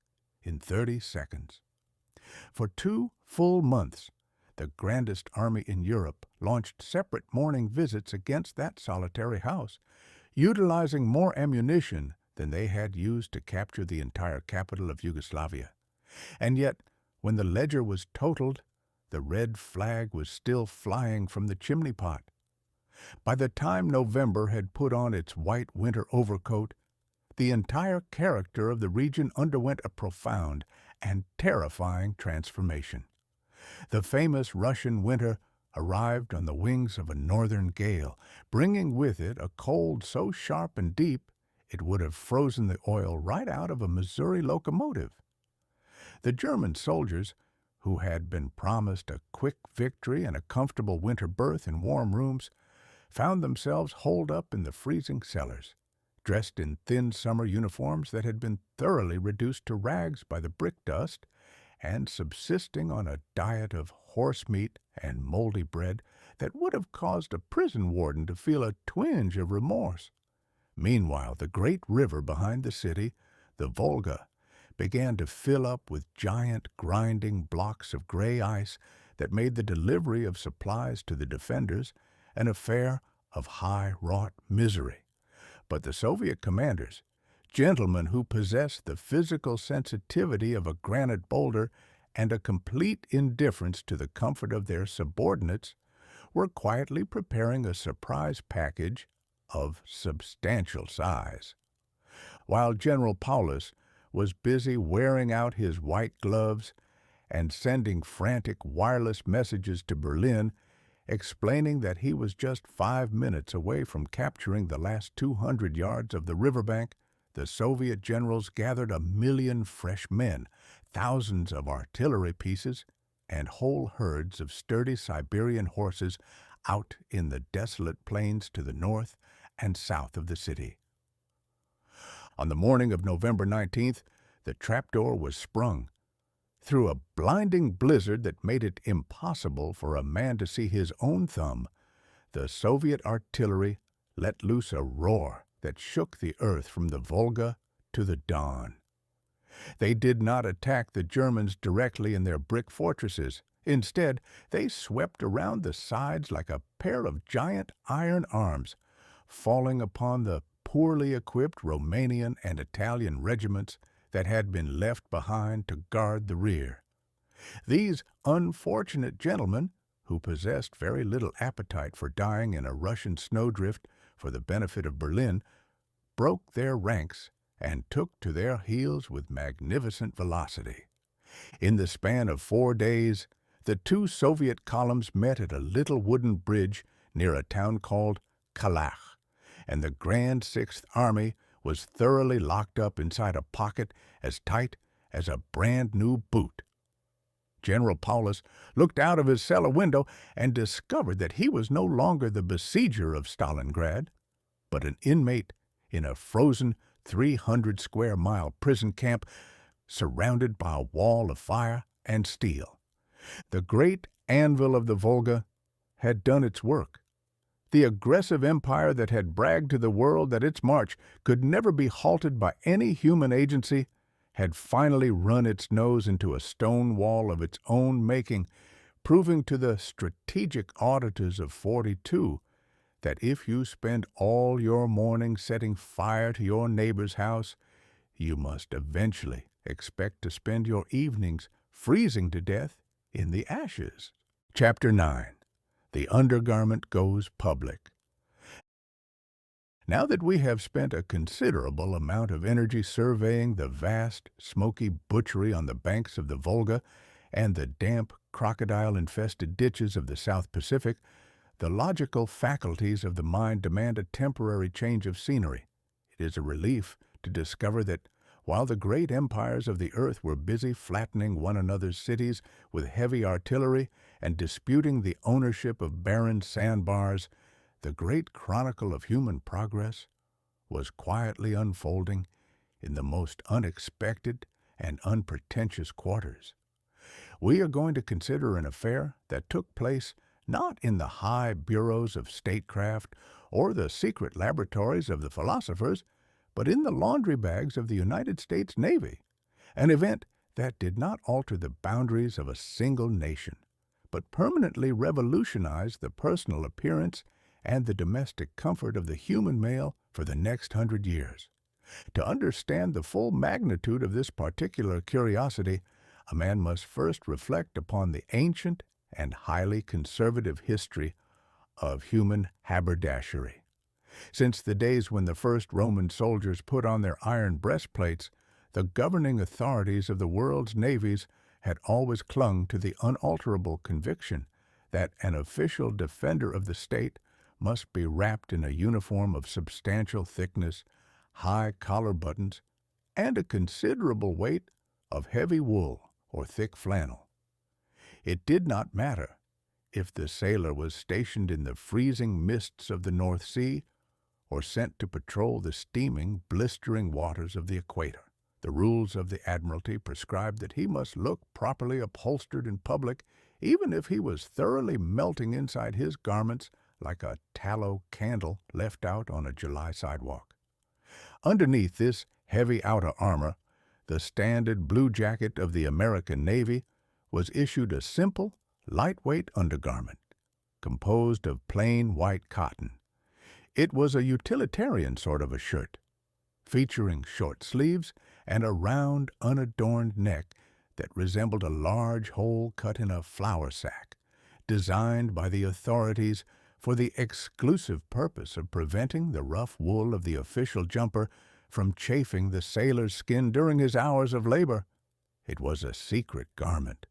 in 30 seconds. For 2 full months, the grandest army in Europe launched separate morning visits against that solitary house, utilizing more ammunition than they had used to capture the entire capital of Yugoslavia. And yet, when the ledger was totaled, the red flag was still flying from the chimney pot. By the time November had put on its white winter overcoat, the entire character of the region underwent a profound and terrifying transformation. The famous Russian winter arrived on the wings of a northern gale, bringing with it a cold so sharp and deep it would have frozen the oil right out of a Missouri locomotive. The German soldiers, who had been promised a quick victory and a comfortable winter berth in warm rooms, found themselves holed up in the freezing cellars, dressed in thin summer uniforms that had been thoroughly reduced to rags by the brick dust, and subsisting on a diet of horse meat and moldy bread that would have caused a prison warden to feel a twinge of remorse. Meanwhile, the great river behind the city, the Volga, began to fill up with giant grinding blocks of gray ice that made the delivery of supplies to the defenders an affair of high-wrought misery. But the Soviet commanders, gentlemen who possessed the physical sensitivity of a granite boulder and a complete indifference to the comfort of their subordinates, were quietly preparing a surprise package of substantial size. While General Paulus was busy wearing out his white gloves and sending frantic wireless messages to Berlin, explaining that he was just 5 minutes away from capturing the last 200 yards of the riverbank, the Soviet generals gathered 1 million fresh men, thousands of artillery pieces, and whole herds of sturdy Siberian horses out in the desolate plains to the north and south of the city. On the morning of November 19th, the trapdoor was sprung. Through a blinding blizzard that made it impossible for a man to see his own thumb, the Soviet artillery let loose a roar that shook the earth from the Volga to the Don. They did not attack the Germans directly in their brick fortresses. Instead, they swept around the sides like a pair of giant iron arms, falling upon the poorly equipped Romanian and Italian regiments that had been left behind to guard the rear. These unfortunate gentlemen, who possessed very little appetite for dying in a Russian snowdrift for the benefit of Berlin, broke their ranks and took to their heels with magnificent velocity. In the span of 4 days, the 2 Soviet columns met at a little wooden bridge near a town called Kalach, and the Grand Sixth Army was thoroughly locked up inside a pocket as tight as a brand-new boot. General Paulus looked out of his cellar window and discovered that he was no longer the besieger of Stalingrad, but an inmate in a frozen 300-square-mile prison camp surrounded by a wall of fire and steel. The Great Anvil of the Volga had done its work. The aggressive empire that had bragged to the world that its march could never be halted by any human agency had finally run its nose into a stone wall of its own making, proving to the strategic auditors of 42 that if you spend all your morning setting fire to your neighbor's house, you must eventually expect to spend your evenings freezing to death in the ashes. Chapter 9. The Undergarment Goes Public. Now that we have spent a considerable amount of energy surveying the vast, smoky butchery on the banks of the Volga and the damp, crocodile-infested ditches of the South Pacific, the logical faculties of the mind demand a temporary change of scenery. It is a relief to discover that while the great empires of the earth were busy flattening one another's cities with heavy artillery and disputing the ownership of barren sandbars, the great chronicle of human progress was quietly unfolding in the most unexpected and unpretentious quarters. We are going to consider an affair that took place not in the high bureaus of statecraft or the secret laboratories of the philosophers, but in the laundry bags of the United States Navy, an event that did not alter the boundaries of a single nation, but permanently revolutionized the personal appearance and the domestic comfort of the human male for the next 100 years. To understand the full magnitude of this particular curiosity, a man must first reflect upon the ancient and highly conservative history of human haberdashery. Since the days when the first Roman soldiers put on their iron breastplates, the governing authorities of the world's navies had always clung to the unalterable conviction that an official defender of the state must be wrapped in a uniform of substantial thickness, high collar buttons, and a considerable weight of heavy wool or thick flannel. It did not matter if the sailor was stationed in the freezing mists of the North Sea or sent to patrol the steaming, blistering waters of the equator. The rules of the Admiralty prescribed that he must look properly upholstered in public, even if he was thoroughly melting inside his garments like a tallow candle left out on a July sidewalk. Underneath this heavy outer armor, the standard blue jacket of the American Navy was issued a simple, lightweight undergarment, composed of plain white cotton. It was a utilitarian sort of a shirt, featuring short sleeves and a round, unadorned neck that resembled a large hole cut in a flour sack, designed by the authorities for the exclusive purpose of preventing the rough wool of the official jumper from chafing the sailor's skin during his hours of labor. It was a secret garment,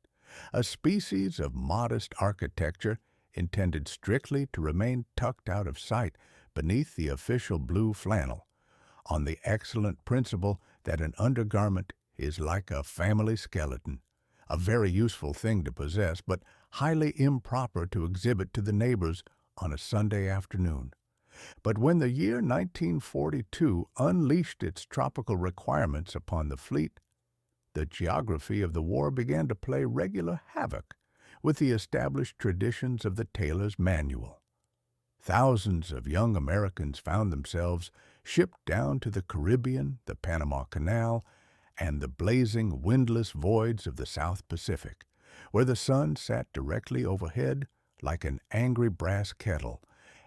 a species of modest architecture intended strictly to remain tucked out of sight beneath the official blue flannel, on the excellent principle that an undergarment is like a family skeleton, a very useful thing to possess, but highly improper to exhibit to the neighbors on a Sunday afternoon. But when the year 1942 unleashed its tropical requirements upon the fleet, the geography of the war began to play regular havoc with the established traditions of the tailor's manual. Thousands of young Americans found themselves shipped down to the Caribbean, the Panama Canal, and the blazing, windless voids of the South Pacific, where the sun sat directly overhead like an angry brass kettle,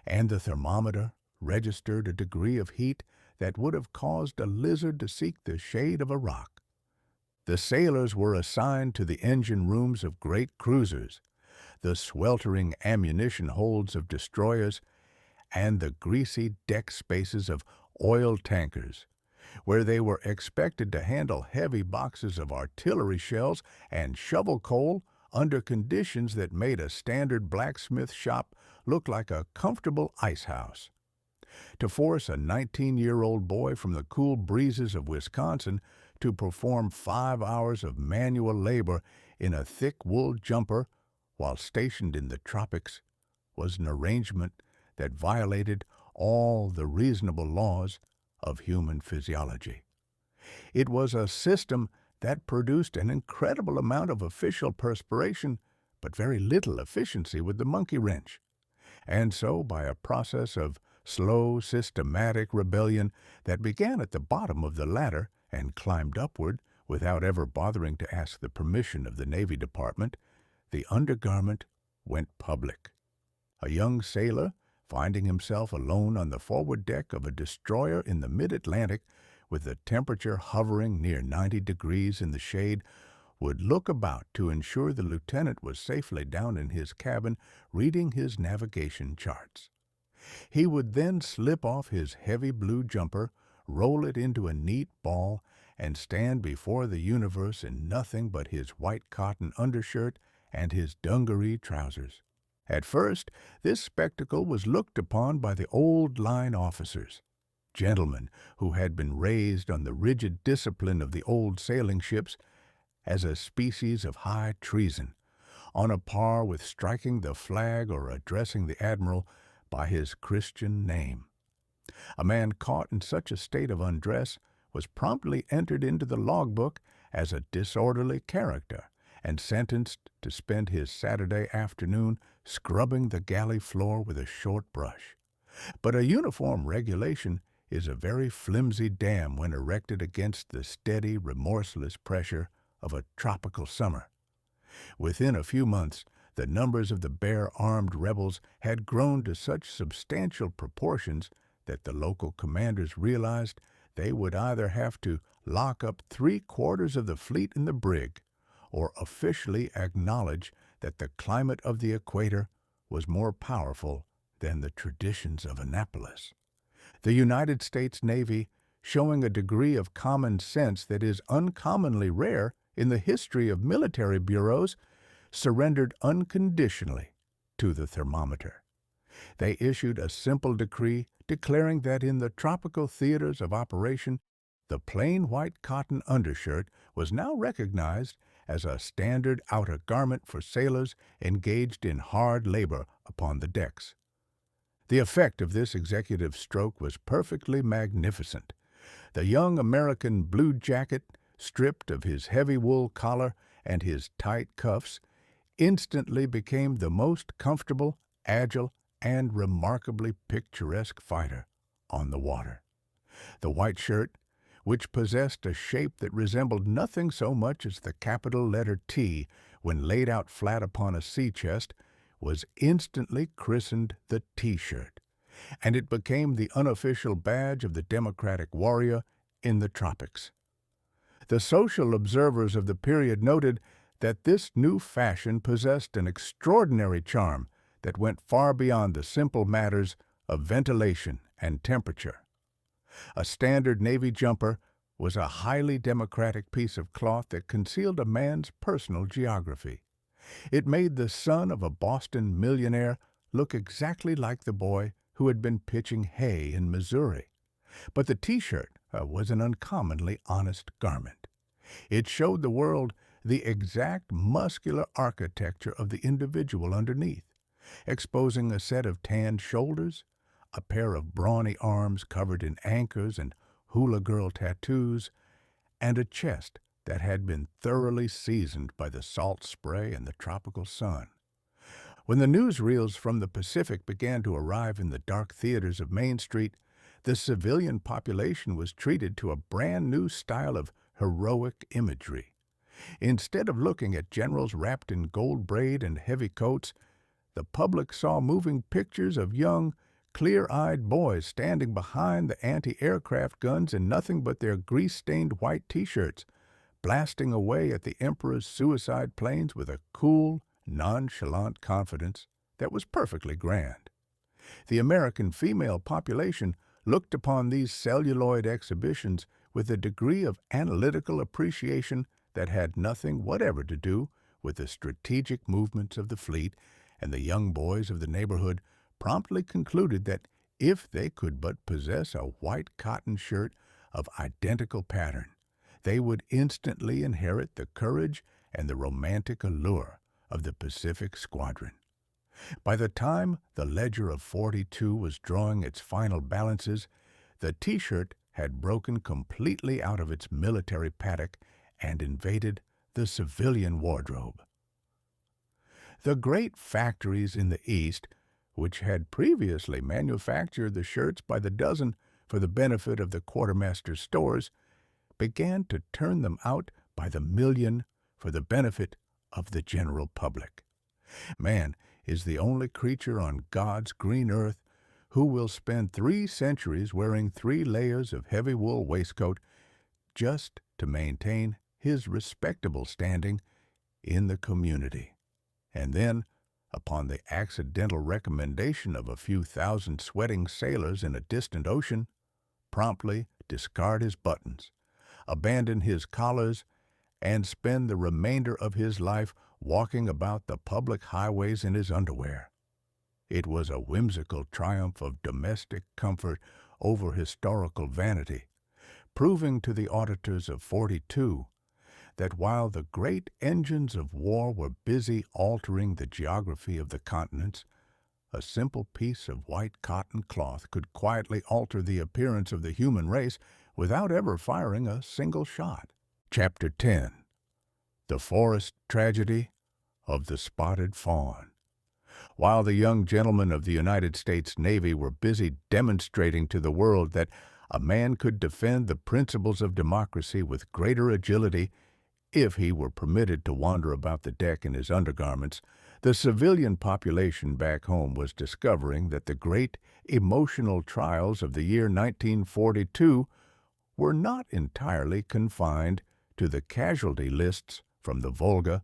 and the thermometer registered a degree of heat that would have caused a lizard to seek the shade of a rock. The sailors were assigned to the engine rooms of great cruisers, the sweltering ammunition holds of destroyers, and the greasy deck spaces of oil tankers, where they were expected to handle heavy boxes of artillery shells and shovel coal under conditions that made a standard blacksmith shop look like a comfortable ice house. To force a 19-year-old boy from the cool breezes of Wisconsin to perform 5 hours of manual labor in a thick wool jumper while stationed in the tropics was an arrangement that violated all the reasonable laws of human physiology. It was a system that produced an incredible amount of official perspiration, but very little efficiency with the monkey wrench. And so, by a process of slow, systematic rebellion that began at the bottom of the ladder and climbed upward without ever bothering to ask the permission of the Navy Department, the undergarment went public. A young sailor, finding himself alone on the forward deck of a destroyer in the mid-Atlantic, with the temperature hovering near 90 degrees in the shade, would look about to ensure the lieutenant was safely down in his cabin reading his navigation charts. He would then slip off his heavy blue jumper, roll it into a neat ball, and stand before the universe in nothing but his white cotton undershirt and his dungaree trousers. At first, this spectacle was looked upon by the old line officers, gentlemen who had been raised on the rigid discipline of the old sailing ships, as a species of high treason, on a par with striking the flag or addressing the admiral by his Christian name. A man caught in such a state of undress was promptly entered into the logbook as a disorderly character and sentenced to spend his Saturday afternoon scrubbing the galley floor with a short brush. But a uniform regulation is a very flimsy dam when erected against the steady, remorseless pressure of a tropical summer. Within a few months, the numbers of the bare-armed rebels had grown to such substantial proportions that the local commanders realized they would either have to lock up 3/4 of the fleet in the brig or officially acknowledge that the climate of the equator was more powerful than the traditions of Annapolis. The United States Navy, showing a degree of common sense that is uncommonly rare in the history of military bureaus, surrendered unconditionally to the thermometer. They issued a simple decree declaring that in the tropical theaters of operation, the plain white cotton undershirt was now recognized as a standard outer garment for sailors engaged in hard labor upon the decks. The effect of this executive stroke was perfectly magnificent. The young American blue jacket, stripped of his heavy wool collar and his tight cuffs, instantly became the most comfortable, agile, and remarkably picturesque fighter on the water. The white shirt, which possessed a shape that resembled nothing so much as the capital letter T when laid out flat upon a sea chest, was instantly christened the T-shirt, and it became the unofficial badge of the democratic warrior in the tropics. The social observers of the period noted that this new fashion possessed an extraordinary charm that went far beyond the simple matters of ventilation and temperature. A standard Navy jumper was a highly democratic piece of cloth that concealed a man's personal geography. It made the son of a Boston millionaire look exactly like the boy who had been pitching hay in Missouri. But the T-shirt was an uncommonly honest garment. It showed the world the exact muscular architecture of the individual underneath, exposing a set of tanned shoulders, a pair of brawny arms covered in anchors and hula girl tattoos, and a chest that had been thoroughly seasoned by the salt spray and the tropical sun. When the newsreels from the Pacific began to arrive in the dark theaters of Main Street, the civilian population was treated to a brand new style of heroic imagery. Instead of looking at generals wrapped in gold braid and heavy coats, the public saw moving pictures of young, clear-eyed boys standing behind the anti-aircraft guns in nothing but their grease-stained white T-shirts, blasting away at the Emperor's suicide planes with a cool, nonchalant confidence that was perfectly grand. The American female population looked upon these celluloid exhibitions with a degree of analytical appreciation that had nothing whatever to do with the strategic movements of the fleet, and the young boys of the neighborhood promptly concluded that if they could but possess a white cotton shirt of identical pattern, they would instantly inherit the courage and the romantic allure of the Pacific Squadron. By the time the Ledger of 42 was drawing its final balances, the T-shirt had broken completely out of its military paddock and invaded the civilian wardrobe. The great factories in the East, which had previously manufactured the shirts by the dozen for the benefit of the quartermaster's stores, began to turn them out by the million for the benefit of the general public. Man is the only creature on God's green earth who will spend 3 centuries wearing 3 layers of heavy wool waistcoat just to maintain his respectable standing in the community, and then, upon the accidental recommendation of a few thousand sweating sailors in a distant ocean, promptly discard his buttons, abandon his collars, and spend the remainder of his life walking about the public highways in his underwear. It was a whimsical triumph of domestic comfort over historical vanity, proving to the auditors of 42 that while the great engines of war were busy altering the geography of the continents, a simple piece of white cotton cloth could quietly alter the appearance of the human race without ever firing a single shot. Chapter 10. The Forest Tragedy of the Spotted Fawn. While the young gentlemen of the United States Navy were busy demonstrating to the world that A man could defend the principles of democracy with greater agility if he were permitted to wander about the deck in his undergarments. The civilian population back home was discovering that the great emotional trials of the year 1942 were not entirely confined to the casualty lists from the Volga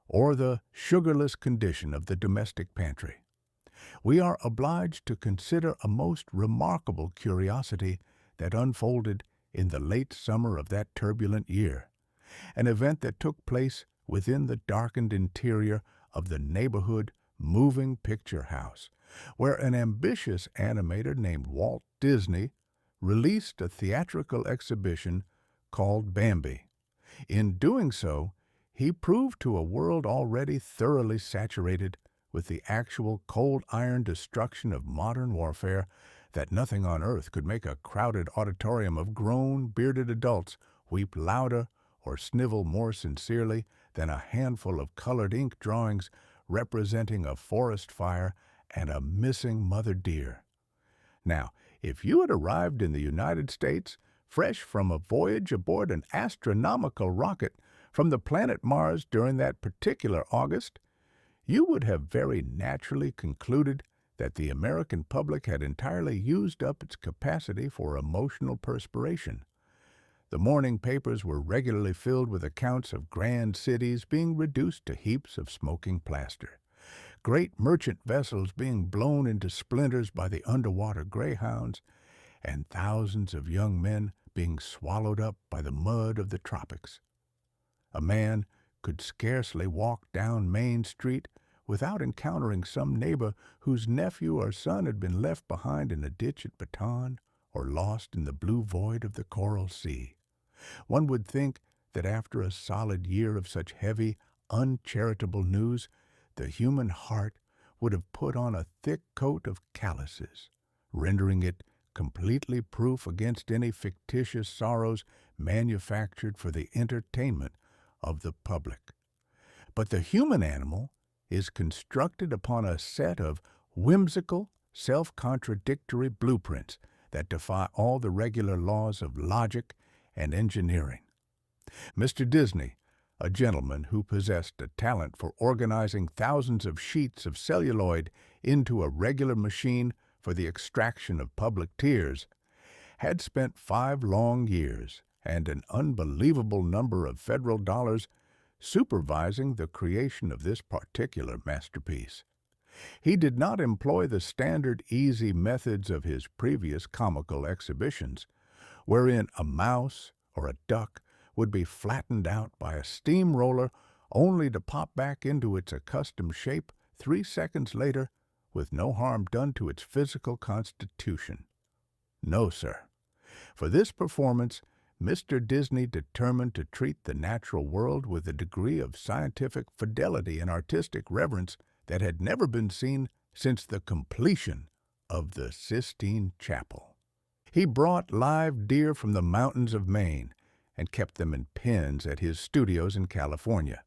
or the sugarless condition of the domestic pantry. We are obliged to consider a most remarkable curiosity that unfolded in the late summer of that turbulent year, an event that took place within the darkened interior of the neighborhood moving picture house, where an ambitious animator named Walt Disney released a theatrical exhibition called Bambi. In doing so, he proved to a world already thoroughly saturated with the actual cold-iron destruction of modern warfare that nothing on earth could make a crowded auditorium of grown, bearded adults weep louder or snivel more sincerely than a handful of colored ink drawings representing a forest fire and a missing mother deer. Now, if you had arrived in the United States, fresh from a voyage aboard an astronomical rocket from the planet Mars during that particular August, you would have very naturally concluded that the American public had entirely used up its capacity for emotional perspiration. The morning papers were regularly filled with accounts of grand cities being reduced to heaps of smoking plaster, great merchant vessels being blown into splinters by the underwater greyhounds, and thousands of young men being swallowed up by the mud of the tropics. A man could scarcely walk down Main Street without encountering some neighbor whose nephew or son had been left behind in a ditch at Baton or lost in the blue void of the Coral Sea. One would think that after a solid year of such heavy, uncharitable news, the human heart would have put on a thick coat of calluses, rendering it completely proof against any fictitious sorrows manufactured for the entertainment of the public. But the human animal is constructed upon a set of whimsical, self-contradictory blueprints that defy all the regular laws of logic and engineering. Mr. Disney, a gentleman who possessed a talent for organizing thousands of sheets of celluloid into a regular machine for the extraction of public tears, had spent 5 long years and an unbelievable number of federal dollars supervising the creation of this particular masterpiece. He did not employ the standard easy methods of his previous comical exhibitions, wherein a mouse or a duck would be flattened out by a steamroller only to pop back into its accustomed shape 3 seconds later with no harm done to its physical constitution. No, sir. For this performance, Mr. Disney determined to treat the natural world with a degree of scientific fidelity and artistic reverence that had never been seen since the completion of the Sistine Chapel. He brought live deer from the mountains of Maine and kept them in pens at his studios in California,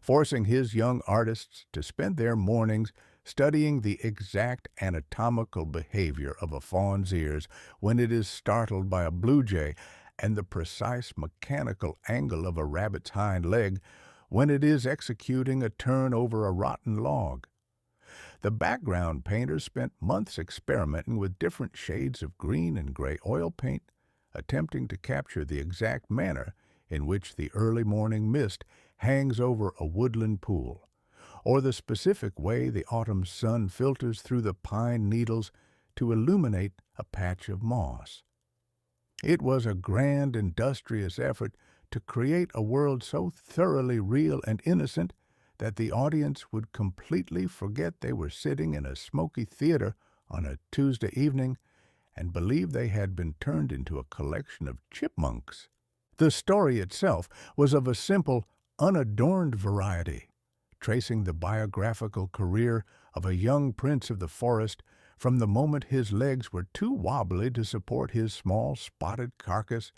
forcing his young artists to spend their mornings studying the exact anatomical behavior of a fawn's ears when it is startled by a blue jay, and the precise mechanical angle of a rabbit's hind leg when it is executing a turn over a rotten log. The background painters spent months experimenting with different shades of green and gray oil paint, attempting to capture the exact manner in which the early morning mist hangs over a woodland pool, or the specific way the autumn sun filters through the pine needles to illuminate a patch of moss. It was a grand, industrious effort to create a world so thoroughly real and innocent that the audience would completely forget they were sitting in a smoky theater on a Tuesday evening and believe they had been turned into a collection of chipmunks. The story itself was of a simple, unadorned variety, tracing the biographical career of a young prince of the forest from the moment his legs were too wobbly to support his small spotted carcass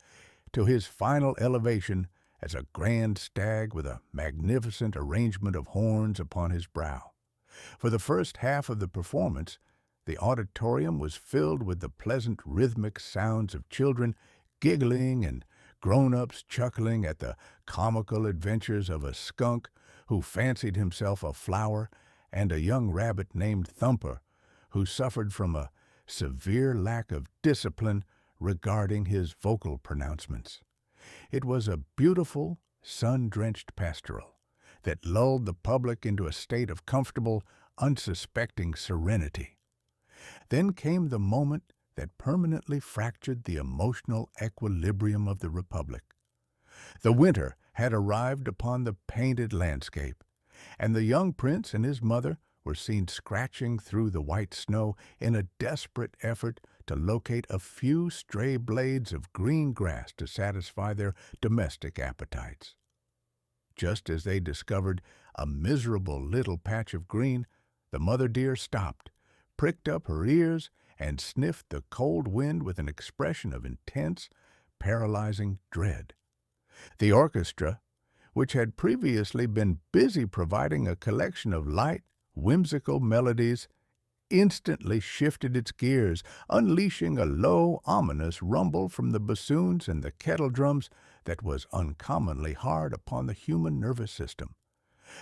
to his final elevation as a grand stag with a magnificent arrangement of horns upon his brow. For the first half of the performance, The auditorium was filled with the pleasant rhythmic sounds of children giggling and grown-ups chuckling at the comical adventures of a skunk who fancied himself a flower and a young rabbit named Thumper who suffered from a severe lack of discipline regarding his vocal pronouncements. It was a beautiful, sun-drenched pastoral that lulled the public into a state of comfortable, unsuspecting serenity. Then came the moment that permanently fractured the emotional equilibrium of the Republic. The winter had arrived upon the painted landscape, and the young prince and his mother were seen scratching through the white snow in a desperate effort to locate a few stray blades of green grass to satisfy their domestic appetites. Just as they discovered a miserable little patch of green, the mother deer stopped, pricked up her ears, and sniffed the cold wind with an expression of intense, paralyzing dread. The orchestra, which had previously been busy providing a collection of light, whimsical melodies, instantly shifted its gears, unleashing a low, ominous rumble from the bassoons and the kettle drums that was uncommonly hard upon the human nervous system.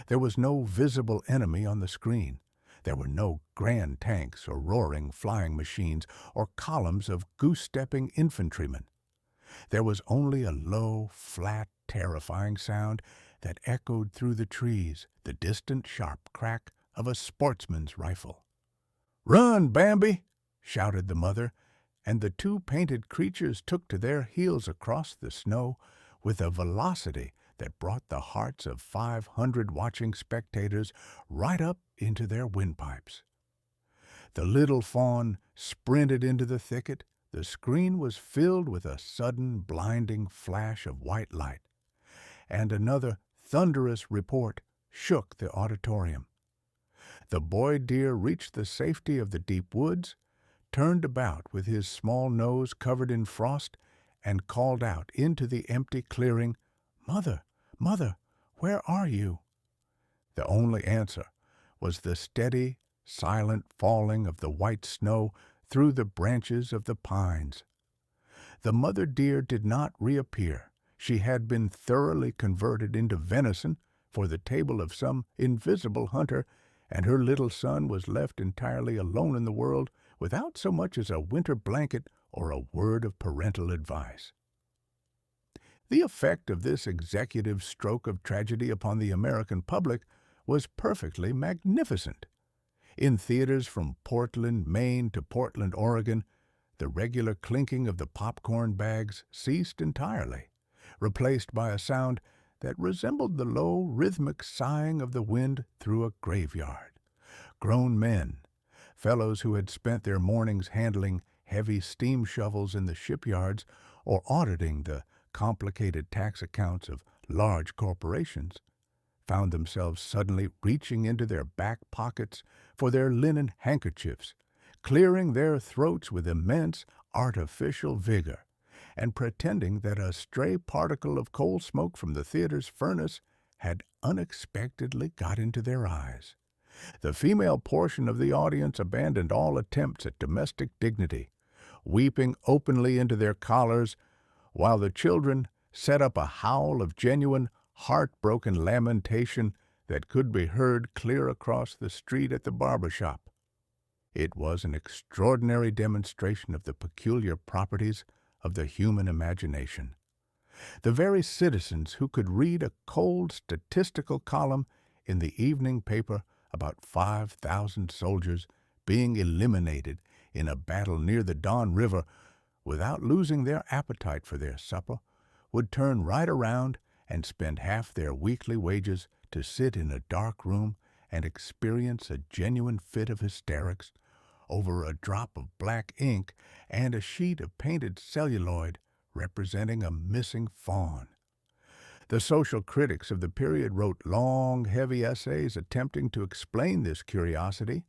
There was no visible enemy on the screen. There were no grand tanks or roaring flying machines or columns of goose-stepping infantrymen. There was only a low, flat, terrifying sound that echoed through the trees, the distant sharp crack of a sportsman's rifle. "Run, Bambi!" shouted the mother, and the two painted creatures took to their heels across the snow with a velocity that brought the hearts of 500 watching spectators right up into their windpipes. The little fawn sprinted into the thicket. The screen was filled with a sudden blinding flash of white light, and another thunderous report shook the auditorium. The boy deer reached the safety of the deep woods, turned about with his small nose covered in frost, and called out into the empty clearing, "Mother, Mother, where are you?" The only answer was the steady, silent falling of the white snow through the branches of the pines. The mother deer did not reappear. She had been thoroughly converted into venison for the table of some invisible hunter, and her little son was left entirely alone in the world without so much as a winter blanket or a word of parental advice. The effect of this executive stroke of tragedy upon the American public was perfectly magnificent. In theaters from Portland, Maine to Portland, Oregon, the regular clinking of the popcorn bags ceased entirely, replaced by a sound that resembled the low, rhythmic sighing of the wind through a graveyard. Grown men, fellows who had spent their mornings handling heavy steam shovels in the shipyards or auditing the complicated tax accounts of large corporations, found themselves suddenly reaching into their back pockets for their linen handkerchiefs, clearing their throats with immense artificial vigor, and pretending that a stray particle of coal smoke from the theater's furnace had unexpectedly got into their eyes. The female portion of the audience abandoned all attempts at domestic dignity, weeping openly into their collars, while the children set up a howl of genuine, heartbroken lamentation that could be heard clear across the street at the barber shop. It was an extraordinary demonstration of the peculiar properties of the human imagination. The very citizens who could read a cold statistical column in the evening paper about 5,000 soldiers being eliminated in a battle near the Don River without losing their appetite for their supper would turn right around and spend half their weekly wages to sit in a dark room and experience a genuine fit of hysterics over a drop of black ink and a sheet of painted celluloid representing a missing fawn. The social critics of the period wrote long, heavy essays attempting to explain this curiosity,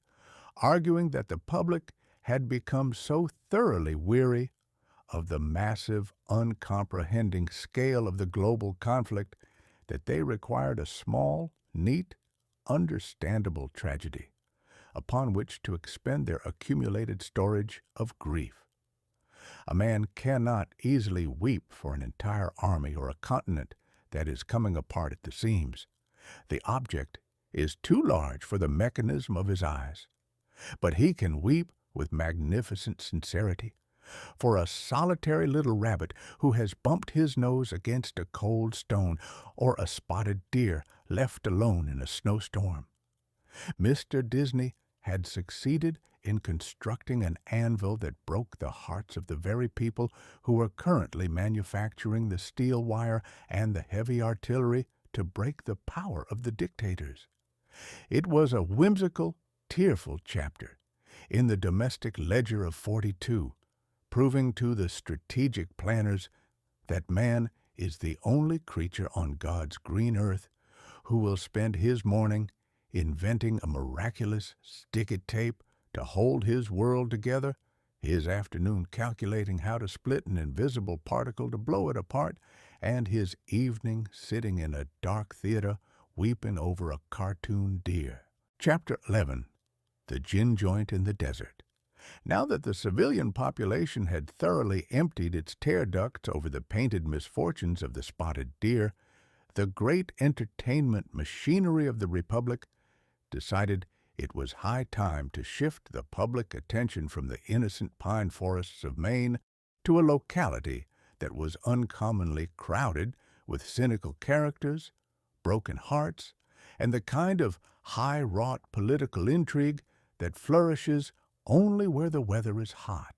arguing that the public had become so thoroughly weary of the massive, uncomprehending scale of the global conflict that they required a small, neat, understandable tragedy, upon which to expend their accumulated storage of grief. A man cannot easily weep for an entire army or a continent that is coming apart at the seams. The object is too large for the mechanism of his eyes. But he can weep with magnificent sincerity for a solitary little rabbit who has bumped his nose against a cold stone, or a spotted deer left alone in a snowstorm. Mr. Disney had succeeded in constructing an anvil that broke the hearts of the very people who were currently manufacturing the steel wire and the heavy artillery to break the power of the dictators. It was a whimsical, tearful chapter in the domestic ledger of 42, proving to the strategic planners that man is the only creature on God's green earth who will spend his morning inventing a miraculous stick-it tape to hold his world together, his afternoon calculating how to split an invisible particle to blow it apart, and his evening sitting in a dark theater weeping over a cartoon deer. Chapter 11. The Gin Joint in the Desert. Now that the civilian population had thoroughly emptied its tear ducts over the painted misfortunes of the spotted deer, the great entertainment machinery of the Republic decided it was high time to shift the public attention from the innocent pine forests of Maine to a locality that was uncommonly crowded with cynical characters, broken hearts, and the kind of high-wrought political intrigue that flourishes only where the weather is hot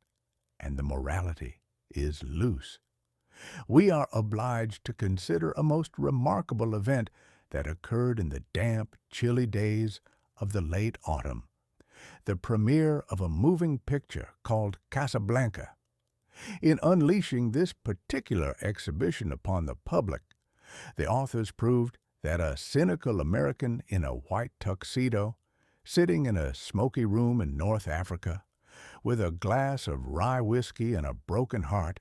and the morality is loose. We are obliged to consider a most remarkable event that occurred in the damp, chilly days of the late autumn, the premiere of a moving picture called Casablanca. In unleashing this particular exhibition upon the public, the authors proved that a cynical American in a white tuxedo, sitting in a smoky room in North Africa, with a glass of rye whiskey and a broken heart,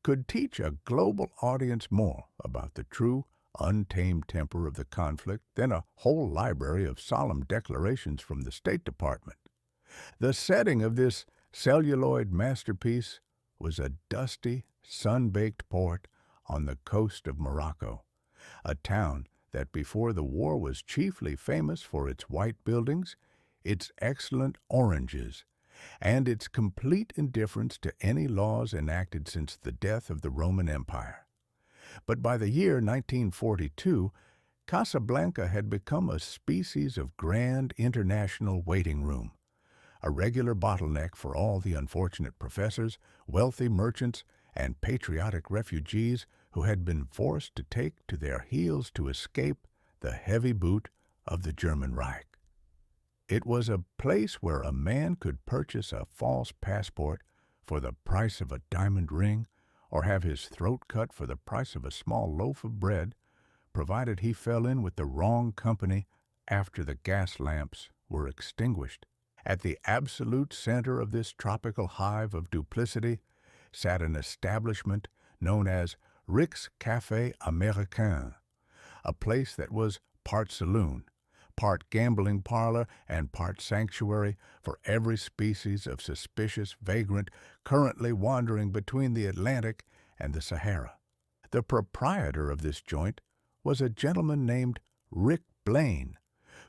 could teach a global audience more about the true, untamed temper of the conflict than a whole library of solemn declarations from the State Department. The setting of this celluloid masterpiece was a dusty, sun-baked port on the coast of Morocco, a town that before the war was chiefly famous for its white buildings, its excellent oranges, and its complete indifference to any laws enacted since the death of the Roman Empire. But by the year 1942, Casablanca had become a species of grand international waiting room, a regular bottleneck for all the unfortunate professors, wealthy merchants, and patriotic refugees who had been forced to take to their heels to escape the heavy boot of the German Reich. It was a place where a man could purchase a false passport for the price of a diamond ring, or have his throat cut for the price of a small loaf of bread, provided he fell in with the wrong company after the gas lamps were extinguished. At the absolute center of this tropical hive of duplicity sat an establishment known as Rick's Café Américain, a place that was part saloon, part gambling parlor, and part sanctuary for every species of suspicious vagrant currently wandering between the Atlantic and the Sahara. The proprietor of this joint was a gentleman named Rick Blaine,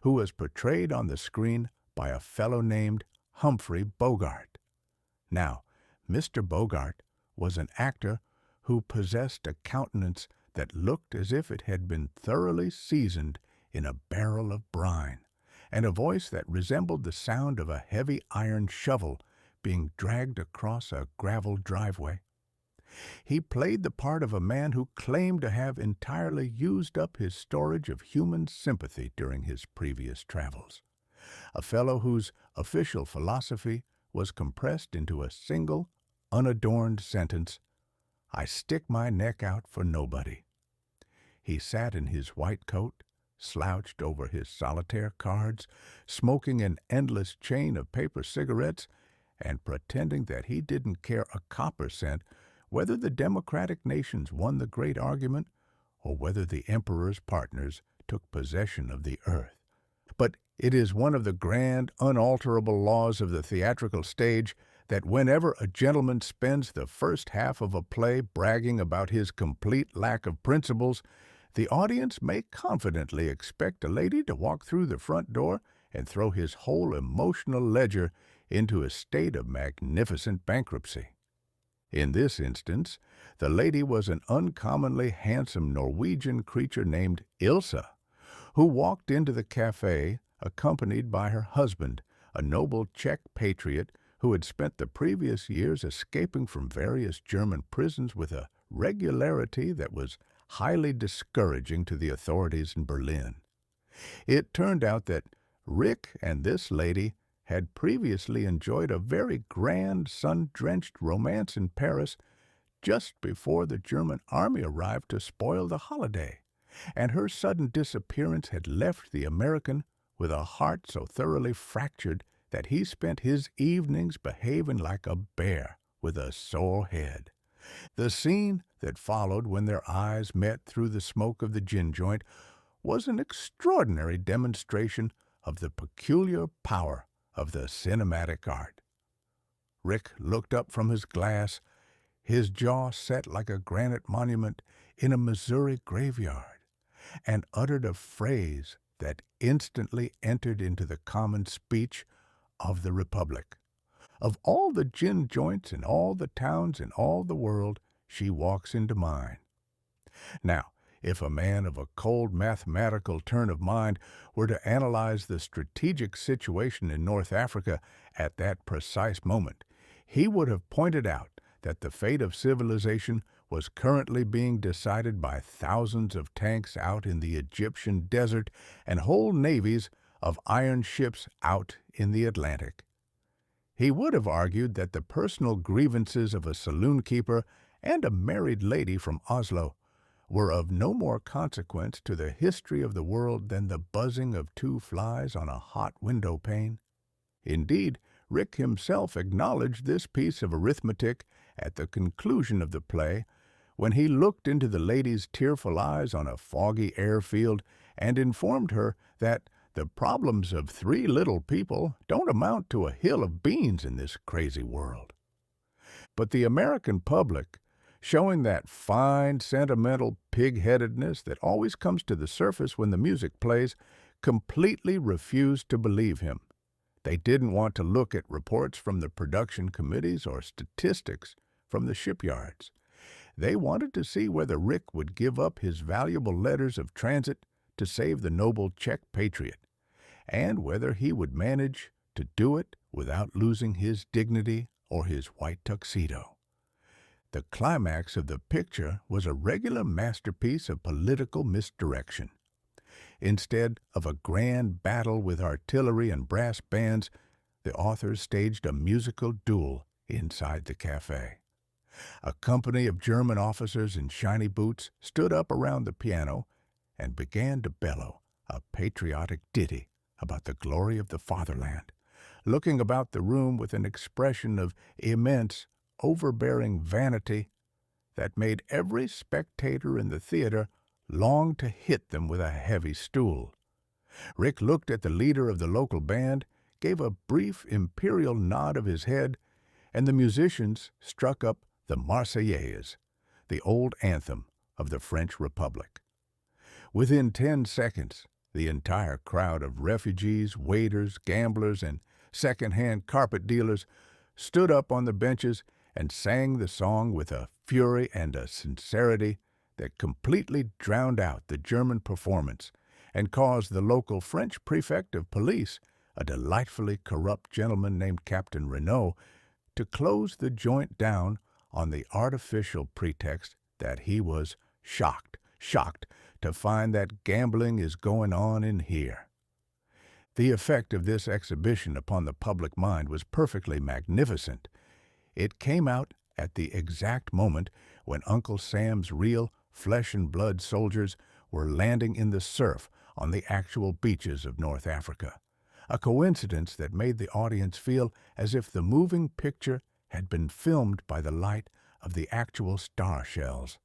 who was portrayed on the screen by a fellow named Humphrey Bogart. Now, Mr. Bogart was an actor who possessed a countenance that looked as if it had been thoroughly seasoned in a barrel of brine, and a voice that resembled the sound of a heavy iron shovel being dragged across a gravel driveway. He played the part of a man who claimed to have entirely used up his storage of human sympathy during his previous travels, a fellow whose official philosophy was compressed into a single, unadorned sentence: "I stick my neck out for nobody." He sat in his white coat, slouched over his solitaire cards, smoking an endless chain of paper cigarettes, and pretending that he didn't care a copper cent whether the democratic nations won the great argument or whether the emperor's partners took possession of the earth. But It is one of the grand, unalterable laws of the theatrical stage that whenever a gentleman spends the first half of a play bragging about his complete lack of principles, the audience may confidently expect a lady to walk through the front door and throw his whole emotional ledger into a state of magnificent bankruptcy. In this instance, the lady was an uncommonly handsome Norwegian creature named Ilse, who walked into the cafe accompanied by her husband, a noble Czech patriot who had spent the previous years escaping from various German prisons with a regularity that was highly discouraging to the authorities in Berlin. It turned out that Rick and this lady had previously enjoyed a very grand, sun-drenched romance in Paris just before the German army arrived to spoil the holiday, and her sudden disappearance had left the American with a heart so thoroughly fractured that he spent his evenings behaving like a bear with a sore head. The scene that followed when their eyes met through the smoke of the gin joint was an extraordinary demonstration of the peculiar power of the cinematic art. Rick looked up from his glass, his jaw set like a granite monument in a Missouri graveyard, and uttered a phrase that instantly entered into the common speech of the Republic. Of all the gin joints in all the towns in all the world, she walks into mine. Now, if a man of a cold mathematical turn of mind were to analyze the strategic situation in North Africa at that precise moment, he would have pointed out that the fate of civilization was currently being decided by thousands of tanks out in the Egyptian desert and whole navies of iron ships out in the Atlantic. He would have argued that the personal grievances of a saloon keeper and a married lady from Oslo were of no more consequence to the history of the world than the buzzing of two flies on a hot window pane. Indeed, Rick himself acknowledged this piece of arithmetic at the conclusion of the play, when he looked into the lady's tearful eyes on a foggy airfield and informed her that the problems of three little people don't amount to a hill of beans in this crazy world. But the American public, showing that fine, sentimental pig-headedness that always comes to the surface when the music plays, completely refused to believe him. They didn't want to look at reports from the production committees or statistics from the shipyards. They wanted to see whether Rick would give up his valuable letters of transit to save the noble Czech patriot, and whether he would manage to do it without losing his dignity or his white tuxedo. The climax of the picture was a regular masterpiece of political misdirection. Instead of a grand battle with artillery and brass bands, the authors staged a musical duel inside the cafe. A company of German officers in shiny boots stood up around the piano and began to bellow a patriotic ditty about the glory of the fatherland, looking about the room with an expression of immense, overbearing vanity that made every spectator in the theater long to hit them with a heavy stool. Rick looked at the leader of the local band, gave a brief imperial nod of his head, and the musicians struck up the Marseillaise, the old anthem of the French Republic. Within 10 seconds, the entire crowd of refugees, waiters, gamblers, and second-hand carpet dealers stood up on the benches and sang the song with a fury and a sincerity that completely drowned out the German performance and caused the local French prefect of police, a delightfully corrupt gentleman named Captain Renault, to close the joint down on the artificial pretext that he was shocked to find that gambling is going on in here. The effect of this exhibition upon the public mind was perfectly magnificent. It came out at the exact moment when Uncle Sam's real flesh-and-blood soldiers were landing in the surf on the actual beaches of North Africa, a coincidence that made the audience feel as if the moving picture had been filmed by the light of the actual star shells.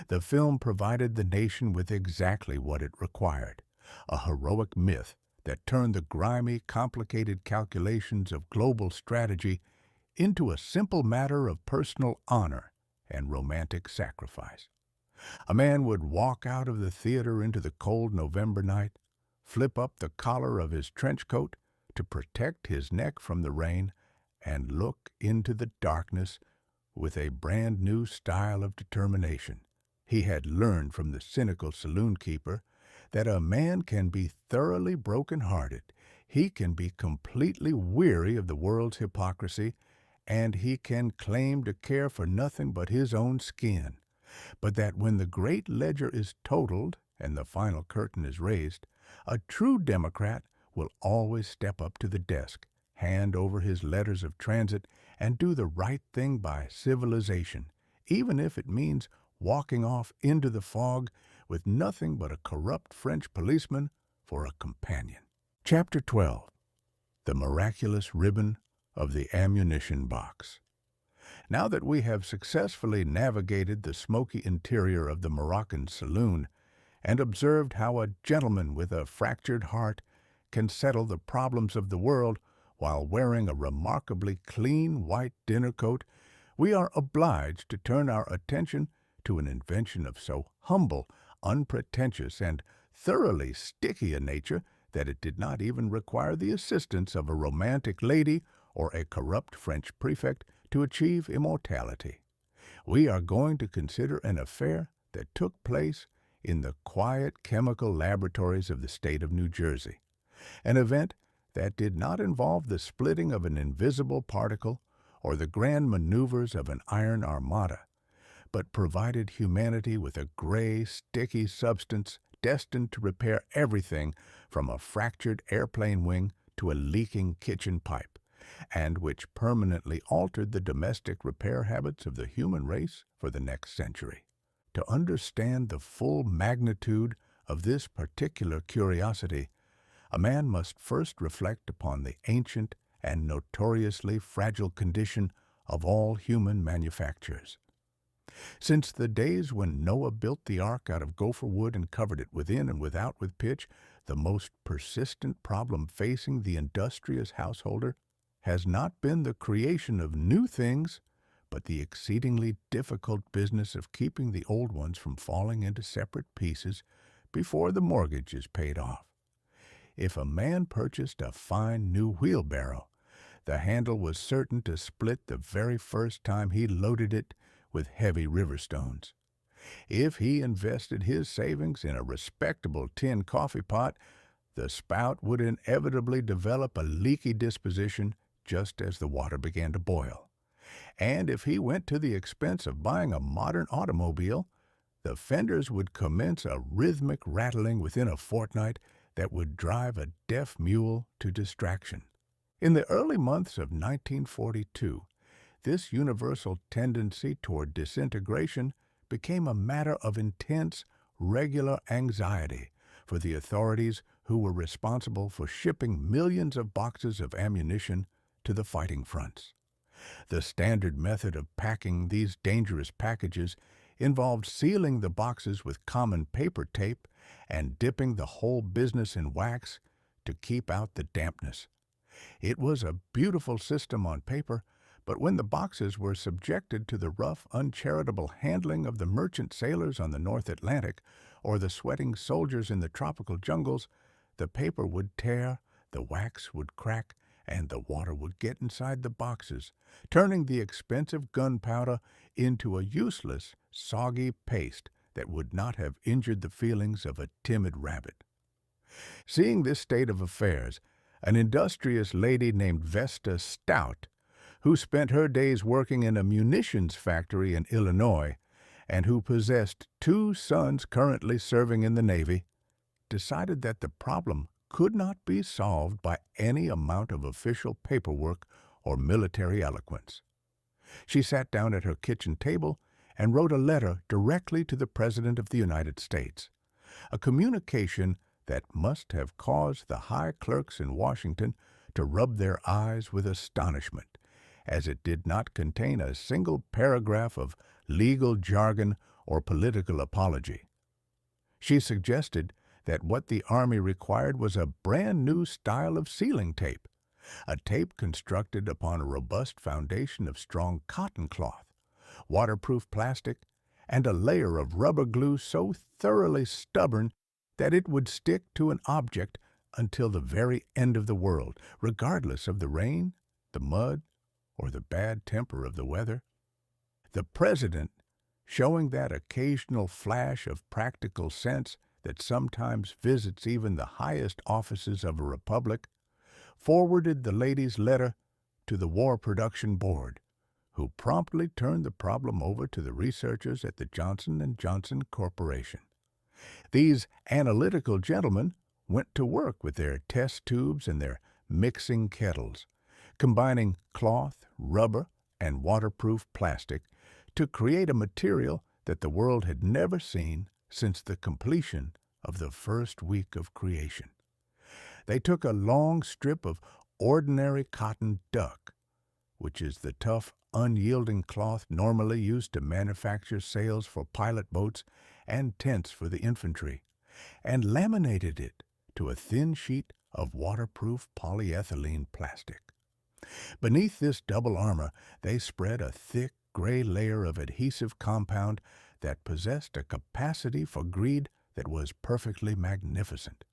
The film provided the nation with exactly what it required, a heroic myth that turned the grimy, complicated calculations of global strategy into a simple matter of personal honor and romantic sacrifice. A man would walk out of the theater into the cold November night, flip up the collar of his trench coat to protect his neck from the rain, and look into the darkness with a brand new style of determination. He had learned from the cynical saloon keeper that a man can be thoroughly broken-hearted, he can be completely weary of the world's hypocrisy, and he can claim to care for nothing but his own skin, but that when the great ledger is totaled and the final curtain is raised, a true Democrat will always step up to the desk, hand over his letters of transit, and do the right thing by civilization, even if it means walking off into the fog with nothing but a corrupt French policeman for a companion. Chapter 12. The Miraculous Ribbon of the Ammunition Box. Now that we have successfully navigated the smoky interior of the Moroccan saloon and observed how a gentleman with a fractured heart can settle the problems of the world while wearing a remarkably clean white dinner coat, we are obliged to turn our attention to an invention of so humble, unpretentious, and thoroughly sticky a nature that it did not even require the assistance of a romantic lady or a corrupt French prefect to achieve immortality. We are going to consider an affair that took place in the quiet chemical laboratories of the state of New Jersey, an event that did not involve the splitting of an invisible particle or the grand maneuvers of an iron armada, but provided humanity with a gray, sticky substance destined to repair everything from a fractured airplane wing to a leaking kitchen pipe, and which permanently altered the domestic repair habits of the human race for the next century. To understand the full magnitude of this particular curiosity, a man must first reflect upon the ancient and notoriously fragile condition of all human manufactures. Since the days when Noah built the ark out of gopher wood and covered it within and without with pitch, the most persistent problem facing the industrious householder has not been the creation of new things, but the exceedingly difficult business of keeping the old ones from falling into separate pieces before the mortgage is paid off. If a man purchased a fine new wheelbarrow, the handle was certain to split the very first time he loaded it with heavy river stones. If he invested his savings in a respectable tin coffee pot, the spout would inevitably develop a leaky disposition just as the water began to boil. And if he went to the expense of buying a modern automobile, the fenders would commence a rhythmic rattling within a fortnight that would drive a deaf mule to distraction. In the early months of 1942, this universal tendency toward disintegration became a matter of intense, regular anxiety for the authorities who were responsible for shipping millions of boxes of ammunition to the fighting fronts. The standard method of packing these dangerous packages involved sealing the boxes with common paper tape and dipping the whole business in wax to keep out the dampness. It was a beautiful system on paper, but when the boxes were subjected to the rough, uncharitable handling of the merchant sailors on the North Atlantic or the sweating soldiers in the tropical jungles, the paper would tear, the wax would crack, and the water would get inside the boxes, turning the expensive gunpowder into a useless, soggy paste that would not have injured the feelings of a timid rabbit. Seeing this state of affairs, an industrious lady named Vesta Stout, who spent her days working in a munitions factory in Illinois and who possessed 2 sons currently serving in the Navy, decided that the problem could not be solved by any amount of official paperwork or military eloquence. She sat down at her kitchen table and wrote a letter directly to the President of the United States, a communication that must have caused the high clerks in Washington to rub their eyes with astonishment, as it did not contain a single paragraph of legal jargon or political apology. She suggested that what the Army required was a brand new style of sealing tape, a tape constructed upon a robust foundation of strong cotton cloth, waterproof plastic, and a layer of rubber glue so thoroughly stubborn that it would stick to an object until the very end of the world, regardless of the rain, the mud, or the bad temper of the weather. The President, showing that occasional flash of practical sense that sometimes visits even the highest offices of a republic, forwarded the lady's letter to the War Production Board, who promptly turned the problem over to the researchers at the Johnson & Johnson Corporation. These analytical gentlemen went to work with their test tubes and their mixing kettles, combining cloth, rubber, and waterproof plastic to create a material that the world had never seen since the completion of the first week of creation. They took a long strip of ordinary cotton duck, which is the tough, unyielding cloth normally used to manufacture sails for pilot boats and tents for the infantry, and laminated it to a thin sheet of waterproof polyethylene plastic. Beneath this double armor, they spread a thick, gray layer of adhesive compound that possessed a capacity for greed that was perfectly magnificent.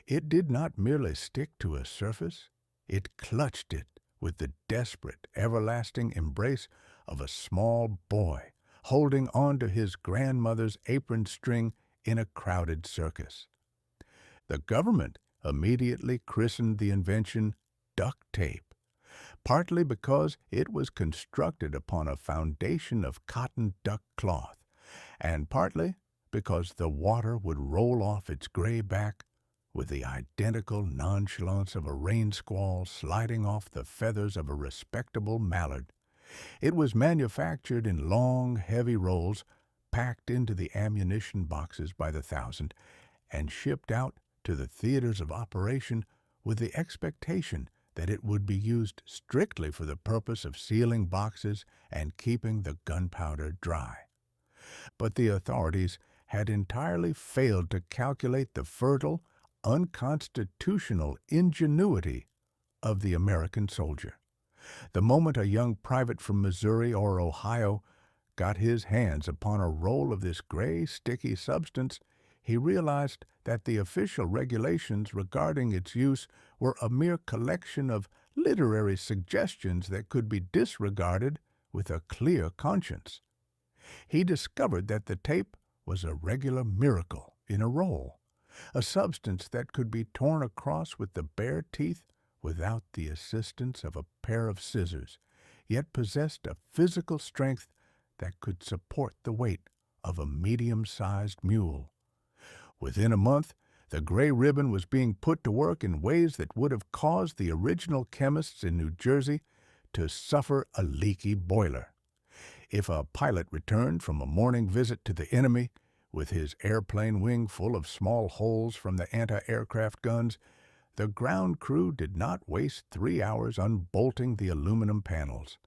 It did not merely stick to a surface, it clutched it with the desperate, everlasting embrace of a small boy holding on to his grandmother's apron string in a crowded circus. The government immediately christened the invention duct tape, partly because it was constructed upon a foundation of cotton duck cloth, and partly because the water would roll off its gray back with the identical nonchalance of a rain squall sliding off the feathers of a respectable mallard. It was manufactured in long, heavy rolls, packed into the ammunition boxes by the thousand, and shipped out to the theaters of operation with the expectation that it would be used strictly for the purpose of sealing boxes and keeping the gunpowder dry. But the authorities had entirely failed to calculate the fertile, unconstitutional ingenuity of the American soldier. The moment a young private from Missouri or Ohio got his hands upon a roll of this gray, sticky substance, he realized that the official regulations regarding its use were a mere collection of literary suggestions that could be disregarded with a clear conscience. He discovered that the tape was a regular miracle in a roll, a substance that could be torn across with the bare teeth without the assistance of a pair of scissors, yet possessed a physical strength that could support the weight of a medium-sized mule. Within a month, the gray ribbon was being put to work in ways that would have caused the original chemists in New Jersey to suffer a leaky boiler. If a pilot returned from a morning visit to the enemy, with his airplane wing full of small holes from the anti-aircraft guns, the ground crew did not waste 3 hours unbolting the aluminum panels.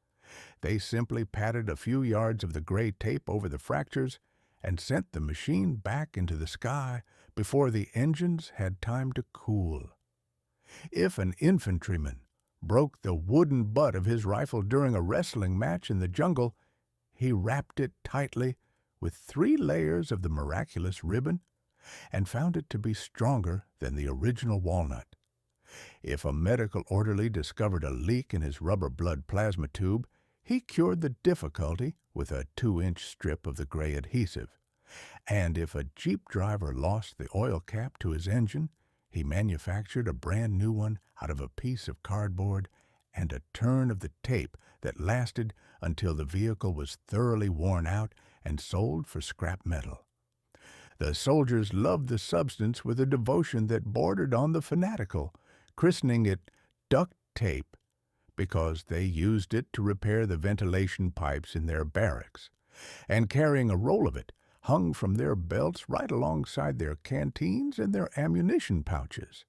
They simply patted a few yards of the gray tape over the fractures and sent the machine back into the sky before the engines had time to cool. If an infantryman broke the wooden butt of his rifle during a wrestling match in the jungle, he wrapped it tightly with 3 layers of the Miraculous Ribbon and found it to be stronger than the original walnut. If a medical orderly discovered a leak in his rubber blood plasma tube, he cured the difficulty with a 2-inch strip of the gray adhesive. And if a Jeep driver lost the oil cap to his engine, he manufactured a brand new one out of a piece of cardboard and a turn of the tape that lasted until the vehicle was thoroughly worn out and sold for scrap metal. The soldiers loved the substance with a devotion that bordered on the fanatical, christening it duct tape because they used it to repair the ventilation pipes in their barracks, and carrying a roll of it hung from their belts right alongside their canteens and their ammunition pouches.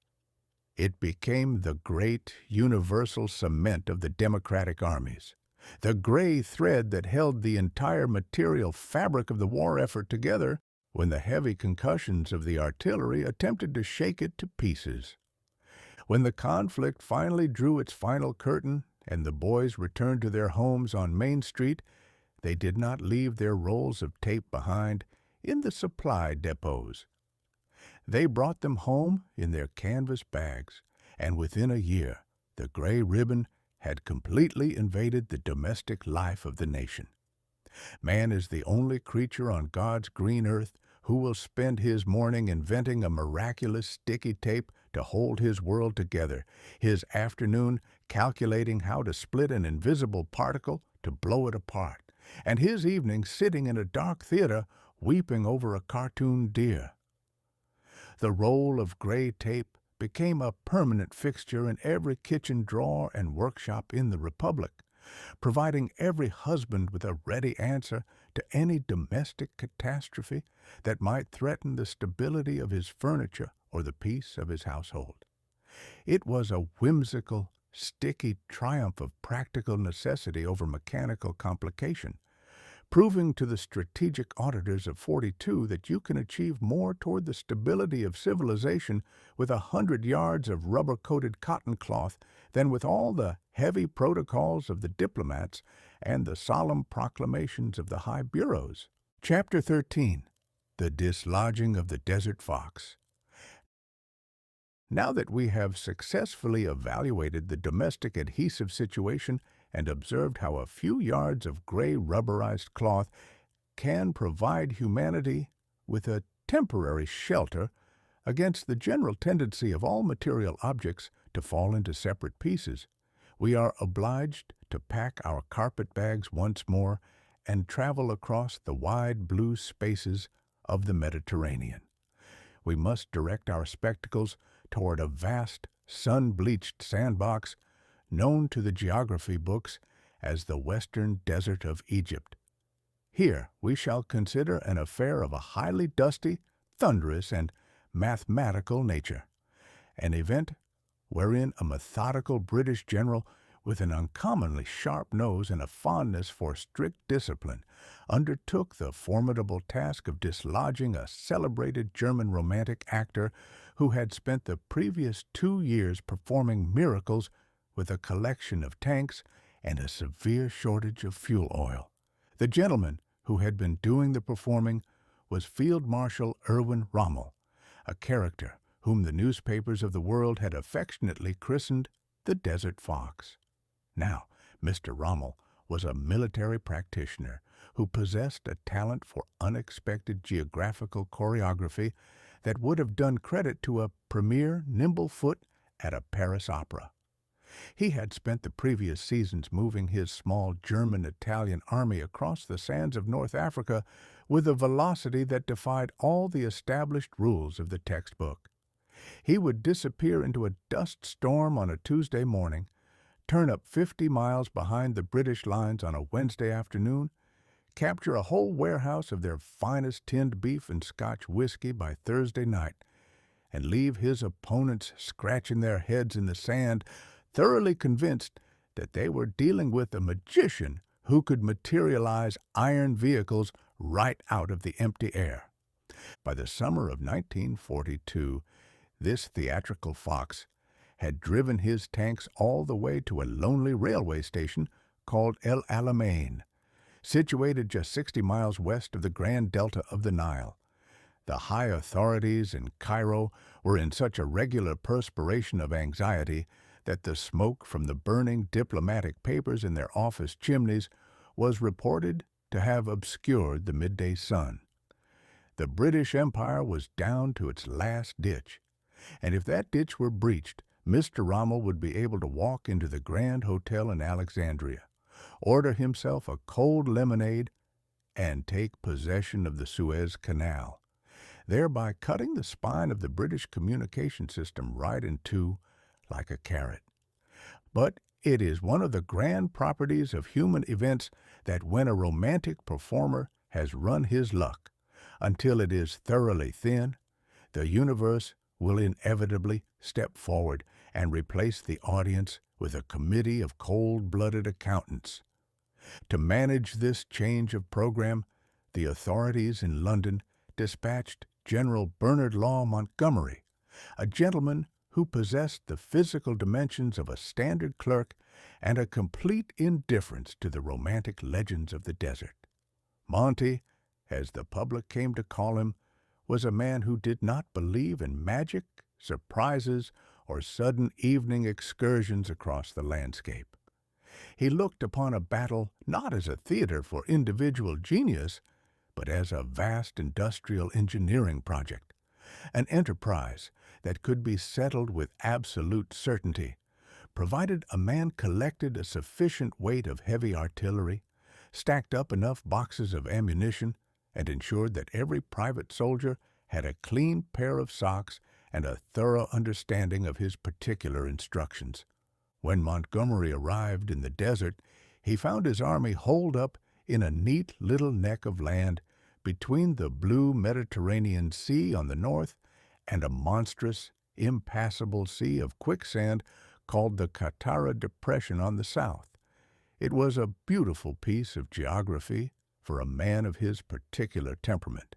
It became the great universal cement of the democratic armies, the gray thread that held the entire material fabric of the war effort together when the heavy concussions of the artillery attempted to shake it to pieces. When the conflict finally drew its final curtain and the boys returned to their homes on Main Street, they did not leave their rolls of tape behind in the supply depots. They brought them home in their canvas bags, and within a year, the gray ribbon had completely invaded the domestic life of the nation. Man is the only creature on God's green earth who will spend his morning inventing a miraculous sticky tape to hold his world together, his afternoon calculating how to split an invisible particle to blow it apart, and his evening sitting in a dark theater weeping over a cartoon deer. The roll of gray tape became a permanent fixture in every kitchen drawer and workshop in the Republic, providing every husband with a ready answer to any domestic catastrophe that might threaten the stability of his furniture or the peace of his household. It was a whimsical, sticky triumph of practical necessity over mechanical complication, proving to the strategic auditors of 42 that you can achieve more toward the stability of civilization with 100 yards of rubber-coated cotton cloth than with all the heavy protocols of the diplomats and the solemn proclamations of the high bureaus. Chapter 13. The Dislodging of the Desert Fox. Now that we have successfully evaluated the domestic adhesive situation and observed how a few yards of gray rubberized cloth can provide humanity with a temporary shelter against the general tendency of all material objects to fall into separate pieces, we are obliged to pack our carpet bags once more and travel across the wide blue spaces of the Mediterranean. We must direct our spectacles toward a vast, sun-bleached sandbox known to the geography books as the Western Desert of Egypt. Here we shall consider an affair of a highly dusty, thunderous, and mathematical nature, an event wherein a methodical British general with an uncommonly sharp nose and a fondness for strict discipline undertook the formidable task of dislodging a celebrated German romantic actor who had spent the previous 2 years performing miracles with a collection of tanks and a severe shortage of fuel oil. The gentleman who had been doing the performing was Field Marshal Erwin Rommel, a character whom the newspapers of the world had affectionately christened the Desert Fox. Now, Mr. Rommel was a military practitioner who possessed a talent for unexpected geographical choreography that would have done credit to a premier nimblefoot at a Paris opera. He had spent the previous seasons moving his small German-Italian army across the sands of North Africa with a velocity that defied all the established rules of the textbook. He would disappear into a dust storm on a Tuesday morning, turn up 50 miles behind the British lines on a Wednesday afternoon, capture a whole warehouse of their finest tinned beef and Scotch whiskey by Thursday night, and leave his opponents scratching their heads in the sand, thoroughly convinced that they were dealing with a magician who could materialize iron vehicles right out of the empty air. By the summer of 1942, this theatrical fox had driven his tanks all the way to a lonely railway station called El Alamein, situated just 60 miles west of the Grand Delta of the Nile. The high authorities in Cairo were in such a regular perspiration of anxiety that the smoke from the burning diplomatic papers in their office chimneys was reported to have obscured the midday sun. The British Empire was down to its last ditch, and if that ditch were breached, Mr. Rommel would be able to walk into the Grand Hotel in Alexandria, order himself a cold lemonade, and take possession of the Suez Canal, thereby cutting the spine of the British communication system right in two like a carrot. But it is one of the grand properties of human events that when a romantic performer has run his luck until it is thoroughly thin, the universe will inevitably step forward and replace the audience with a committee of cold-blooded accountants. To manage this change of program, the authorities in London dispatched General Bernard Law Montgomery, a gentleman who possessed the physical dimensions of a standard clerk and a complete indifference to the romantic legends of the desert. Monty, as the public came to call him, was a man who did not believe in magic, surprises, or sudden evening excursions across the landscape. He looked upon a battle not as a theater for individual genius, but as a vast industrial engineering project, an enterprise that could be settled with absolute certainty, provided a man collected a sufficient weight of heavy artillery, stacked up enough boxes of ammunition, and ensured that every private soldier had a clean pair of socks and a thorough understanding of his particular instructions. When Montgomery arrived in the desert, he found his army holed up in a neat little neck of land between the blue Mediterranean Sea on the north and a monstrous, impassable sea of quicksand called the Katara Depression on the south. It was a beautiful piece of geography for a man of his particular temperament.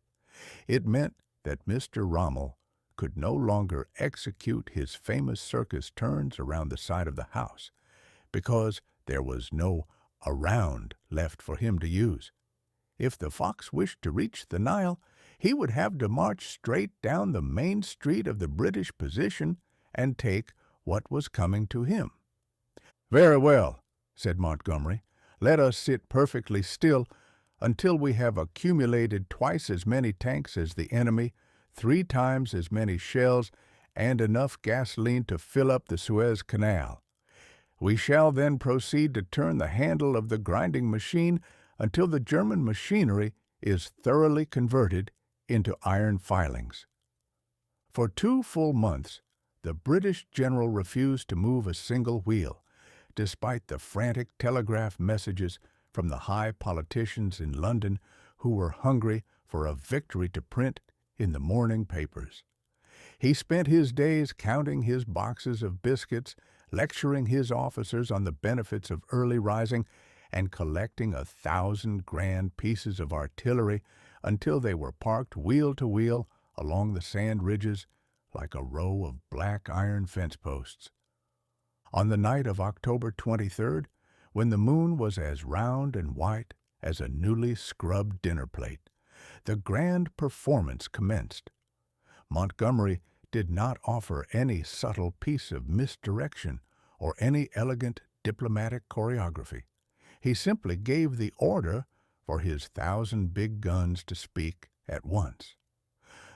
It meant that Mr. Rommel could no longer execute his famous circus turns around the side of the house, because there was no around left for him to use. If the fox wished to reach the Nile, he would have to march straight down the main street of the British position and take what was coming to him. "Very well," said Montgomery. "Let us sit perfectly still until we have accumulated twice as many tanks as the enemy, 3 times as many shells, and enough gasoline to fill up the Suez Canal. We shall then proceed to turn the handle of the grinding machine until the German machinery is thoroughly converted into iron filings." For 2 full months, the British general refused to move a single wheel, despite the frantic telegraph messages from the high politicians in London who were hungry for a victory to print in the morning papers. He spent his days counting his boxes of biscuits, lecturing his officers on the benefits of early rising, and collecting 1,000 grand pieces of artillery until they were parked wheel to wheel along the sand ridges like a row of black iron fence posts. On the night of October 23rd, when the moon was as round and white as a newly scrubbed dinner plate, the grand performance commenced. Montgomery did not offer any subtle piece of misdirection or any elegant diplomatic choreography. He simply gave the order for his 1,000 big guns to speak at once.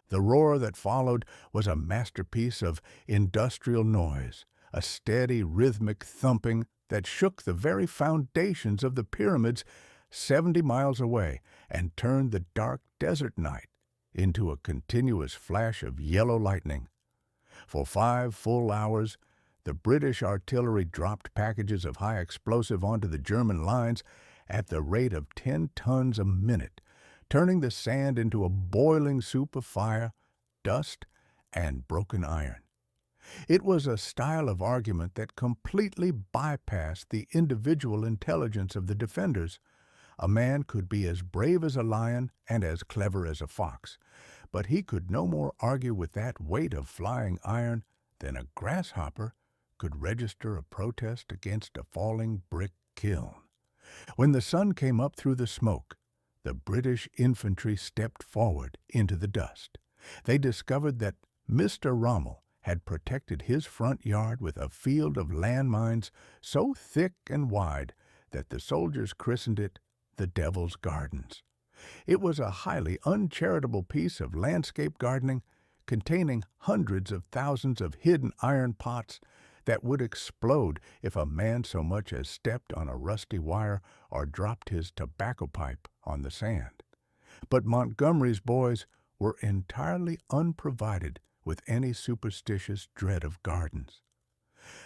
The roar that followed was a masterpiece of industrial noise, a steady rhythmic thumping that shook the very foundations of the pyramids 70 miles away and turned the dark desert night into a continuous flash of yellow lightning. For 5 full hours, the British artillery dropped packages of high explosive onto the German lines at the rate of 10 tons a minute, turning the sand into a boiling soup of fire, dust, and broken iron. It was a style of argument that completely bypassed the individual intelligence of the defenders. A man could be as brave as a lion and as clever as a fox, but he could no more argue with that weight of flying iron than a grasshopper could register a protest against a falling brick kiln. When the sun came up through the smoke, the British infantry stepped forward into the dust. They discovered that Mr. Rommel had protected his front yard with a field of landmines so thick and wide that the soldiers christened it the Devil's Gardens. It was a highly uncharitable piece of landscape gardening containing hundreds of thousands of hidden iron pots that would explode if a man so much as stepped on a rusty wire or dropped his tobacco pipe on the sand. But Montgomery's boys were entirely unprovided with any superstitious dread of gardens.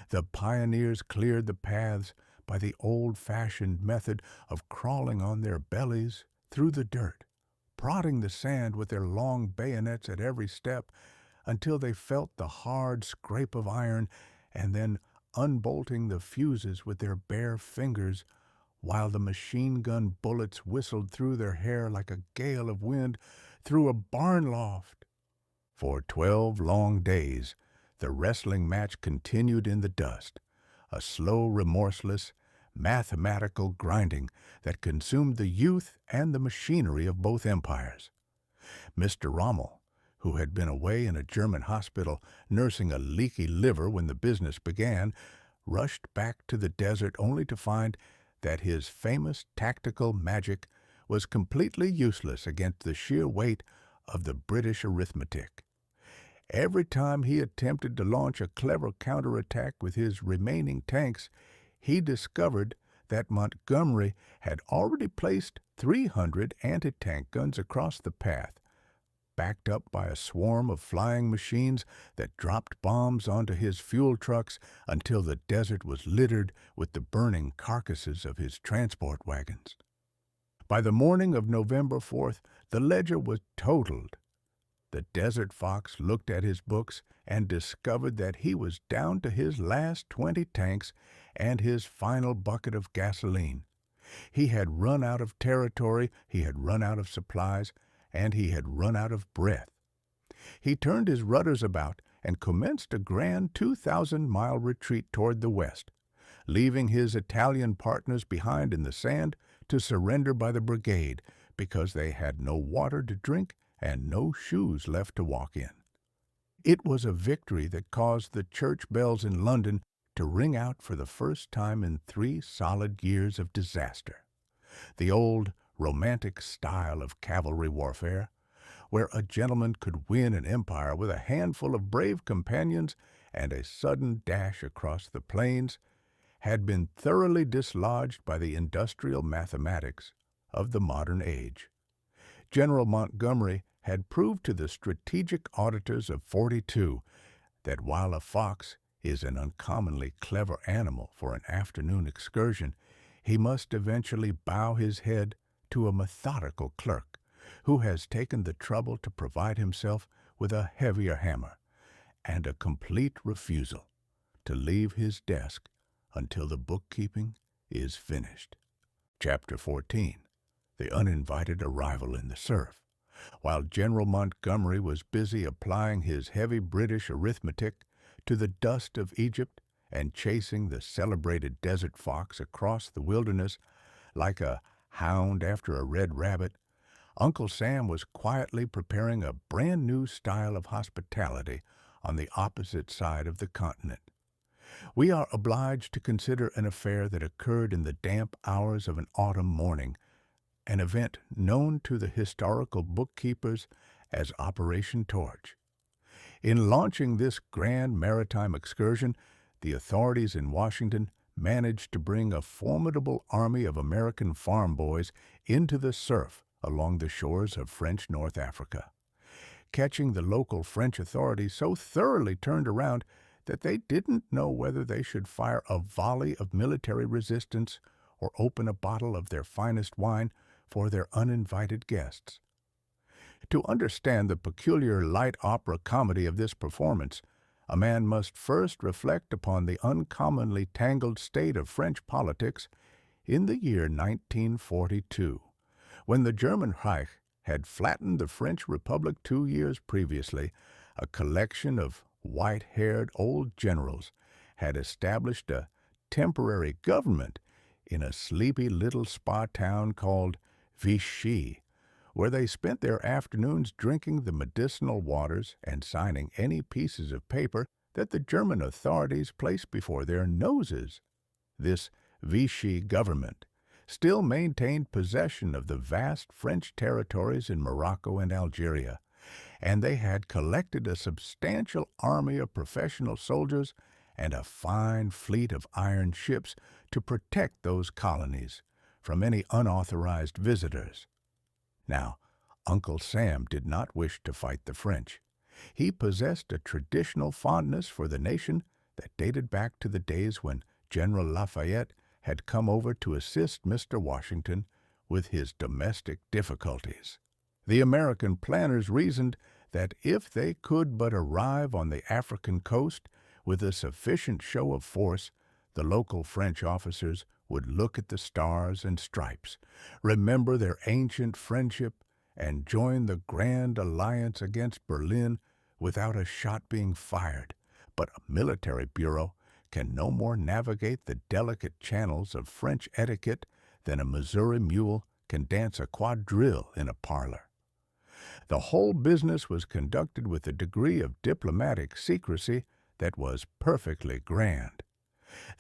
The pioneers cleared the paths by the old-fashioned method of crawling on their bellies through the dirt, prodding the sand with their long bayonets at every step until they felt the hard scrape of iron, and then unbolting the fuses with their bare fingers while the machine gun bullets whistled through their hair like a gale of wind through a barn loft. For 12 long days, the wrestling match continued in the dust, a slow, remorseless, mathematical grinding that consumed the youth and the machinery of both empires. Mr. Rommel, who had been away in a German hospital nursing a leaky liver when the business began, rushed back to the desert only to find that his famous tactical magic was completely useless against the sheer weight of the British arithmetic. Every time he attempted to launch a clever counterattack with his remaining tanks, he discovered that Montgomery had already placed 300 anti-tank guns across the path, backed up by a swarm of flying machines that dropped bombs onto his fuel trucks until the desert was littered with the burning carcasses of his transport wagons. By the morning of November 4th, the ledger was totaled. The Desert Fox looked at his books and discovered that he was down to his last 20 tanks and his final bucket of gasoline. He had run out of territory, he had run out of supplies, and he had run out of breath. He turned his rudders about and commenced a grand 2,000-mile retreat toward the west, leaving his Italian partners behind in the sand to surrender by the brigade because they had no water to drink and no shoes left to walk in. It was a victory that caused the church bells in London to ring out for the first time in 3 solid years of disaster. The old, romantic style of cavalry warfare, where a gentleman could win an empire with a handful of brave companions and a sudden dash across the plains, had been thoroughly dislodged by the industrial mathematics of the modern age. General Montgomery had proved to the strategic auditors of 42 that while a fox is an uncommonly clever animal for an afternoon excursion, he must eventually bow his head to a methodical clerk who has taken the trouble to provide himself with a heavier hammer and a complete refusal to leave his desk until the bookkeeping is finished. Chapter 14. The Uninvited Arrival in the Surf. While General Montgomery was busy applying his heavy British arithmetic to the dust of Egypt and chasing the celebrated desert fox across the wilderness like a hound after a red rabbit, Uncle Sam was quietly preparing a brand new style of hospitality on the opposite side of the continent. We are obliged to consider an affair that occurred in the damp hours of an autumn morning, an event known to the historical bookkeepers as Operation Torch. In launching this grand maritime excursion, the authorities in Washington managed to bring a formidable army of American farm boys into the surf along the shores of French North Africa, catching the local French authorities so thoroughly turned around that they didn't know whether they should fire a volley of military resistance or open a bottle of their finest wine for their uninvited guests. To understand the peculiar light opera comedy of this performance, a man must first reflect upon the uncommonly tangled state of French politics in the year 1942, when the German Reich had flattened the French Republic 2 years previously. A collection of white-haired old generals had established a temporary government in a sleepy little spa town called Vichy, where they spent their afternoons drinking the medicinal waters and signing any pieces of paper that the German authorities placed before their noses. This Vichy government still maintained possession of the vast French territories in Morocco and Algeria, and they had collected a substantial army of professional soldiers and a fine fleet of iron ships to protect those colonies from any unauthorized visitors. Now, Uncle Sam did not wish to fight the French. He possessed a traditional fondness for the nation that dated back to the days when General Lafayette had come over to assist Mr. Washington with his domestic difficulties. The American planners reasoned that if they could but arrive on the African coast with a sufficient show of force, the local French officers would look at the stars and stripes, remember their ancient friendship, and join the Grand Alliance against Berlin without a shot being fired, but a military bureau can no more navigate the delicate channels of French etiquette than a Missouri mule can dance a quadrille in a parlor. The whole business was conducted with a degree of diplomatic secrecy that was perfectly grand.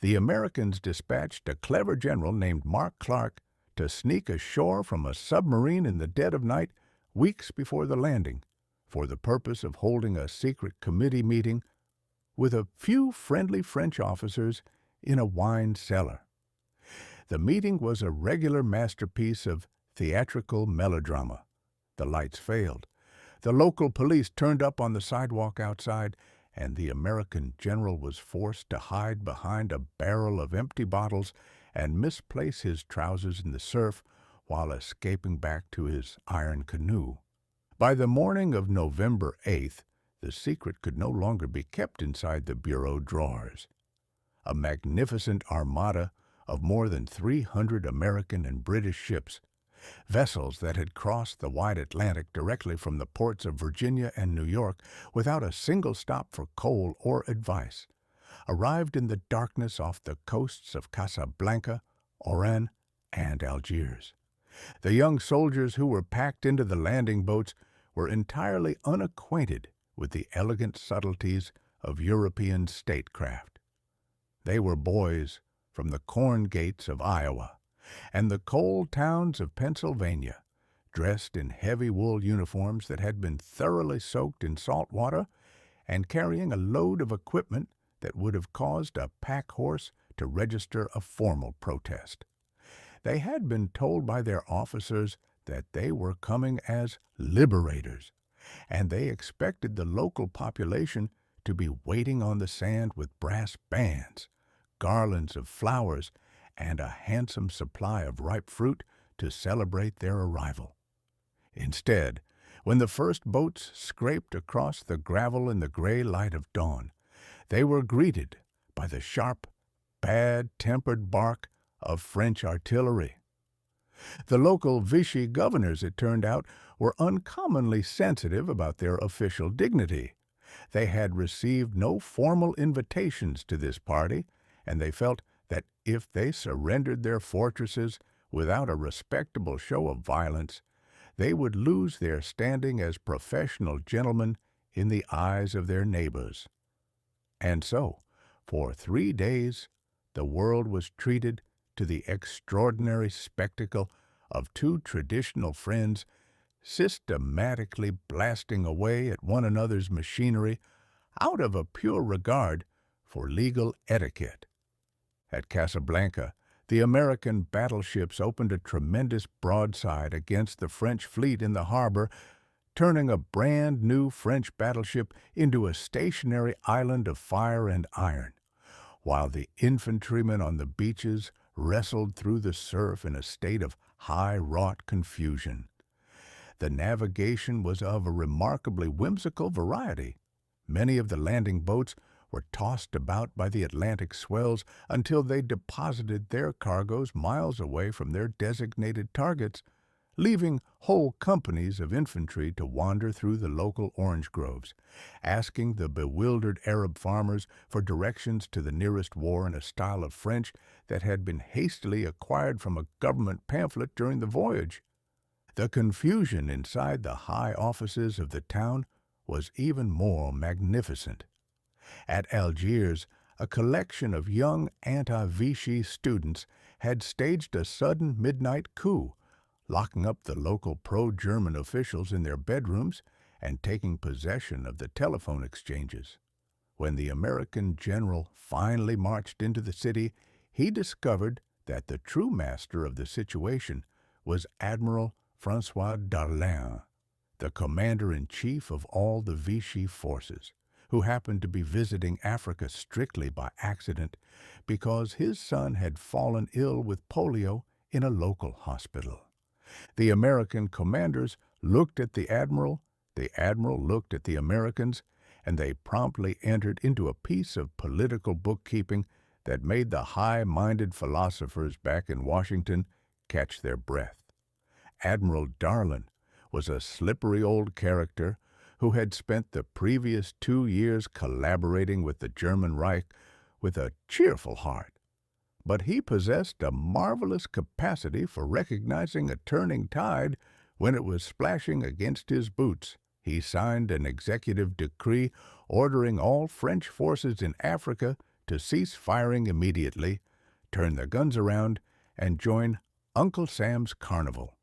The Americans dispatched a clever general named Mark Clark to sneak ashore from a submarine in the dead of night weeks before the landing, for the purpose of holding a secret committee meeting with a few friendly French officers in a wine cellar. The meeting was a regular masterpiece of theatrical melodrama. The lights failed. The local police turned up on the sidewalk outside, and the American general was forced to hide behind a barrel of empty bottles and misplace his trousers in the surf while escaping back to his iron canoe. By the morning of November 8th, the secret could no longer be kept inside the bureau drawers. A magnificent armada of more than 300 American and British ships, vessels that had crossed the wide Atlantic directly from the ports of Virginia and New York without a single stop for coal or advice, arrived in the darkness off the coasts of Casablanca, Oran, and Algiers. The young soldiers who were packed into the landing boats were entirely unacquainted with the elegant subtleties of European statecraft. They were boys from the corn gates of Iowa and the coal towns of Pennsylvania, dressed in heavy wool uniforms that had been thoroughly soaked in salt water and carrying a load of equipment that would have caused a pack horse to register a formal protest. They had been told by their officers that they were coming as liberators, and they expected the local population to be waiting on the sand with brass bands, garlands of flowers, and a handsome supply of ripe fruit to celebrate their arrival. Instead, when the first boats scraped across the gravel in the gray light of dawn, they were greeted by the sharp, bad-tempered bark of French artillery. The local Vichy governors, it turned out, were uncommonly sensitive about their official dignity. They had received no formal invitations to this party, and they felt that if they surrendered their fortresses without a respectable show of violence, they would lose their standing as professional gentlemen in the eyes of their neighbors. And so, for 3 days, the world was treated to the extraordinary spectacle of two traditional friends systematically blasting away at one another's machinery out of a pure regard for legal etiquette. At Casablanca, the American battleships opened a tremendous broadside against the French fleet in the harbor, turning a brand-new French battleship into a stationary island of fire and iron, while the infantrymen on the beaches wrestled through the surf in a state of high-wrought confusion. The navigation was of a remarkably whimsical variety. Many of the landing boats were tossed about by the Atlantic swells until they deposited their cargoes miles away from their designated targets, leaving whole companies of infantry to wander through the local orange groves, asking the bewildered Arab farmers for directions to the nearest war in a style of French that had been hastily acquired from a government pamphlet during the voyage. The confusion inside the high offices of the town was even more magnificent. At Algiers, a collection of young anti-Vichy students had staged a sudden midnight coup, locking up the local pro-German officials in their bedrooms and taking possession of the telephone exchanges. When the American general finally marched into the city, he discovered that the true master of the situation was Admiral François Darlan, the commander-in-chief of all the Vichy forces, who happened to be visiting Africa strictly by accident because his son had fallen ill with polio in a local hospital. The American commanders looked at the admiral looked at the Americans, and they promptly entered into a piece of political bookkeeping that made the high-minded philosophers back in Washington catch their breath. Admiral Darlan was a slippery old character who had spent the previous 2 years collaborating with the German Reich with a cheerful heart. But he possessed a marvelous capacity for recognizing a turning tide when it was splashing against his boots. He signed an executive decree ordering all French forces in Africa to cease firing immediately, turn their guns around, and join Uncle Sam's Carnival.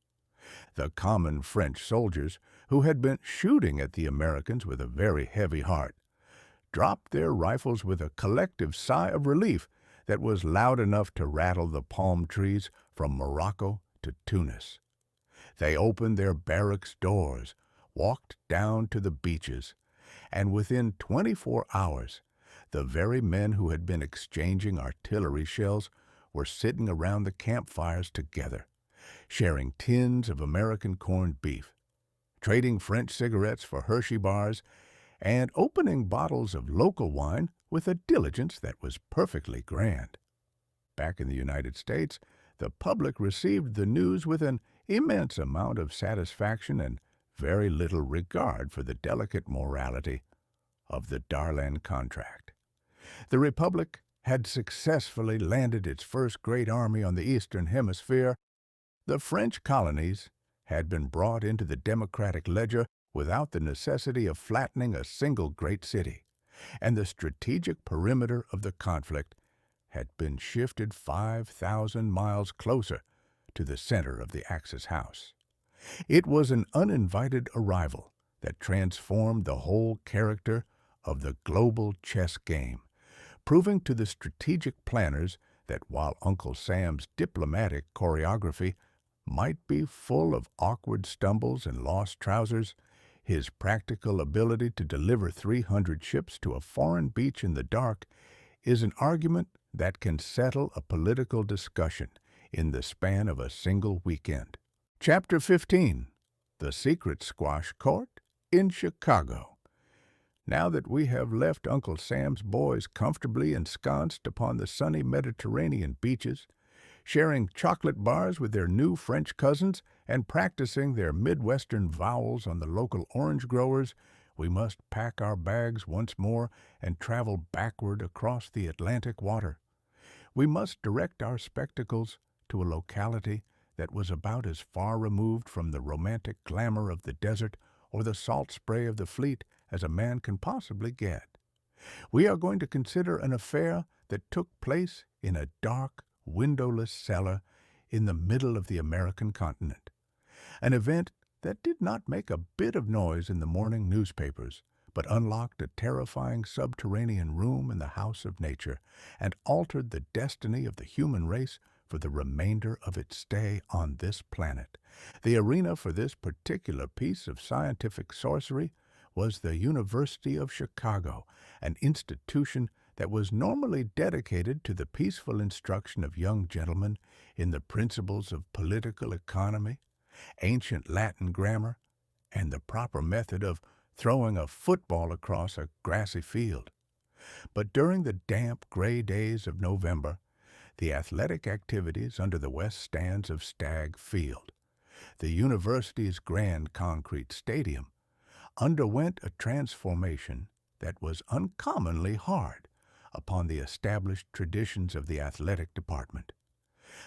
The common French soldiers, who had been shooting at the Americans with a very heavy heart, dropped their rifles with a collective sigh of relief that was loud enough to rattle the palm trees from Morocco to Tunis. They opened their barracks doors, walked down to the beaches, and within 24 hours, the very men who had been exchanging artillery shells were sitting around the campfires together, sharing tins of American corned beef, trading French cigarettes for Hershey bars, and opening bottles of local wine with a diligence that was perfectly grand. Back in the United States, the public received the news with an immense amount of satisfaction and very little regard for the delicate morality of the Darlan contract. The Republic had successfully landed its first great army on the Eastern Hemisphere. The French colonies had been brought into the democratic ledger without the necessity of flattening a single great city, and the strategic perimeter of the conflict had been shifted 5,000 miles closer to the center of the Axis house. It was an uninvited arrival that transformed the whole character of the global chess game, proving to the strategic planners that while Uncle Sam's diplomatic choreography might be full of awkward stumbles and lost trousers, his practical ability to deliver 300 ships to a foreign beach in the dark is an argument that can settle a political discussion in the span of a single weekend. Chapter 15. The Secret Squash Court in Chicago. Now that we have left Uncle Sam's boys comfortably ensconced upon the sunny Mediterranean beaches, sharing chocolate bars with their new French cousins and practicing their Midwestern vowels on the local orange growers, we must pack our bags once more and travel backward across the Atlantic water. We must direct our spectacles to a locality that was about as far removed from the romantic glamour of the desert or the salt spray of the fleet as a man can possibly get. We are going to consider an affair that took place in a dark, windowless cellar in the middle of the American continent. An event that did not make a bit of noise in the morning newspapers, but unlocked a terrifying subterranean room in the house of nature and altered the destiny of the human race for the remainder of its stay on this planet. The arena for this particular piece of scientific sorcery was the University of Chicago, an institution that was normally dedicated to the peaceful instruction of young gentlemen in the principles of political economy, ancient Latin grammar, and the proper method of throwing a football across a grassy field. But during the damp, gray days of November, the athletic activities under the west stands of Stagg Field, the university's grand concrete stadium, underwent a transformation that was uncommonly hard upon the established traditions of the athletic department.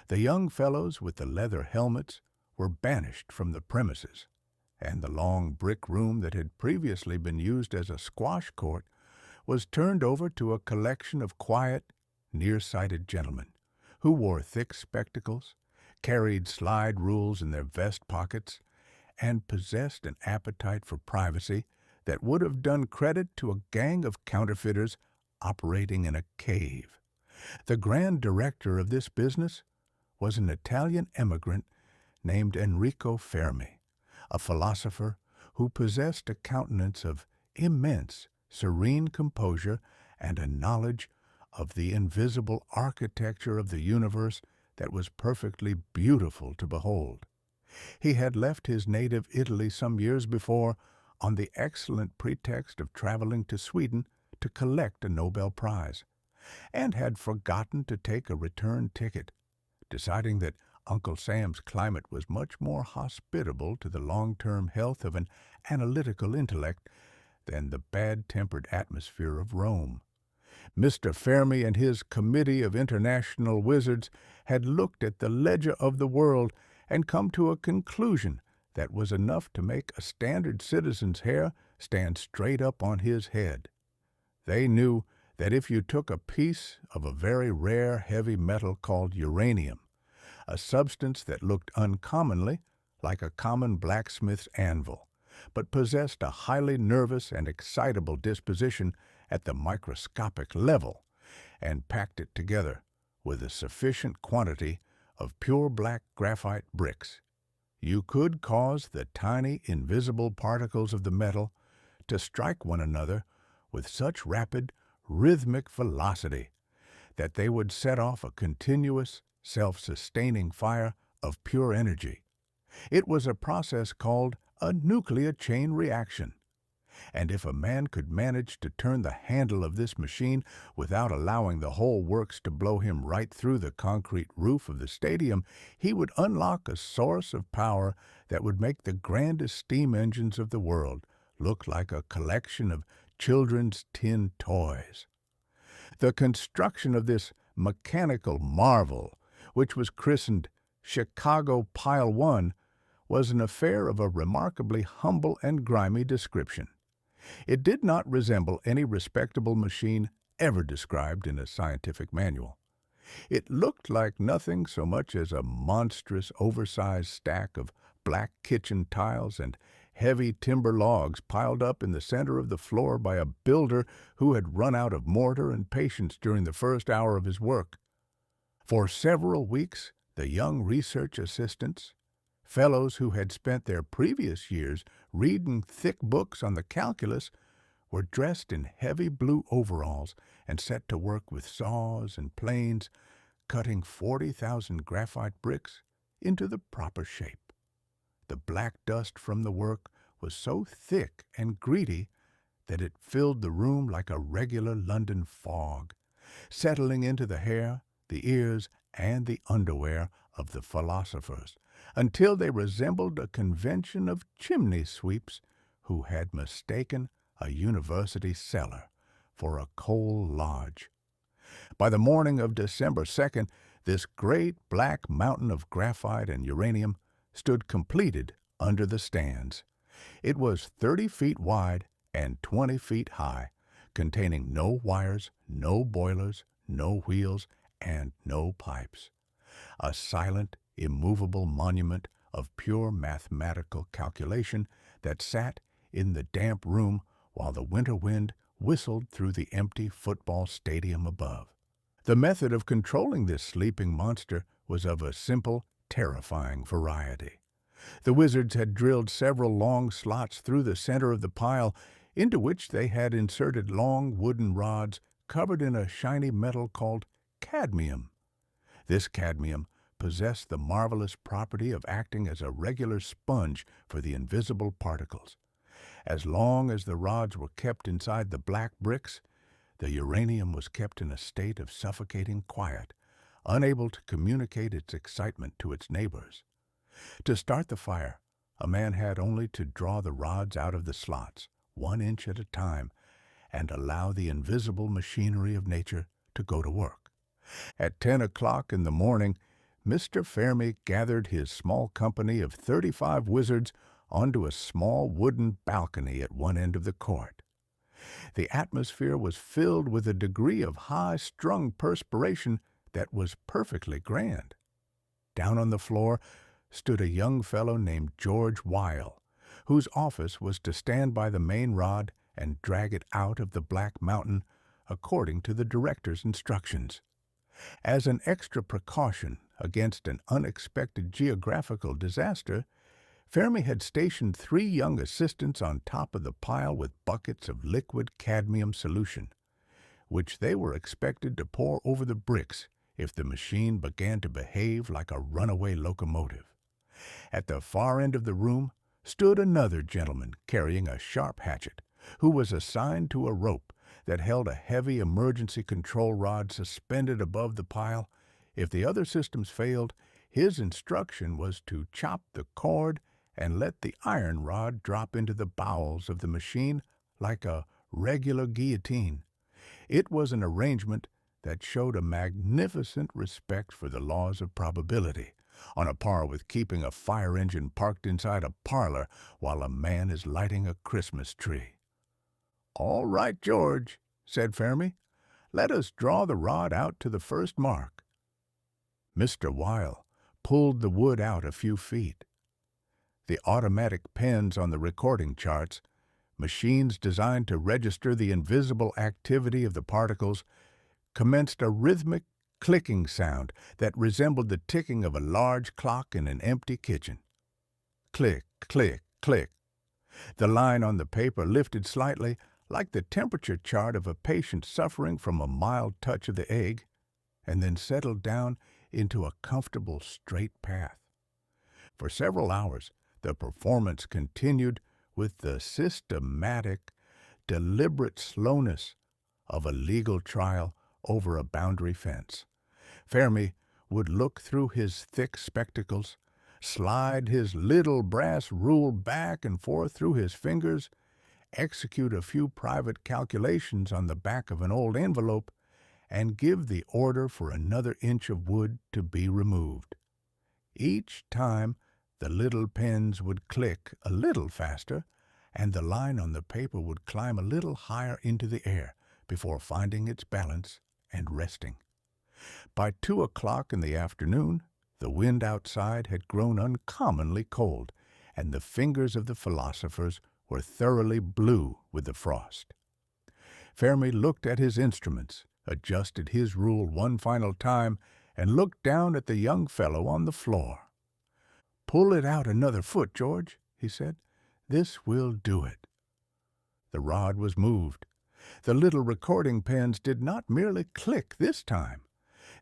The young fellows with the leather helmets were banished from the premises, and the long brick room that had previously been used as a squash court was turned over to a collection of quiet, nearsighted gentlemen who wore thick spectacles, carried slide rules in their vest pockets, and possessed an appetite for privacy that would have done credit to a gang of counterfeiters operating in a cave. The grand director of this business was an Italian emigrant named Enrico Fermi, a philosopher who possessed a countenance of immense, serene composure and a knowledge of the invisible architecture of the universe that was perfectly beautiful to behold. He had left his native Italy some years before on the excellent pretext of traveling to Sweden to collect a Nobel Prize, and had forgotten to take a return ticket, deciding that Uncle Sam's climate was much more hospitable to the long-term health of an analytical intellect than the bad-tempered atmosphere of Rome. Mr. Fermi and his committee of international wizards had looked at the ledger of the world and come to a conclusion that was enough to make a standard citizen's hair stand straight up on his head. They knew that if you took a piece of a very rare heavy metal called uranium, a substance that looked uncommonly like a common blacksmith's anvil, but possessed a highly nervous and excitable disposition at the microscopic level, and packed it together with a sufficient quantity of pure black graphite bricks, you could cause the tiny invisible particles of the metal to strike one another with such rapid, rhythmic velocity that they would set off a continuous, self-sustaining fire of pure energy. It was a process called a nuclear chain reaction. And if a man could manage to turn the handle of this machine without allowing the whole works to blow him right through the concrete roof of the stadium, he would unlock a source of power that would make the grandest steam engines of the world look like a collection of children's tin toys. The construction of this mechanical marvel, which was christened Chicago Pile 1, was an affair of a remarkably humble and grimy description. It did not resemble any respectable machine ever described in a scientific manual. It looked like nothing so much as a monstrous, oversized stack of black kitchen tiles and heavy timber logs piled up in the center of the floor by a builder who had run out of mortar and patience during the first hour of his work. For several weeks, the young research assistants, fellows who had spent their previous years reading thick books on the calculus, were dressed in heavy blue overalls and set to work with saws and planes, cutting 40,000 graphite bricks into the proper shape. The black dust from the work was so thick and greedy that it filled the room like a regular London fog, settling into the hair, the ears, and the underwear of the philosophers, until they resembled a convention of chimney sweeps who had mistaken a university cellar for a coal lodge. By the morning of December 2nd, this great black mountain of graphite and uranium stood completed under the stands. It was 30 feet wide and 20 feet high, containing no wires, no boilers, no wheels, and no pipes. A silent, immovable monument of pure mathematical calculation that sat in the damp room while the winter wind whistled through the empty football stadium above. The method of controlling this sleeping monster was of a simple, terrifying variety. The wizards had drilled several long slots through the center of the pile, into which they had inserted long wooden rods covered in a shiny metal called cadmium. This cadmium possessed the marvelous property of acting as a regular sponge for the invisible particles. As long as the rods were kept inside the black bricks, the uranium was kept in a state of suffocating quiet, unable to communicate its excitement to its neighbors. To start the fire, a man had only to draw the rods out of the slots, 1 inch at a time, and allow the invisible machinery of nature to go to work. At 10 o'clock in the morning, Mr. Fermi gathered his small company of 35 wizards onto a small wooden balcony at one end of the court. The atmosphere was filled with a degree of high-strung perspiration that was perfectly grand. Down on the floor stood a young fellow named George Weil, whose office was to stand by the main rod and drag it out of the black mountain according to the director's instructions. As an extra precaution against an unexpected geographical disaster, Fermi had stationed 3 young assistants on top of the pile with buckets of liquid cadmium solution, which they were expected to pour over the bricks if the machine began to behave like a runaway locomotive. At the far end of the room stood another gentleman carrying a sharp hatchet, who was assigned to a rope that held a heavy emergency control rod suspended above the pile. If the other systems failed, His instruction was to chop the cord and let the iron rod drop into the bowels of the machine like a regular guillotine. It was an arrangement that showed a magnificent respect for the laws of probability, on a par with keeping a fire engine parked inside a parlor while a man is lighting a Christmas tree. "All right, George," said Fermi. "Let us draw the rod out to the first mark." Mr. Weil pulled the wood out a few feet. The automatic pens on the recording charts, machines designed to register the invisible activity of the particles, commenced a rhythmic clicking sound that resembled the ticking of a large clock in an empty kitchen. Click, click, click. The line on the paper lifted slightly, like the temperature chart of a patient suffering from a mild touch of the ague, and then settled down into a comfortable straight path. For several hours, the performance continued with the systematic, deliberate slowness of a legal trial over a boundary fence. Fermi would look through his thick spectacles, slide his little brass rule back and forth through his fingers, execute a few private calculations on the back of an old envelope, and give the order for another inch of wood to be removed. Each time, the little pens would click a little faster, and the line on the paper would climb a little higher into the air before finding its balance and resting. By 2 o'clock in the afternoon, the wind outside had grown uncommonly cold, and the fingers of the philosophers were thoroughly blue with the frost. Fermi looked at his instruments, adjusted his rule one final time, and looked down at the young fellow on the floor. "Pull it out another foot, George," he said. "This will do it." The rod was moved. The little recording pens did not merely click this time.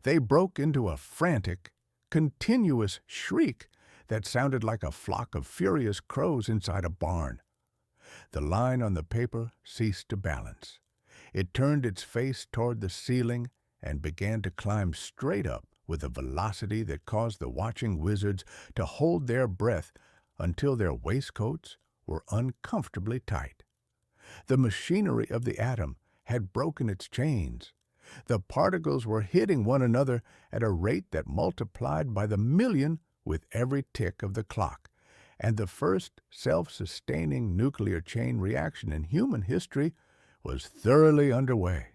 They broke into a frantic, continuous shriek that sounded like a flock of furious crows inside a barn. The line on the paper ceased to balance. It turned its face toward the ceiling and began to climb straight up with a velocity that caused the watching wizards to hold their breath until their waistcoats were uncomfortably tight. The machinery of the atom had broken its chains. The particles were hitting one another at a rate that multiplied by the million with every tick of the clock, and the first self-sustaining nuclear chain reaction in human history was thoroughly underway.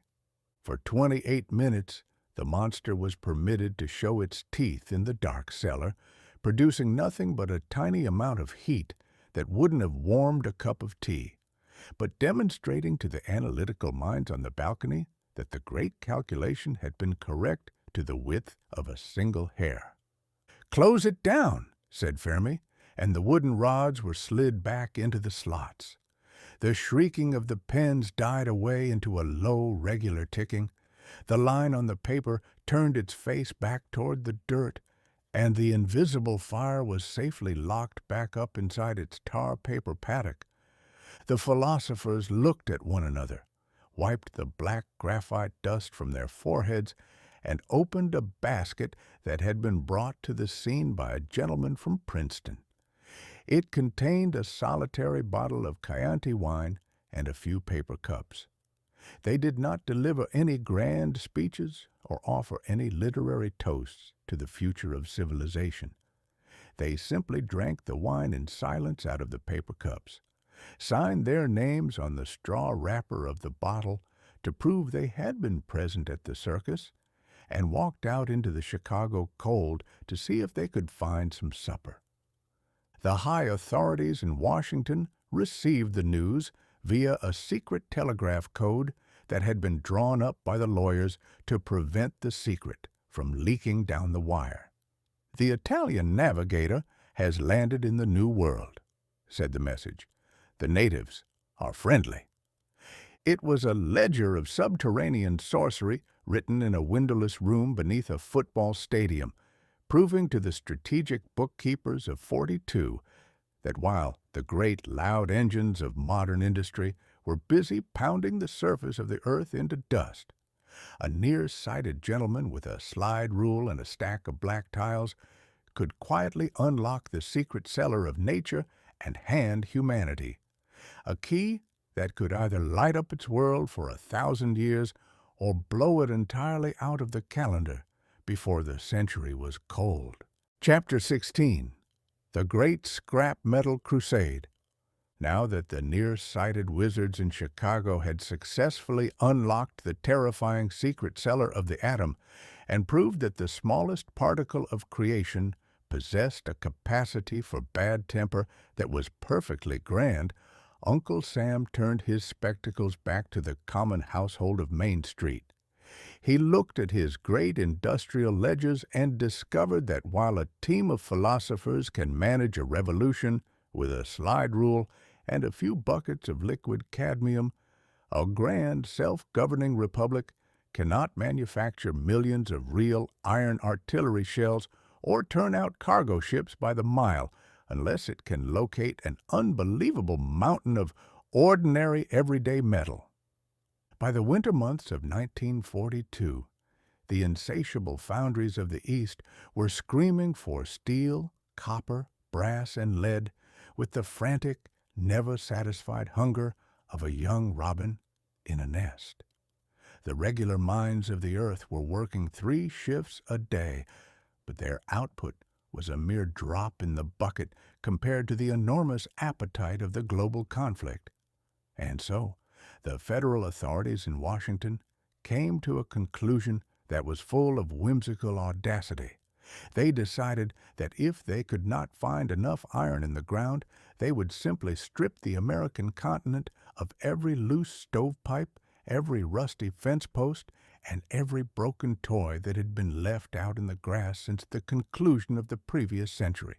For 28 minutes, the monster was permitted to show its teeth in the dark cellar, producing nothing but a tiny amount of heat that wouldn't have warmed a cup of tea, but demonstrating to the analytical minds on the balcony that the great calculation had been correct to the width of a single hair. "Close it down," said Fermi, and the wooden rods were slid back into the slots. The shrieking of the pens died away into a low, regular ticking. The line on the paper turned its face back toward the dirt, and the invisible fire was safely locked back up inside its tar paper paddock. The philosophers looked at one another, wiped the black graphite dust from their foreheads, and opened a basket that had been brought to the scene by a gentleman from Princeton. It contained a solitary bottle of Chianti wine and a few paper cups. They did not deliver any grand speeches or offer any literary toasts to the future of civilization. They simply drank the wine in silence out of the paper cups, signed their names on the straw wrapper of the bottle to prove they had been present at the circus, and walked out into the Chicago cold to see if they could find some supper. The high authorities in Washington received the news via a secret telegraph code that had been drawn up by the lawyers to prevent the secret from leaking down the wire. "The Italian navigator has landed in the New World," said the message. "The natives are friendly." It was a ledger of subterranean sorcery written in a windowless room beneath a football stadium, proving to the strategic bookkeepers of 42 that while the great loud engines of modern industry were busy pounding the surface of the earth into dust, a near-sighted gentleman with a slide rule and a stack of black tiles could quietly unlock the secret cellar of nature and hand humanity. A key that could either light up its world for 1,000 years or blow it entirely out of the calendar before the century was cold. Chapter 16. The Great Scrap Metal Crusade. Now that the near-sighted wizards in Chicago had successfully unlocked the terrifying secret cellar of the atom and proved that the smallest particle of creation possessed a capacity for bad temper that was perfectly grand, Uncle Sam turned his spectacles back to the common household of Main Street. He looked at his great industrial ledgers and discovered that while a team of philosophers can manage a revolution with a slide rule and a few buckets of liquid cadmium, a grand self-governing republic cannot manufacture millions of real iron artillery shells or turn out cargo ships by the mile unless it can locate an unbelievable mountain of ordinary everyday metal. By the winter months of 1942, the insatiable foundries of the East were screaming for steel, copper, brass, and lead with the frantic, never-satisfied hunger of a young robin in a nest. The regular mines of the earth were working 3 shifts a day, but their output was a mere drop in the bucket compared to the enormous appetite of the global conflict. And so, the federal authorities in Washington came to a conclusion that was full of whimsical audacity. They decided that if they could not find enough iron in the ground, they would simply strip the American continent of every loose stovepipe, every rusty fence post, and every broken toy that had been left out in the grass since the conclusion of the previous century.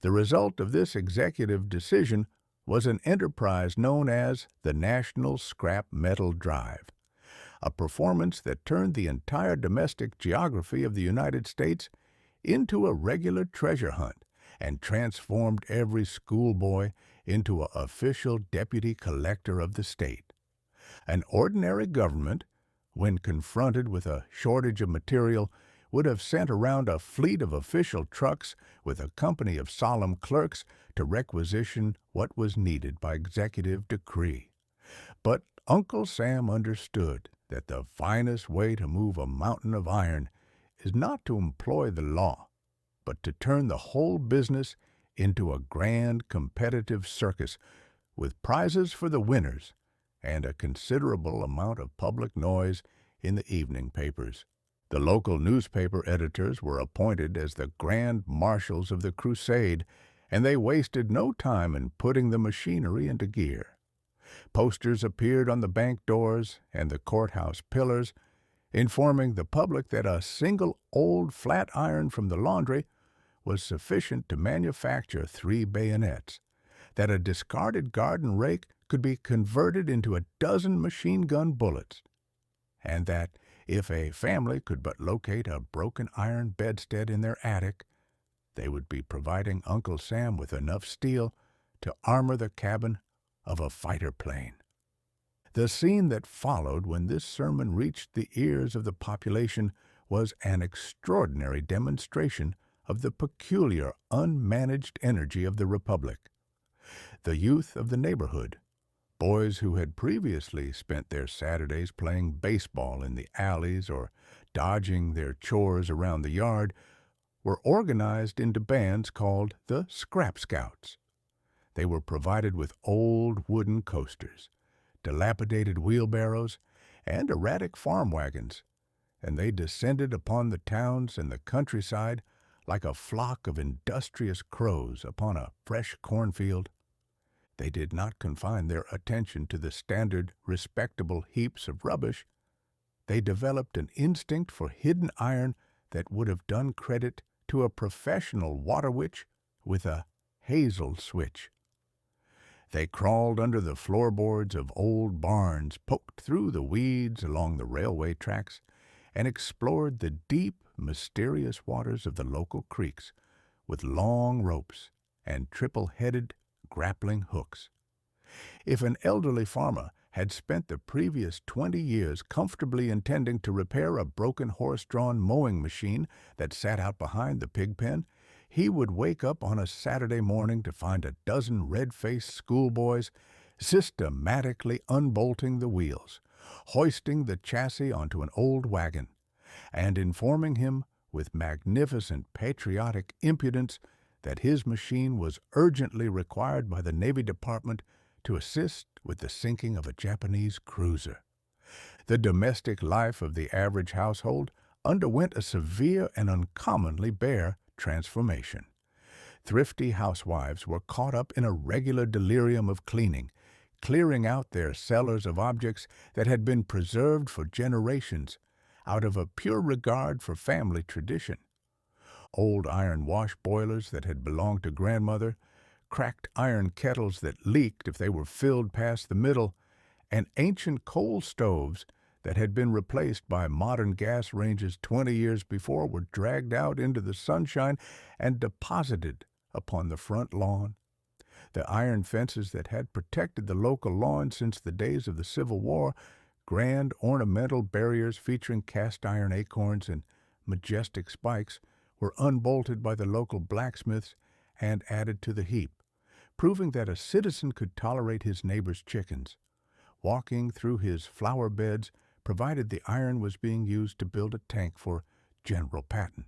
The result of this executive decision was an enterprise known as the National Scrap Metal Drive, a performance that turned the entire domestic geography of the United States into a regular treasure hunt and transformed every schoolboy into an official deputy collector of the state. An ordinary government, when confronted with a shortage of material, would have sent around a fleet of official trucks with a company of solemn clerks to requisition what was needed by executive decree. But Uncle Sam understood that the finest way to move a mountain of iron is not to employ the law, but to turn the whole business into a grand competitive circus with prizes for the winners and a considerable amount of public noise in the evening papers. The local newspaper editors were appointed as the grand marshals of the crusade, and they wasted no time in putting the machinery into gear. Posters appeared on the bank doors and the courthouse pillars, informing the public that a single old flat iron from the laundry was sufficient to manufacture 3 bayonets, that a discarded garden rake could be converted into a dozen machine gun bullets, and that if a family could but locate a broken iron bedstead in their attic, they would be providing Uncle Sam with enough steel to armor the cabin of a fighter plane. The scene that followed when this sermon reached the ears of the population was an extraordinary demonstration of the peculiar, unmanaged energy of the Republic. The youth of the neighborhood, boys who had previously spent their Saturdays playing baseball in the alleys or dodging their chores around the yard, were organized into bands called the Scrap Scouts. They were provided with old wooden coasters, dilapidated wheelbarrows, and erratic farm wagons, and they descended upon the towns and the countryside like a flock of industrious crows upon a fresh cornfield. They did not confine their attention to the standard, respectable heaps of rubbish. They developed an instinct for hidden iron that would have done credit to a professional water witch with a hazel switch. They crawled under the floorboards of old barns, poked through the weeds along the railway tracks, and explored the deep, mysterious waters of the local creeks with long ropes and triple-headed grappling hooks. If an elderly farmer had spent the previous 20 years comfortably intending to repair a broken horse-drawn mowing machine that sat out behind the pig pen, he would wake up on a Saturday morning to find a dozen red-faced schoolboys systematically unbolting the wheels, hoisting the chassis onto an old wagon, and informing him with magnificent patriotic impudence that his machine was urgently required by the Navy Department to assist with the sinking of a Japanese cruiser. The domestic life of the average household underwent a severe and uncommonly bare transformation. Thrifty housewives were caught up in a regular delirium of cleaning, clearing out their cellars of objects that had been preserved for generations out of a pure regard for family tradition. Old iron wash boilers that had belonged to grandmother, cracked iron kettles that leaked if they were filled past the middle, and ancient coal stoves that had been replaced by modern gas ranges 20 years before were dragged out into the sunshine and deposited upon the front lawn. The iron fences that had protected the local lawn since the days of the Civil War, grand ornamental barriers featuring cast iron acorns and majestic spikes, were unbolted by the local blacksmiths and added to the heap, proving that a citizen could tolerate his neighbor's chickens. Walking through his flower beds, provided the iron was being used to build a tank for General Patton.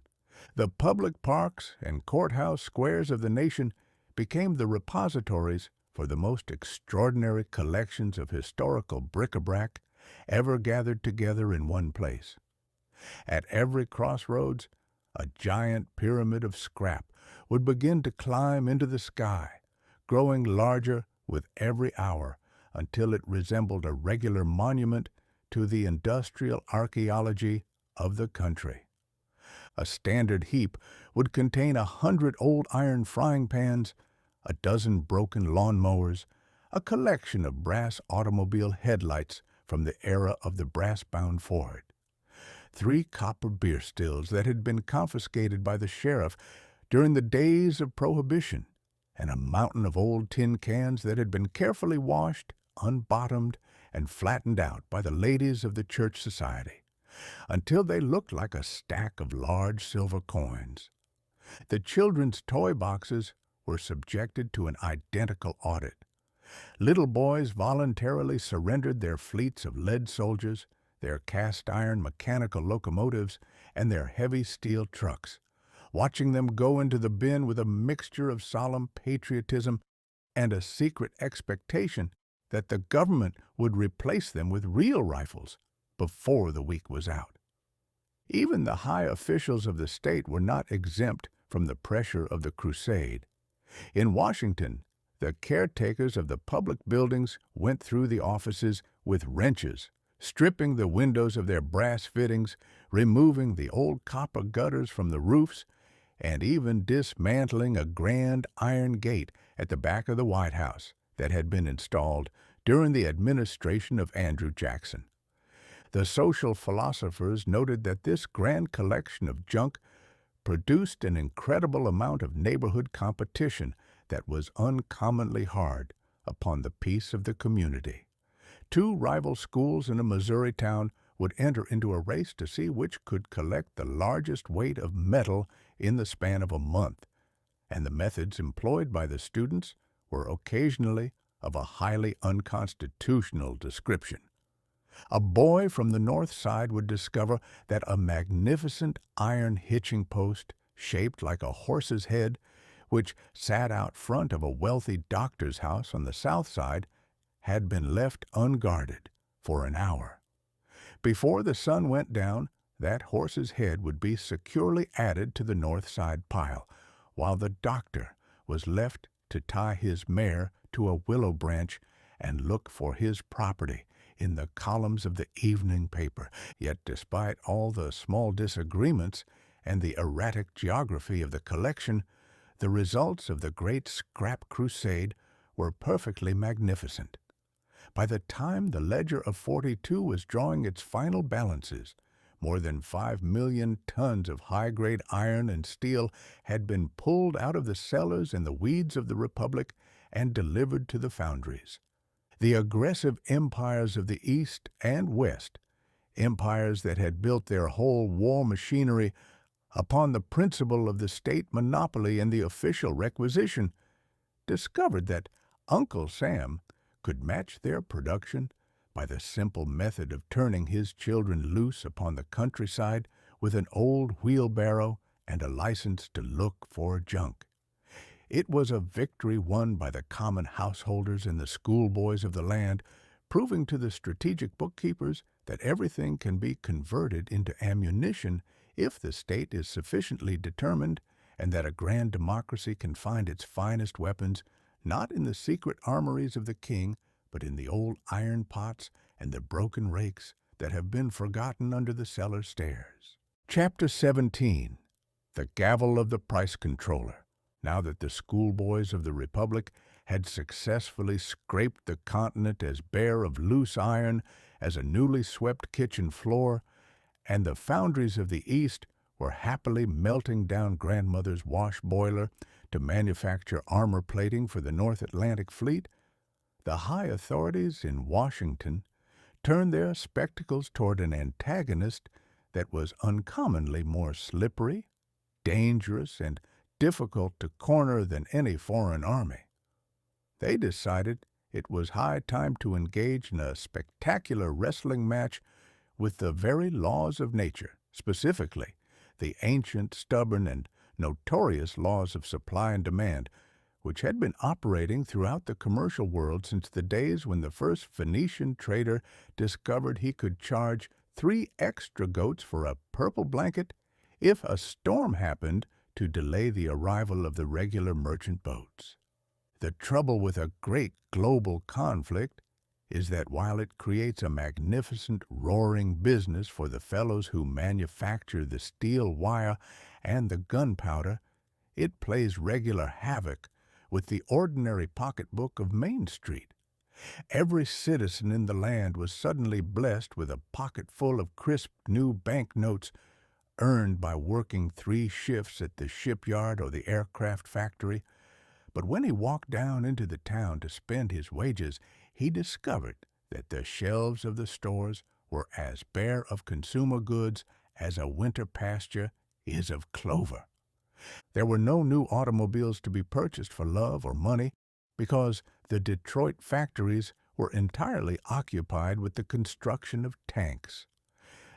The public parks and courthouse squares of the nation became the repositories for the most extraordinary collections of historical bric-a-brac ever gathered together in one place. At every crossroads, a giant pyramid of scrap would begin to climb into the sky, growing larger with every hour until it resembled a regular monument to the industrial archaeology of the country. A standard heap would contain 100 old iron frying pans, a dozen broken lawn mowers, a collection of brass automobile headlights from the era of the brass-bound Ford, 3 copper beer stills that had been confiscated by the sheriff during the days of Prohibition, and a mountain of old tin cans that had been carefully washed, unbottomed, and flattened out by the ladies of the church society, until they looked like a stack of large silver coins. The children's toy boxes were subjected to an identical audit. Little boys voluntarily surrendered their fleets of lead soldiers, their cast-iron mechanical locomotives, and their heavy steel trucks, watching them go into the bin with a mixture of solemn patriotism and a secret expectation that the government would replace them with real rifles before the week was out. Even the high officials of the state were not exempt from the pressure of the crusade. In Washington, the caretakers of the public buildings went through the offices with wrenches, stripping the windows of their brass fittings, removing the old copper gutters from the roofs, and even dismantling a grand iron gate at the back of the White House that had been installed during the administration of Andrew Jackson. The social philosophers noted that this grand collection of junk produced an incredible amount of neighborhood competition that was uncommonly hard upon the peace of the community. 2 rival schools in a Missouri town would enter into a race to see which could collect the largest weight of metal in the span of a month, and the methods employed by the students were occasionally of a highly unconstitutional description. A boy from the north side would discover that a magnificent iron hitching post shaped like a horse's head, which sat out front of a wealthy doctor's house on the south side, had been left unguarded for an hour. Before the sun went down, that horse's head would be securely added to the north side pile, while the doctor was left to tie his mare to a willow branch and look for his property in the columns of the evening paper. Yet despite all the small disagreements and the erratic geography of the collection, the results of the Great Scrap Crusade were perfectly magnificent. By the time the Ledger of 42 was drawing its final balances, more than 5 million tons of high-grade iron and steel had been pulled out of the cellars and the weeds of the Republic and delivered to the foundries. The aggressive empires of the East and West, empires that had built their whole war machinery upon the principle of the state monopoly and the official requisition, discovered that Uncle Sam could match their production by the simple method of turning his children loose upon the countryside with an old wheelbarrow and a license to look for junk. It was a victory won by the common householders and the schoolboys of the land, proving to the strategic bookkeepers that everything can be converted into ammunition if the state is sufficiently determined, and that a grand democracy can find its finest weapons not in the secret armories of the king, but in the old iron pots and the broken rakes that have been forgotten under the cellar stairs. Chapter 17. The Gavel of the Price Controller. Now that the schoolboys of the Republic had successfully scraped the continent as bare of loose iron as a newly swept kitchen floor, and the foundries of the East were happily melting down grandmother's wash boiler to manufacture armor plating for the North Atlantic Fleet, the high authorities in Washington turned their spectacles toward an antagonist that was uncommonly more slippery, dangerous, and difficult to corner than any foreign army. They decided it was high time to engage in a spectacular wrestling match with the very laws of nature, specifically the ancient, stubborn, and notorious laws of supply and demand, which had been operating throughout the commercial world since the days when the first Phoenician trader discovered he could charge 3 extra goats for a purple blanket if a storm happened to delay the arrival of the regular merchant boats. The trouble with a great global conflict is that while it creates a magnificent, roaring business for the fellows who manufacture the steel wire and the gunpowder, it plays regular havoc with the ordinary pocketbook of Main Street. Every citizen in the land was suddenly blessed with a pocket full of crisp new banknotes earned by working 3 shifts at the shipyard or the aircraft factory. But when he walked down into the town to spend his wages, he discovered that the shelves of the stores were as bare of consumer goods as a winter pasture is of clover. There were no new automobiles to be purchased for love or money because the Detroit factories were entirely occupied with the construction of tanks.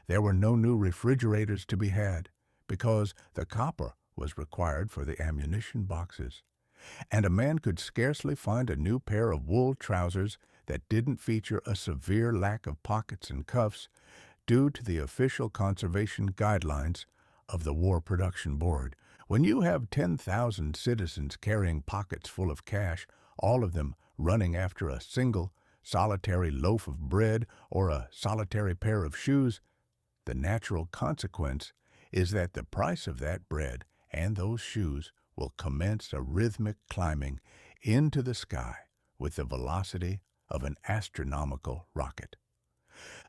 There were no new refrigerators to be had because the copper was required for the ammunition boxes. And a man could scarcely find a new pair of wool trousers that didn't feature a severe lack of pockets and cuffs due to the official conservation guidelines of the War Production Board. When you have 10,000 citizens carrying pockets full of cash, all of them running after a single, solitary loaf of bread or a solitary pair of shoes, the natural consequence is that the price of that bread and those shoes will commence a rhythmic climbing into the sky with the velocity of an astronomical rocket.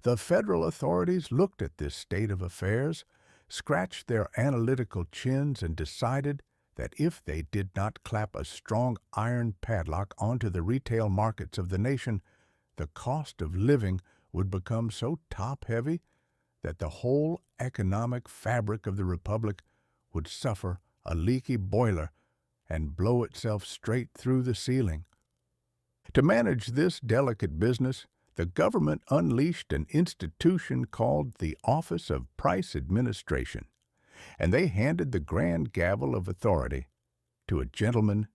The federal authorities looked at this state of affairs, scratched their analytical chins, and decided that if they did not clap a strong iron padlock onto the retail markets of the nation, the cost of living would become so top-heavy that the whole economic fabric of the Republic would suffer a leaky boiler and blow itself straight through the ceiling. To manage this delicate business, the government unleashed an institution called the Office of Price Administration, and they handed the grand gavel of authority to a gentleman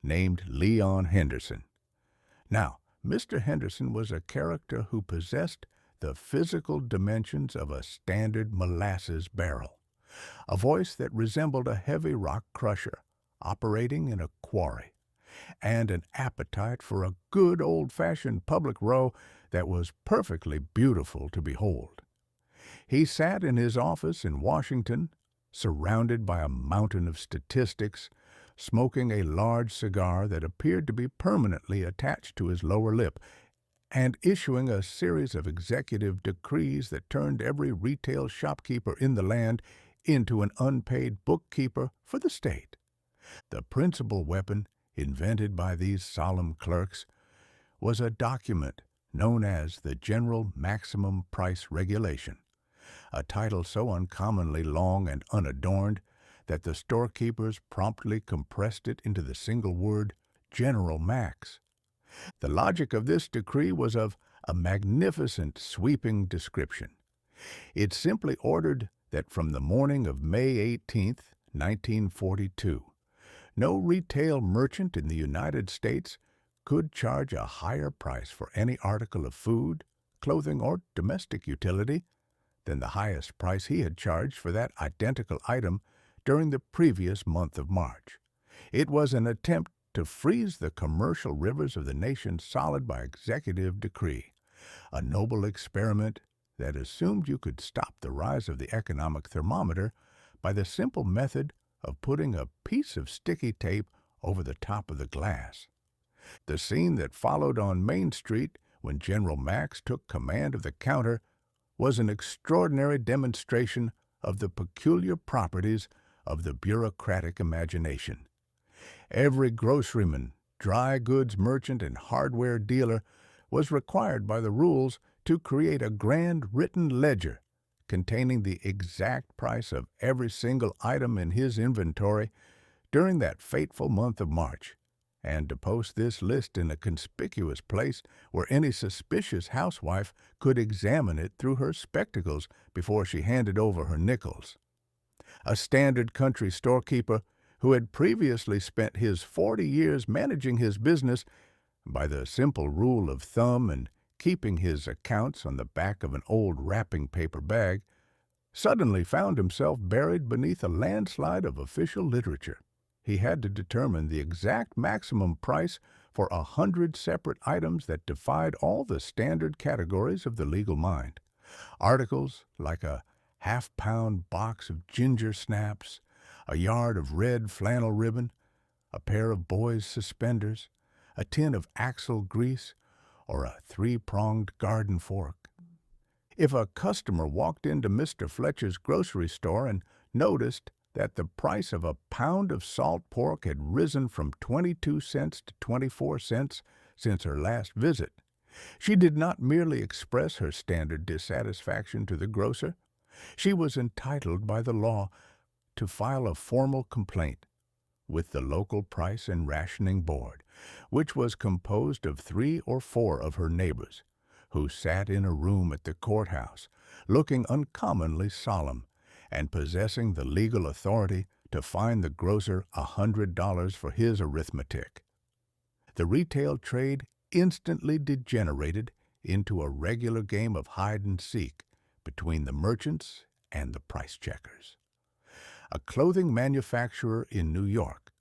named Leon Henderson. Now, Mr. Henderson was a character who possessed the physical dimensions of a standard molasses barrel, a voice that resembled a heavy rock crusher operating in a quarry, and an appetite for a good old-fashioned public row that was perfectly beautiful to behold. He sat in his office in Washington, surrounded by a mountain of statistics, smoking a large cigar that appeared to be permanently attached to his lower lip, and issuing a series of executive decrees that turned every retail shopkeeper in the land into an unpaid bookkeeper for the state. The principal weapon invented by these solemn clerks was a document known as the General Maximum Price Regulation, a title so uncommonly long and unadorned that the storekeepers promptly compressed it into the single word General Max. The logic of this decree was of a magnificent, sweeping description. It simply ordered that from the morning of May 18th, 1942, no retail merchant in the United States could charge a higher price for any article of food, clothing, or domestic utility than the highest price he had charged for that identical item during the previous month of March. It was an attempt to freeze the commercial rivers of the nation solid by executive decree, a noble experiment that assumed you could stop the rise of the economic thermometer by the simple method of putting a piece of sticky tape over the top of the glass. The scene that followed on Main Street when General Max took command of the counter was an extraordinary demonstration of the peculiar properties of the bureaucratic imagination. Every groceryman, dry goods merchant, and hardware dealer was required by the rules to create a grand written ledger containing the exact price of every single item in his inventory during that fateful month of March, and to post this list in a conspicuous place where any suspicious housewife could examine it through her spectacles before she handed over her nickels. A standard country storekeeper who had previously spent his 40 years managing his business by the simple rule of thumb and keeping his accounts on the back of an old wrapping paper bag, suddenly found himself buried beneath a landslide of official literature. He had to determine the exact maximum price for 100 separate items that defied all the standard categories of the legal mind. Articles like a half-pound box of ginger snaps, a yard of red flannel ribbon, a pair of boys' suspenders, a tin of axle grease, or a three-pronged garden fork. If a customer walked into Mr. Fletcher's grocery store and noticed that the price of a pound of salt pork had risen from 22 cents to 24 cents since her last visit, she did not merely express her standard dissatisfaction to the grocer. She was entitled by the law to file a formal complaint with the local price and rationing board, which was composed of 3 or 4 of her neighbors, who sat in a room at the courthouse, looking uncommonly solemn, and possessing the legal authority to fine the grocer $100 for his arithmetic. The retail trade instantly degenerated into a regular game of hide-and-seek between the merchants and the price checkers. A clothing manufacturer in New York,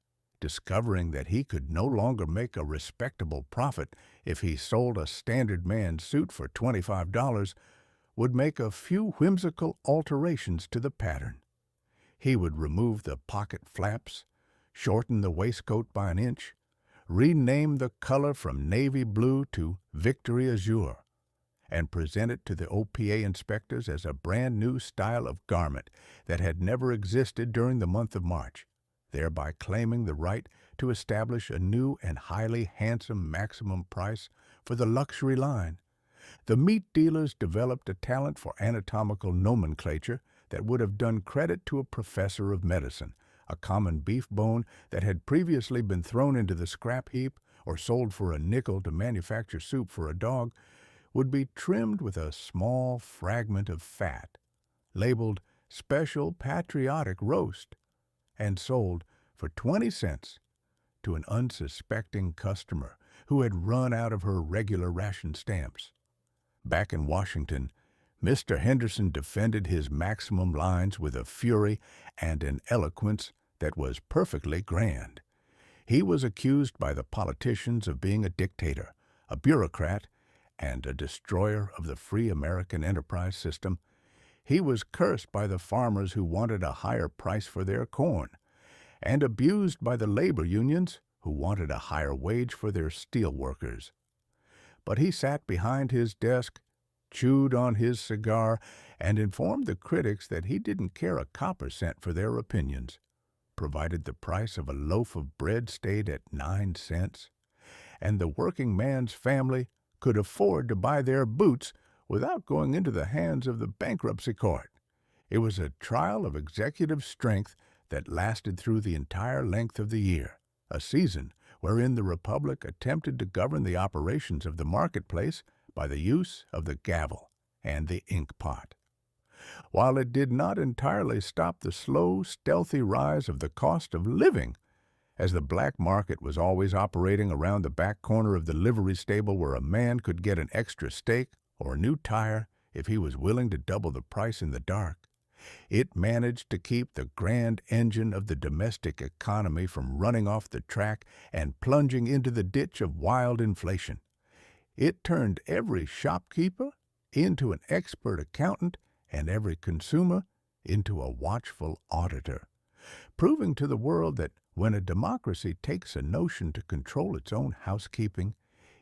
discovering that he could no longer make a respectable profit if he sold a standard man suit for $25, would make a few whimsical alterations to the pattern. He would remove the pocket flaps, shorten the waistcoat by an inch, rename the color from navy blue to Victory Azure, and present it to the OPA inspectors as a brand new style of garment that had never existed during the month of March, thereby claiming the right to establish a new and highly handsome maximum price for the luxury line. The meat dealers developed a talent for anatomical nomenclature that would have done credit to a professor of medicine. A common beef bone that had previously been thrown into the scrap heap or sold for a nickel to manufacture soup for a dog would be trimmed with a small fragment of fat, labeled Special Patriotic Roast, and sold for 20 cents to an unsuspecting customer who had run out of her regular ration stamps. Back in Washington, Mr. Henderson defended his maximum lines with a fury and an eloquence that was perfectly grand. He was accused by the politicians of being a dictator, a bureaucrat, and a destroyer of the free American enterprise system. He was cursed by the farmers who wanted a higher price for their corn, and abused by the labor unions who wanted a higher wage for their steel workers. But he sat behind his desk, chewed on his cigar, and informed the critics that he didn't care a copper cent for their opinions, provided the price of a loaf of bread stayed at 9 cents, and the working man's family could afford to buy their boots without going into the hands of the bankruptcy court. It was a trial of executive strength that lasted through the entire length of the year, a season wherein the Republic attempted to govern the operations of the marketplace by the use of the gavel and the ink pot. While it did not entirely stop the slow, stealthy rise of the cost of living, as the black market was always operating around the back corner of the livery stable where a man could get an extra steak or a new tire if he was willing to double the price in the dark, it managed to keep the grand engine of the domestic economy from running off the track and plunging into the ditch of wild inflation. It turned every shopkeeper into an expert accountant and every consumer into a watchful auditor, proving to the world that when a democracy takes a notion to control its own housekeeping,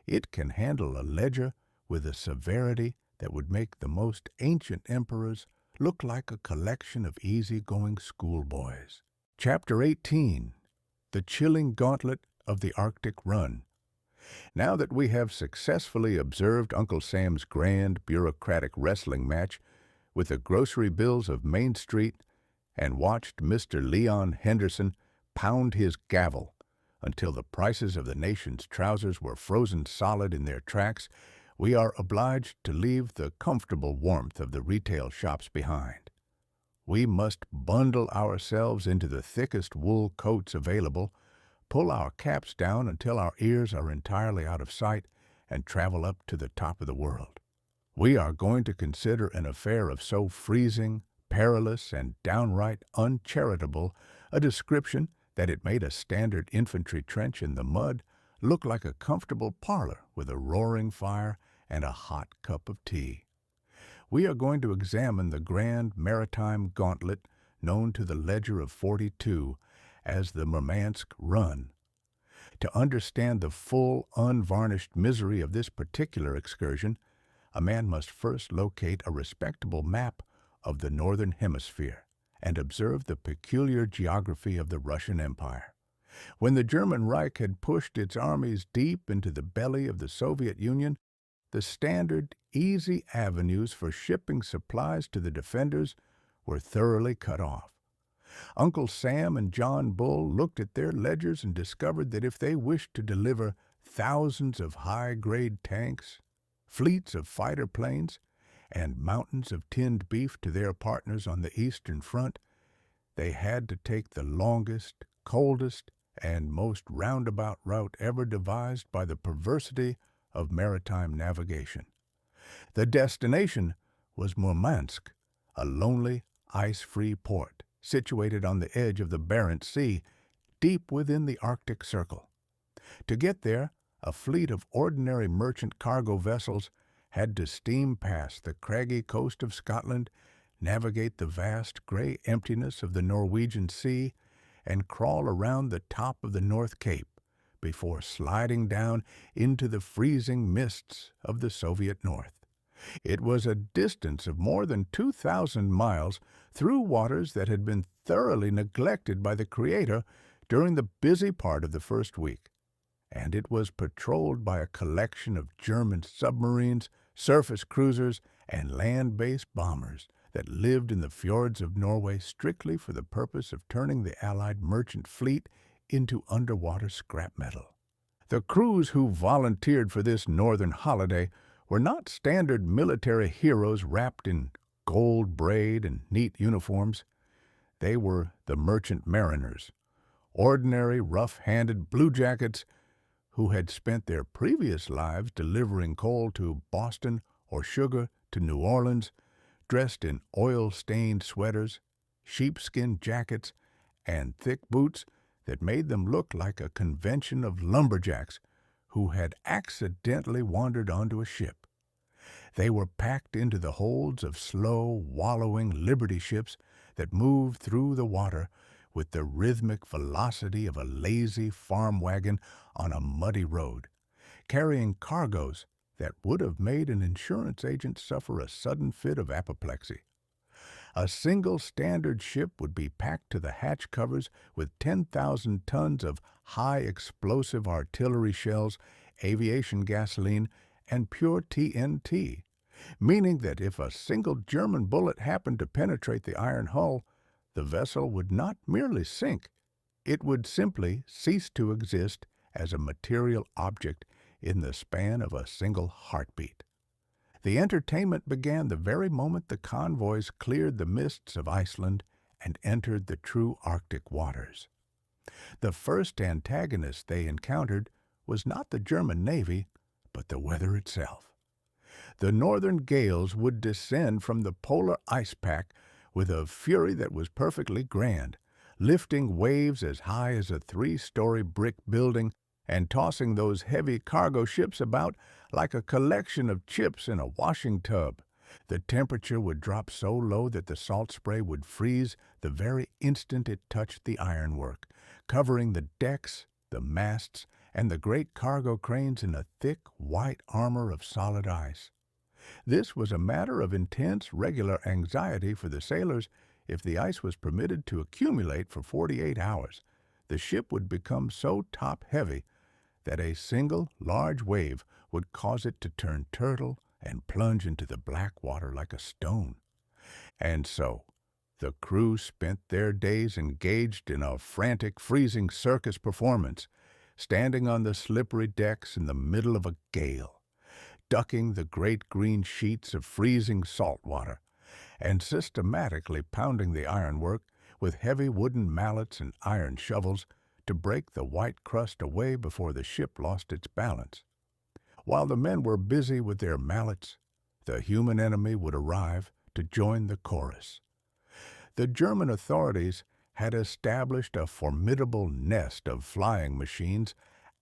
it can handle a ledger with a severity that would make the most ancient emperors look like a collection of easy-going schoolboys. Chapter 18. The Chilling Gauntlet of the Arctic Run. Now that we have successfully observed Uncle Sam's grand bureaucratic wrestling match with the grocery bills of Main Street and watched Mr. Leon Henderson pound his gavel until the prices of the nation's trousers were frozen solid in their tracks, we are obliged to leave the comfortable warmth of the retail shops behind. We must bundle ourselves into the thickest wool coats available, pull our caps down until our ears are entirely out of sight, and travel up to the top of the world. We are going to consider an affair of so freezing, perilous, and downright uncharitable a description that it made a standard infantry trench in the mud look like a comfortable parlor with a roaring fire and a hot cup of tea. We are going to examine the grand maritime gauntlet known to the Ledger of 42 as the Murmansk Run. To understand the full, unvarnished misery of this particular excursion, a man must first locate a respectable map of the Northern Hemisphere and observe the peculiar geography of the Russian Empire. When the German Reich had pushed its armies deep into the belly of the Soviet Union, the standard, easy avenues for shipping supplies to the defenders were thoroughly cut off. Uncle Sam and John Bull looked at their ledgers and discovered that if they wished to deliver thousands of high-grade tanks, fleets of fighter planes, and mountains of tinned beef to their partners on the Eastern Front, they had to take the longest, coldest, and most roundabout route ever devised by the perversity of maritime navigation. The destination was Murmansk, a lonely, ice-free port situated on the edge of the Barents Sea, deep within the Arctic Circle. To get there, a fleet of ordinary merchant cargo vessels had to steam past the craggy coast of Scotland, navigate the vast gray emptiness of the Norwegian Sea, and crawl around the top of the North Cape before sliding down into the freezing mists of the Soviet North. It was a distance of more than 2,000 miles through waters that had been thoroughly neglected by the Creator during the busy part of the first week, and it was patrolled by a collection of German submarines, surface cruisers, and land-based bombers that lived in the fjords of Norway strictly for the purpose of turning the Allied merchant fleet into underwater scrap metal. The crews who volunteered for this northern holiday were not standard military heroes wrapped in gold braid and neat uniforms. They were the merchant mariners, ordinary rough-handed bluejackets who had spent their previous lives delivering coal to Boston or sugar to New Orleans, dressed in oil-stained sweaters, sheepskin jackets, and thick boots that made them look like a convention of lumberjacks who had accidentally wandered onto a ship. They were packed into the holds of slow, wallowing liberty ships that moved through the water with the rhythmic velocity of a lazy farm wagon on a muddy road, carrying cargoes that would have made an insurance agent suffer a sudden fit of apoplexy. A single standard ship would be packed to the hatch covers with 10,000 tons of high-explosive artillery shells, aviation gasoline, and pure TNT, meaning that if a single German bullet happened to penetrate the iron hull, the vessel would not merely sink, it would simply cease to exist as a material object in the span of a single heartbeat. The entertainment began the very moment the convoys cleared the mists of Iceland and entered the true Arctic waters. The first antagonist they encountered was not the German Navy, but the weather itself. The northern gales would descend from the polar ice pack with a fury that was perfectly grand, lifting waves as high as a 3-story brick building and tossing those heavy cargo ships about like a collection of chips in a washing tub. The temperature would drop so low that the salt spray would freeze the very instant it touched the ironwork, covering the decks, the masts, and the great cargo cranes in a thick white armor of solid ice. This was a matter of intense, regular anxiety for the sailors. If the ice was permitted to accumulate for 48 hours, the ship would become so top-heavy that a single large wave would cause it to turn turtle and plunge into the black water like a stone. And so, the crew spent their days engaged in a frantic, freezing circus performance, standing on the slippery decks in the middle of a gale, ducking the great green sheets of freezing salt water, and systematically pounding the ironwork with heavy wooden mallets and iron shovels to break the white crust away before the ship lost its balance. While the men were busy with their mallets, the human enemy would arrive to join the chorus. The German authorities had established a formidable nest of flying machines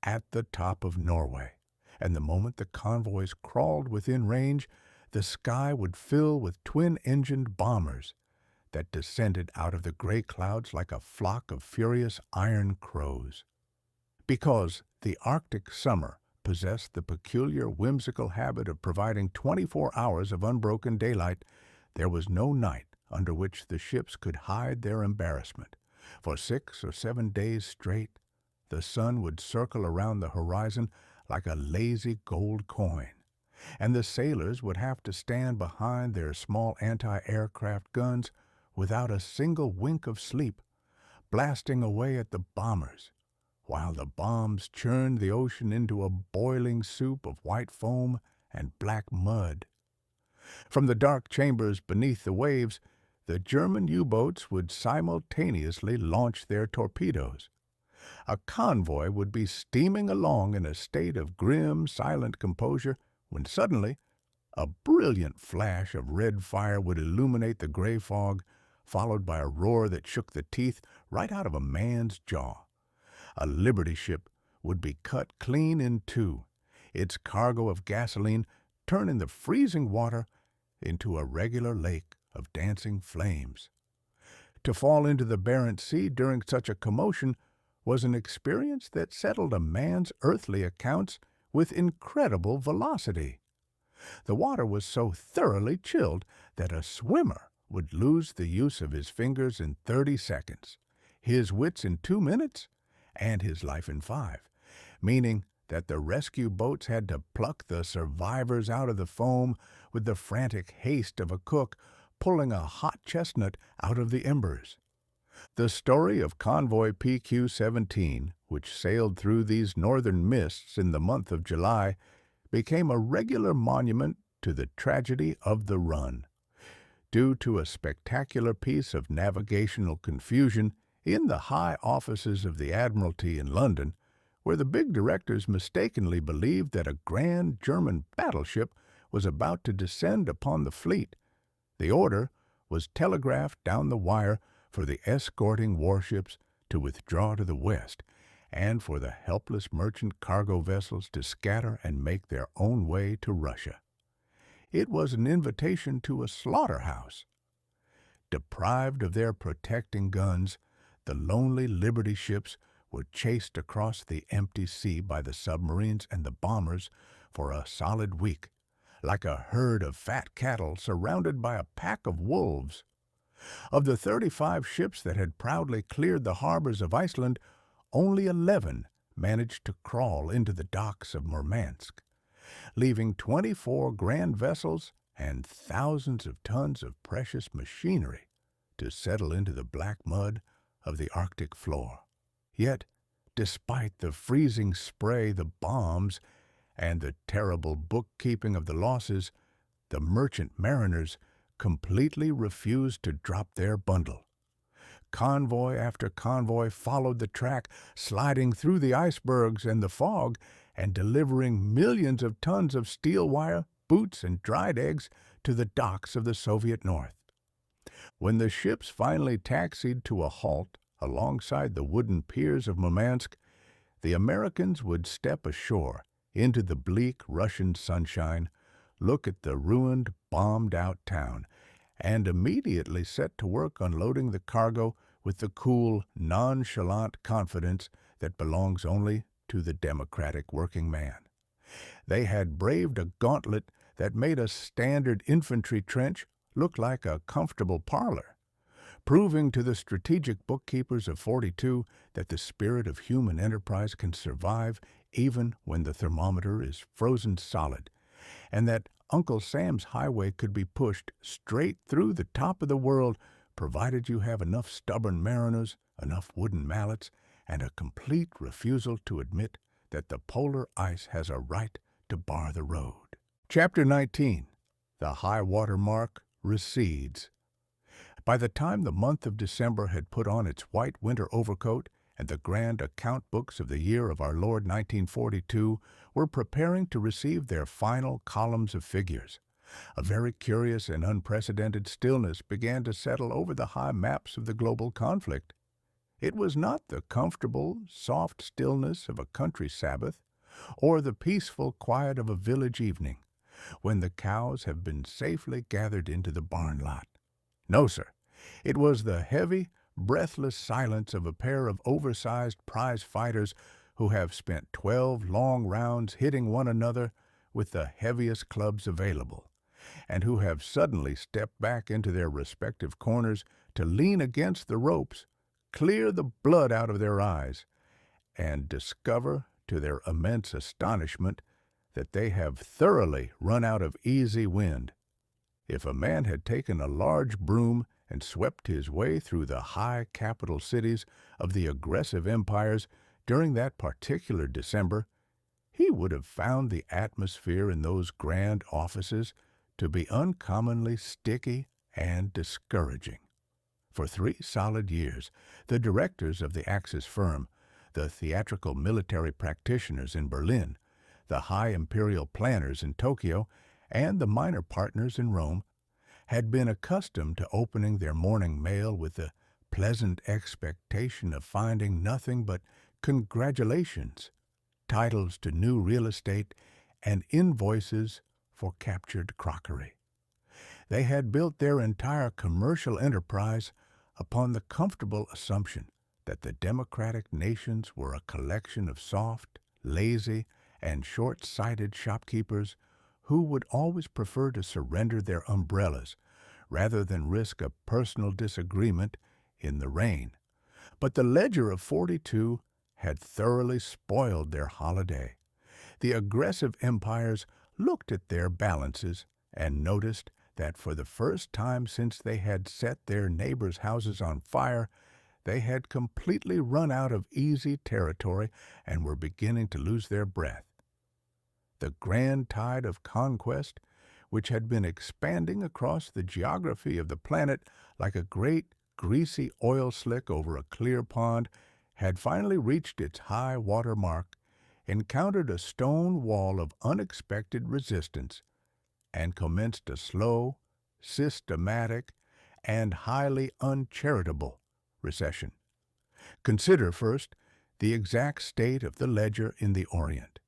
at the top of Norway, and the moment the convoys crawled within range, the sky would fill with twin-engined bombers that descended out of the gray clouds like a flock of furious iron crows. Because the Arctic summer possessed the peculiar whimsical habit of providing 24 hours of unbroken daylight, there was no night under which the ships could hide their embarrassment. For 6 or 7 days straight, the sun would circle around the horizon like a lazy gold coin, and the sailors would have to stand behind their small anti-aircraft guns without a single wink of sleep, blasting away at the bombers, while the bombs churned the ocean into a boiling soup of white foam and black mud. From the dark chambers beneath the waves, the German U-boats would simultaneously launch their torpedoes. A convoy would be steaming along in a state of grim, silent composure when suddenly a brilliant flash of red fire would illuminate the gray fog, followed by a roar that shook the teeth right out of a man's jaw. A Liberty ship would be cut clean in two, its cargo of gasoline turning the freezing water into a regular lake of dancing flames. To fall into the Barents Sea during such a commotion was an experience that settled a man's earthly accounts with incredible velocity. The water was so thoroughly chilled that a swimmer would lose the use of his fingers in 30 seconds, his wits in 2 minutes, and his life in 5, meaning that the rescue boats had to pluck the survivors out of the foam with the frantic haste of a cook pulling a hot chestnut out of the embers. The story of Convoy PQ-17, which sailed through these northern mists in the month of July, became a regular monument to the tragedy of the run. Due to a spectacular piece of navigational confusion in the high offices of the Admiralty in London, where the big directors mistakenly believed that a grand German battleship was about to descend upon the fleet, the order was telegraphed down the wire for the escorting warships to withdraw to the west, and for the helpless merchant cargo vessels to scatter and make their own way to Russia. It was an invitation to a slaughterhouse. Deprived of their protecting guns, the lonely Liberty ships were chased across the empty sea by the submarines and the bombers for a solid week, like a herd of fat cattle surrounded by a pack of wolves. Of the 35 ships that had proudly cleared the harbors of Iceland, only 11 managed to crawl into the docks of Murmansk, leaving 24 grand vessels and thousands of tons of precious machinery to settle into the black mud of the Arctic floor. Yet, despite the freezing spray, the bombs, and the terrible bookkeeping of the losses, the merchant mariners completely refused to drop their bundle. Convoy after convoy followed the track, sliding through the icebergs and the fog, and delivering millions of tons of steel wire, boots, and dried eggs to the docks of the Soviet North. When the ships finally taxied to a halt alongside the wooden piers of Murmansk, the Americans would step ashore into the bleak Russian sunshine, look at the ruined, bombed-out town, and immediately set to work unloading the cargo with the cool, nonchalant confidence that belongs only to the democratic working man. They had braved a gauntlet that made a standard infantry trench look like a comfortable parlor, proving to the strategic bookkeepers of 42 that the spirit of human enterprise can survive even when the thermometer is frozen solid, and that Uncle Sam's highway could be pushed straight through the top of the world, provided you have enough stubborn mariners, enough wooden mallets, and a complete refusal to admit that the polar ice has a right to bar the road. Chapter 19. The High-Water Mark Recedes. By the time the month of December had put on its white winter overcoat and the grand account books of the year of our Lord 1942 were preparing to receive their final columns of figures, a very curious and unprecedented stillness began to settle over the high maps of the global conflict. It was not the comfortable, soft stillness of a country Sabbath, or the peaceful quiet of a village evening, when the cows have been safely gathered into the barn lot. No, sir, it was the heavy, breathless silence of a pair of oversized prize fighters who have spent 12 long rounds hitting one another with the heaviest clubs available, and who have suddenly stepped back into their respective corners to lean against the ropes, clear the blood out of their eyes, and discover, to their immense astonishment, that they have thoroughly run out of easy wind. If a man had taken a large broom and swept his way through the high capital cities of the aggressive empires during that particular December, he would have found the atmosphere in those grand offices to be uncommonly sticky and discouraging. For 3 solid years, the directors of the Axis firm, the theatrical military practitioners in Berlin, the high imperial planners in Tokyo, and the minor partners in Rome, had been accustomed to opening their morning mail with the pleasant expectation of finding nothing but congratulations, titles to new real estate, and invoices for captured crockery. They had built their entire commercial enterprise upon the comfortable assumption that the democratic nations were a collection of soft, lazy, and short-sighted shopkeepers who would always prefer to surrender their umbrellas rather than risk a personal disagreement in the rain. But the ledger of 42 had thoroughly spoiled their holiday. The aggressive empires looked at their balances and noticed that for the first time since they had set their neighbors' houses on fire, they had completely run out of easy territory and were beginning to lose their breath. The grand tide of conquest, which had been expanding across the geography of the planet like a great, greasy oil slick over a clear pond, had finally reached its high-water mark, encountered a stone wall of unexpected resistance, and commenced a slow, systematic, and highly uncharitable recession. Consider first the exact state of the ledger in the Orient.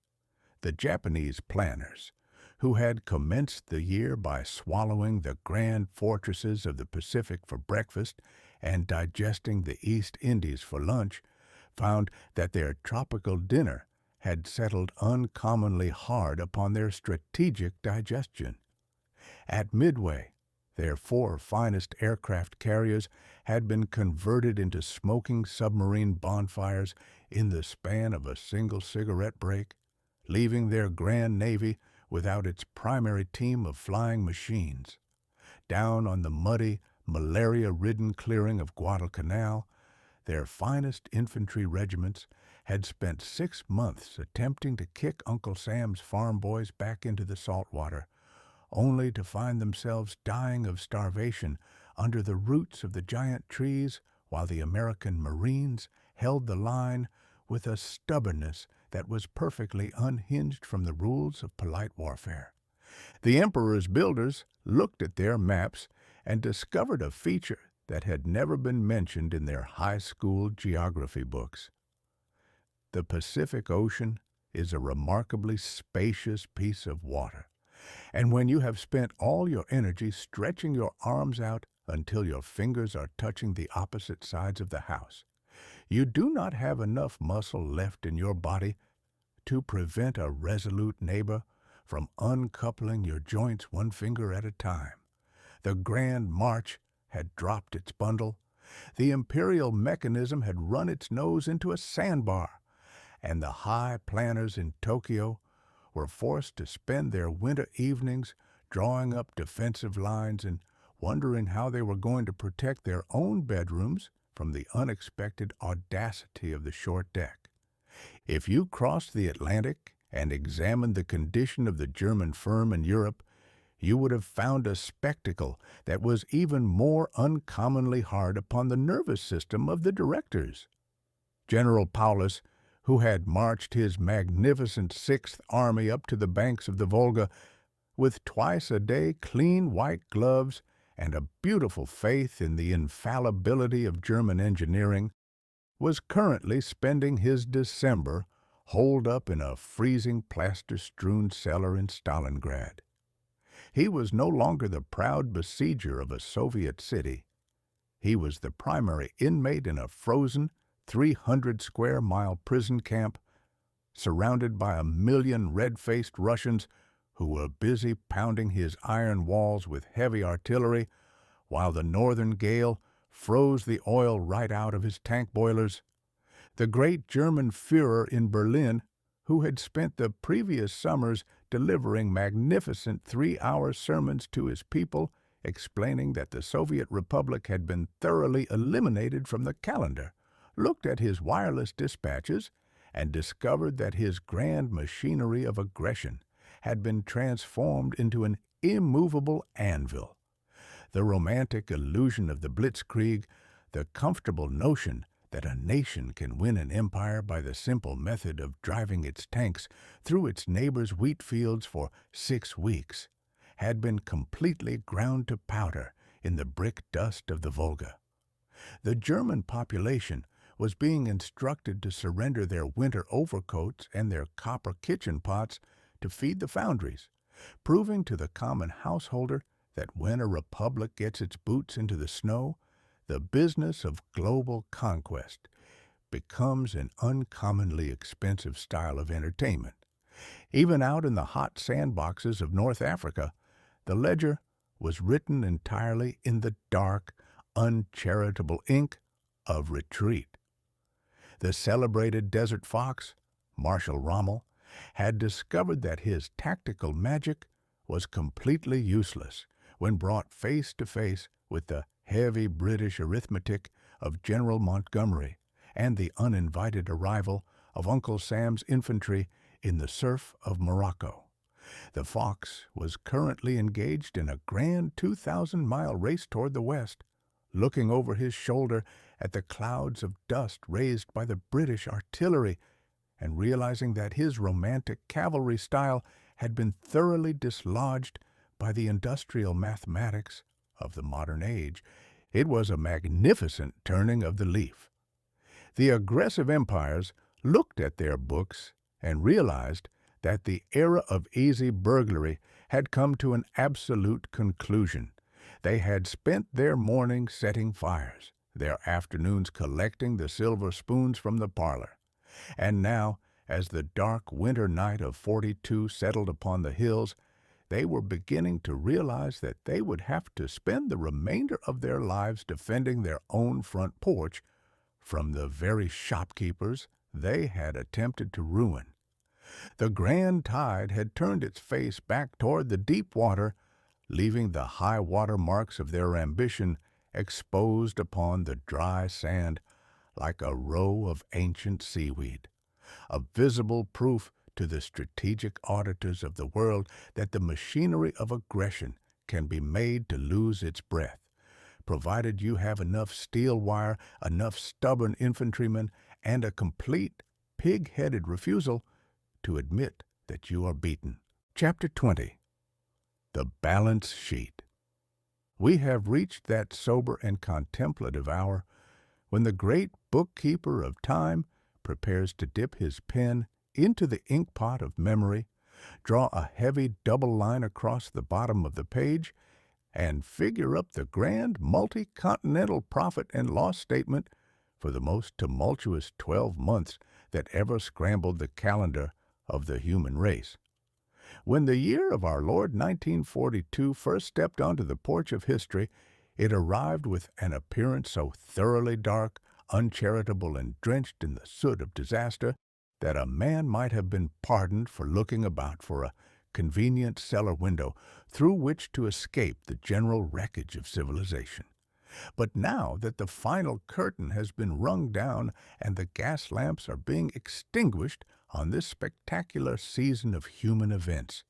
The Japanese planners, who had commenced the year by swallowing the grand fortresses of the Pacific for breakfast and digesting the East Indies for lunch, found that their tropical dinner had settled uncommonly hard upon their strategic digestion. At Midway, their 4 finest aircraft carriers had been converted into smoking submarine bonfires in the span of a single cigarette break, leaving their grand navy without its primary team of flying machines. Down on the muddy, malaria-ridden clearing of Guadalcanal, their finest infantry regiments had spent 6 months attempting to kick Uncle Sam's farm boys back into the salt water, only to find themselves dying of starvation under the roots of the giant trees while the American Marines held the line with a stubbornness that was perfectly unhinged from the rules of polite warfare. The Emperor's builders looked at their maps and discovered a feature that had never been mentioned in their high school geography books. The Pacific Ocean is a remarkably spacious piece of water, and when you have spent all your energy stretching your arms out until your fingers are touching the opposite sides of the house, you do not have enough muscle left in your body to prevent a resolute neighbor from uncoupling your joints one finger at a time. The Grand March had dropped its bundle, the imperial mechanism had run its nose into a sandbar, and the high planners in Tokyo were forced to spend their winter evenings drawing up defensive lines and wondering how they were going to protect their own bedrooms from the unexpected audacity of the short deck. If you crossed the Atlantic and examined the condition of the German firm in Europe, you would have found a spectacle that was even more uncommonly hard upon the nervous system of the directors. General Paulus, who had marched his magnificent Sixth Army up to the banks of the Volga with twice-a-day clean white gloves and a beautiful faith in the infallibility of German engineering, was currently spending his December holed up in a freezing plaster-strewn cellar in Stalingrad. He was no longer the proud besieger of a Soviet city. He was the primary inmate in a frozen 300-square-mile prison camp, surrounded by 1,000,000 red-faced Russians who were busy pounding his iron walls with heavy artillery, while the northern gale froze the oil right out of his tank boilers. The great German Führer in Berlin, who had spent the previous summers delivering magnificent 3-hour sermons to his people, explaining that the Soviet Republic had been thoroughly eliminated from the calendar, looked at his wireless dispatches and discovered that his grand machinery of aggression had been transformed into an immovable anvil. The romantic illusion of the blitzkrieg, the comfortable notion that a nation can win an empire by the simple method of driving its tanks through its neighbors' wheat fields for 6 weeks, had been completely ground to powder in the brick dust of the Volga. The German population was being instructed to surrender their winter overcoats and their copper kitchen pots to feed the foundries, proving to the common householder that when a republic gets its boots into the snow, the business of global conquest becomes an uncommonly expensive style of entertainment. Even out in the hot sandboxes of North Africa, the ledger was written entirely in the dark, uncharitable ink of retreat. The celebrated desert fox, Marshal Rommel, had discovered that his tactical magic was completely useless when brought face to face with the heavy British arithmetic of General Montgomery and the uninvited arrival of Uncle Sam's infantry in the surf of Morocco. The fox was currently engaged in a grand 2,000-mile race toward the west, looking over his shoulder at the clouds of dust raised by the British artillery and realizing that his romantic cavalry style had been thoroughly dislodged by the industrial mathematics of the modern age. It was a magnificent turning of the leaf. The aggressive empires looked at their books and realized that the era of easy burglary had come to an absolute conclusion. They had spent their mornings setting fires, their afternoons collecting the silver spoons from the parlor. And now, as the dark winter night of '42 settled upon the hills, they were beginning to realize that they would have to spend the remainder of their lives defending their own front porch from the very shopkeepers they had attempted to ruin. The grand tide had turned its face back toward the deep water, leaving the high-water marks of their ambition exposed upon the dry sand like a row of ancient seaweed, a visible proof to the strategic auditors of the world that the machinery of aggression can be made to lose its breath, provided you have enough steel wire, enough stubborn infantrymen, and a complete, pig-headed refusal to admit that you are beaten. Chapter 20. The Balance Sheet. We have reached that sober and contemplative hour when the great bookkeeper of time prepares to dip his pen into the inkpot of memory, draw a heavy double line across the bottom of the page, and figure up the grand multi-continental profit and loss statement for the most tumultuous 12 months that ever scrambled the calendar of the human race. When the year of our Lord 1942 first stepped onto the porch of history, it arrived with an appearance so thoroughly dark, uncharitable, and drenched in the soot of disaster that a man might have been pardoned for looking about for a convenient cellar window through which to escape the general wreckage of civilization. But now that the final curtain has been rung down and the gas lamps are being extinguished on this spectacular season of human events,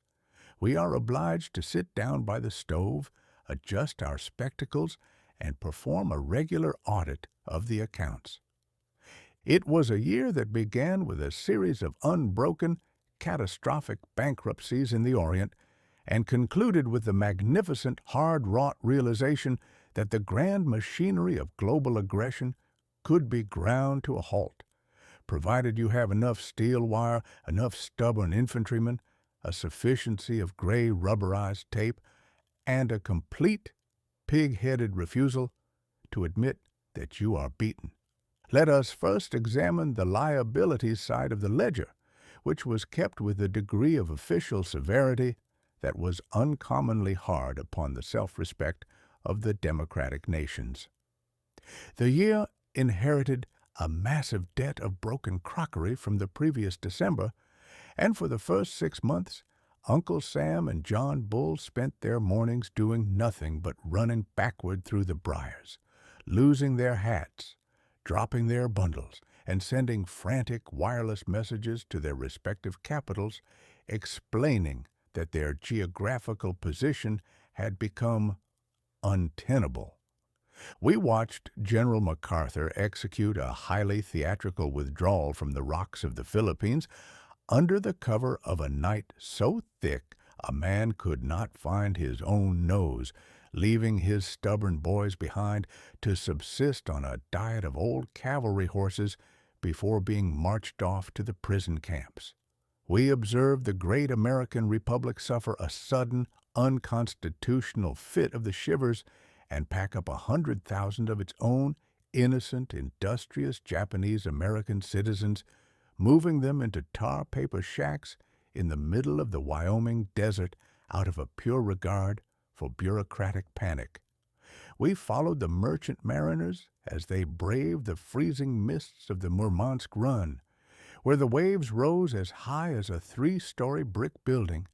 we are obliged to sit down by the stove, adjust our spectacles, and perform a regular audit of the accounts. It was a year that began with a series of unbroken, catastrophic bankruptcies in the Orient and concluded with the magnificent, hard-wrought realization that the grand machinery of global aggression could be ground to a halt, provided you have enough steel wire, enough stubborn infantrymen, a sufficiency of gray rubberized tape, and a complete, pig-headed refusal to admit that you are beaten. Let us first examine the liabilities side of the ledger, which was kept with a degree of official severity that was uncommonly hard upon the self-respect of the democratic nations. The year inherited a massive debt of broken crockery from the previous December, and for the first 6 months, Uncle Sam and John Bull spent their mornings doing nothing but running backward through the briars, losing their hats, dropping their bundles, and sending frantic wireless messages to their respective capitals, explaining that their geographical position had become untenable. We watched General MacArthur execute a highly theatrical withdrawal from the rocks of the Philippines under the cover of a night so thick a man could not find his own nose, leaving his stubborn boys behind to subsist on a diet of old cavalry horses before being marched off to the prison camps. We observed the great American Republic suffer a sudden, unconstitutional fit of the shivers and pack up 100,000 of its own innocent, industrious Japanese-American citizens, moving them into tar-paper shacks in the middle of the Wyoming desert out of a pure regard for bureaucratic panic. We followed the merchant mariners as they braved the freezing mists of the Murmansk Run, where the waves rose as high as a 3-story brick building,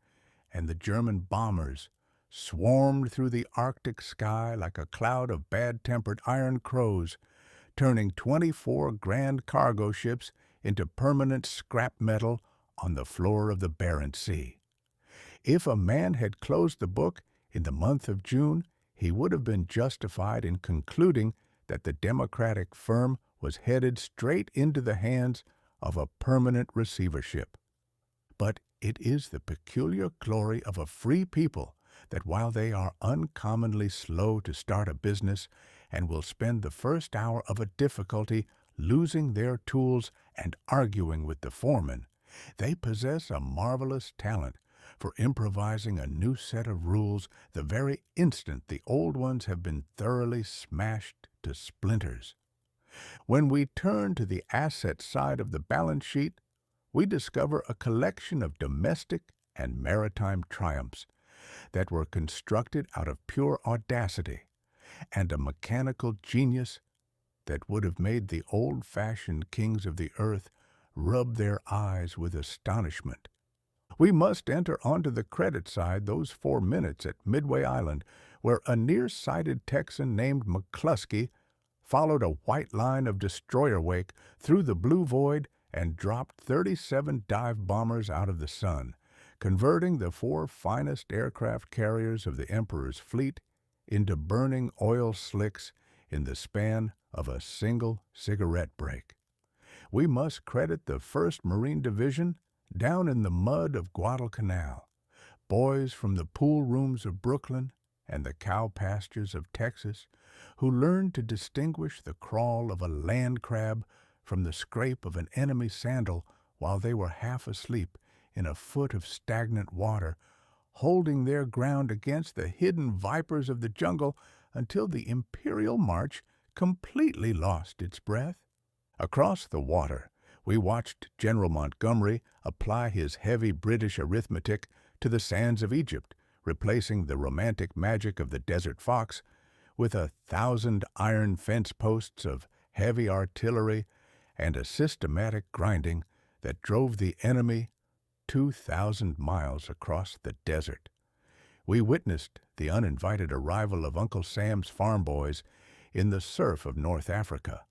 and the German bombers swarmed through the Arctic sky like a cloud of bad-tempered iron crows, turning 24 grand cargo ships into permanent scrap metal on the floor of the Barents Sea. If a man had closed the book in the month of June, he would have been justified in concluding that the democratic firm was headed straight into the hands of a permanent receivership. But it is the peculiar glory of a free people that while they are uncommonly slow to start a business and will spend the first hour of a difficulty losing their tools and arguing with the foreman, they possess a marvelous talent for improvising a new set of rules the very instant the old ones have been thoroughly smashed to splinters. When we turn to the asset side of the balance sheet, we discover a collection of domestic and maritime triumphs that were constructed out of pure audacity and a mechanical genius that would have made the old-fashioned kings of the earth rub their eyes with astonishment. We must enter onto the credit side those 4 minutes at Midway Island, where a nearsighted Texan named McCluskey followed a white line of destroyer wake through the blue void and dropped 37 dive bombers out of the sun, converting the 4 finest aircraft carriers of the Emperor's fleet into burning oil slicks in the span of a single cigarette break. We must credit the 1st Marine Division down in the mud of Guadalcanal, boys from the pool rooms of Brooklyn and the cow pastures of Texas, who learned to distinguish the crawl of a land crab from the scrape of an enemy sandal while they were half asleep in a foot of stagnant water, holding their ground against the hidden vipers of the jungle until the Imperial March completely lost its breath. Across the water, we watched General Montgomery apply his heavy British arithmetic to the sands of Egypt, replacing the romantic magic of the desert fox with 1,000 iron fence posts of heavy artillery and a systematic grinding that drove the enemy 2,000 miles across the desert. We witnessed the uninvited arrival of Uncle Sam's farm boys in the surf of North Africa,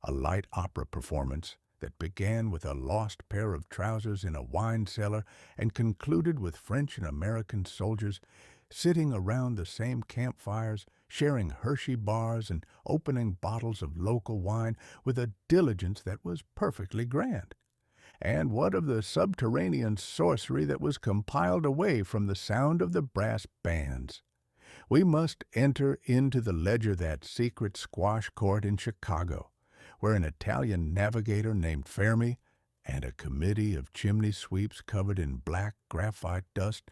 a light opera performance that began with a lost pair of trousers in a wine cellar and concluded with French and American soldiers sitting around the same campfires, sharing Hershey bars and opening bottles of local wine with a diligence that was perfectly grand. And what of the subterranean sorcery that was compiled away from the sound of the brass bands? We must enter into the ledger that secret squash court in Chicago, where an Italian navigator named Fermi and a committee of chimney sweeps covered in black graphite dust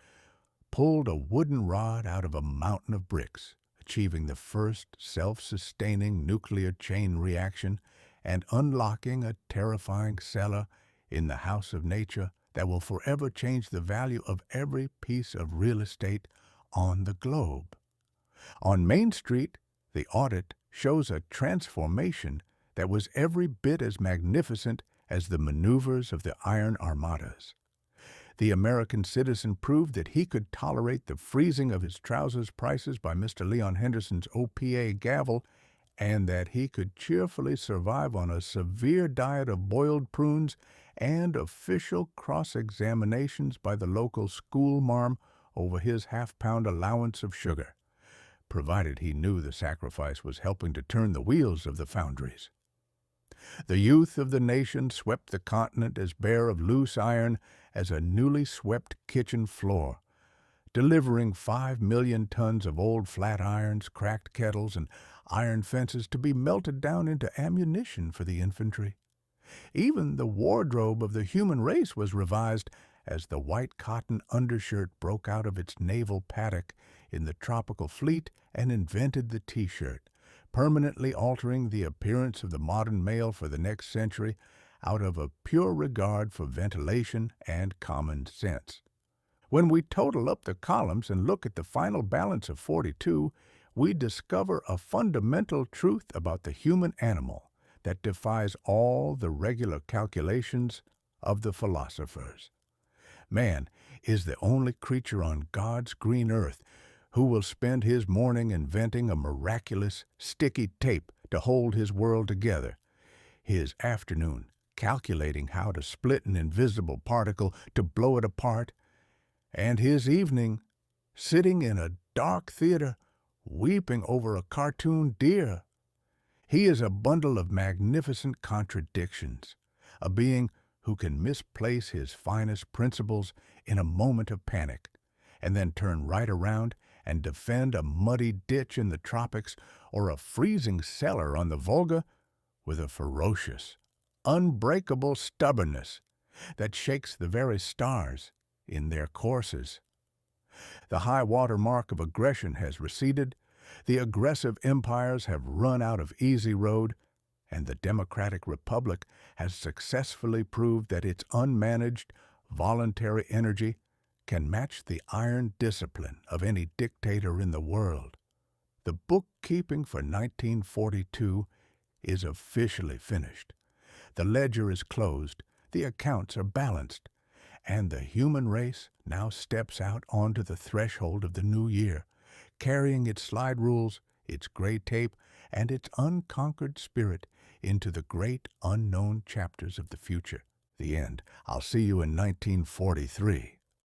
pulled a wooden rod out of a mountain of bricks, achieving the first self-sustaining nuclear chain reaction and unlocking a terrifying cellar in the house of nature that will forever change the value of every piece of real estate on the globe. On Main Street, the audit shows a transformation that was every bit as magnificent as the maneuvers of the iron armadas. The American citizen proved that he could tolerate the freezing of his trousers prices by Mr. Leon Henderson's OPA gavel, and that he could cheerfully survive on a severe diet of boiled prunes and official cross-examinations by the local school marm over his half-pound allowance of sugar, provided he knew the sacrifice was helping to turn the wheels of the foundries. The youth of the nation swept the continent as bare of loose iron as a newly swept kitchen floor, delivering 5 million tons of old flat irons, cracked kettles, and iron fences to be melted down into ammunition for the infantry. Even the wardrobe of the human race was revised as the white cotton undershirt broke out of its naval paddock in the tropical fleet and invented the T-shirt, permanently altering the appearance of the modern male for the next century out of a pure regard for ventilation and common sense. When we total up the columns and look at the final balance of 42, we discover a fundamental truth about the human animal that defies all the regular calculations of the philosophers. Man is the only creature on God's green earth who will spend his morning inventing a miraculous sticky tape to hold his world together, his afternoon calculating how to split an invisible particle to blow it apart, and his evening sitting in a dark theater weeping over a cartoon deer. He is a bundle of magnificent contradictions, a being who can misplace his finest principles in a moment of panic, and then turn right around and defend a muddy ditch in the tropics or a freezing cellar on the Volga with a ferocious, unbreakable stubbornness that shakes the very stars in their courses. The high-water mark of aggression has receded, the aggressive empires have run out of easy road, and the Democratic Republic has successfully proved that its unmanaged, voluntary energy can match the iron discipline of any dictator in the world. The bookkeeping for 1942 is officially finished. The ledger is closed, the accounts are balanced, and the human race now steps out onto the threshold of the new year, carrying its slide rules, its gray tape, and its unconquered spirit into the great unknown chapters of the future. The end. I'll see you in 1943.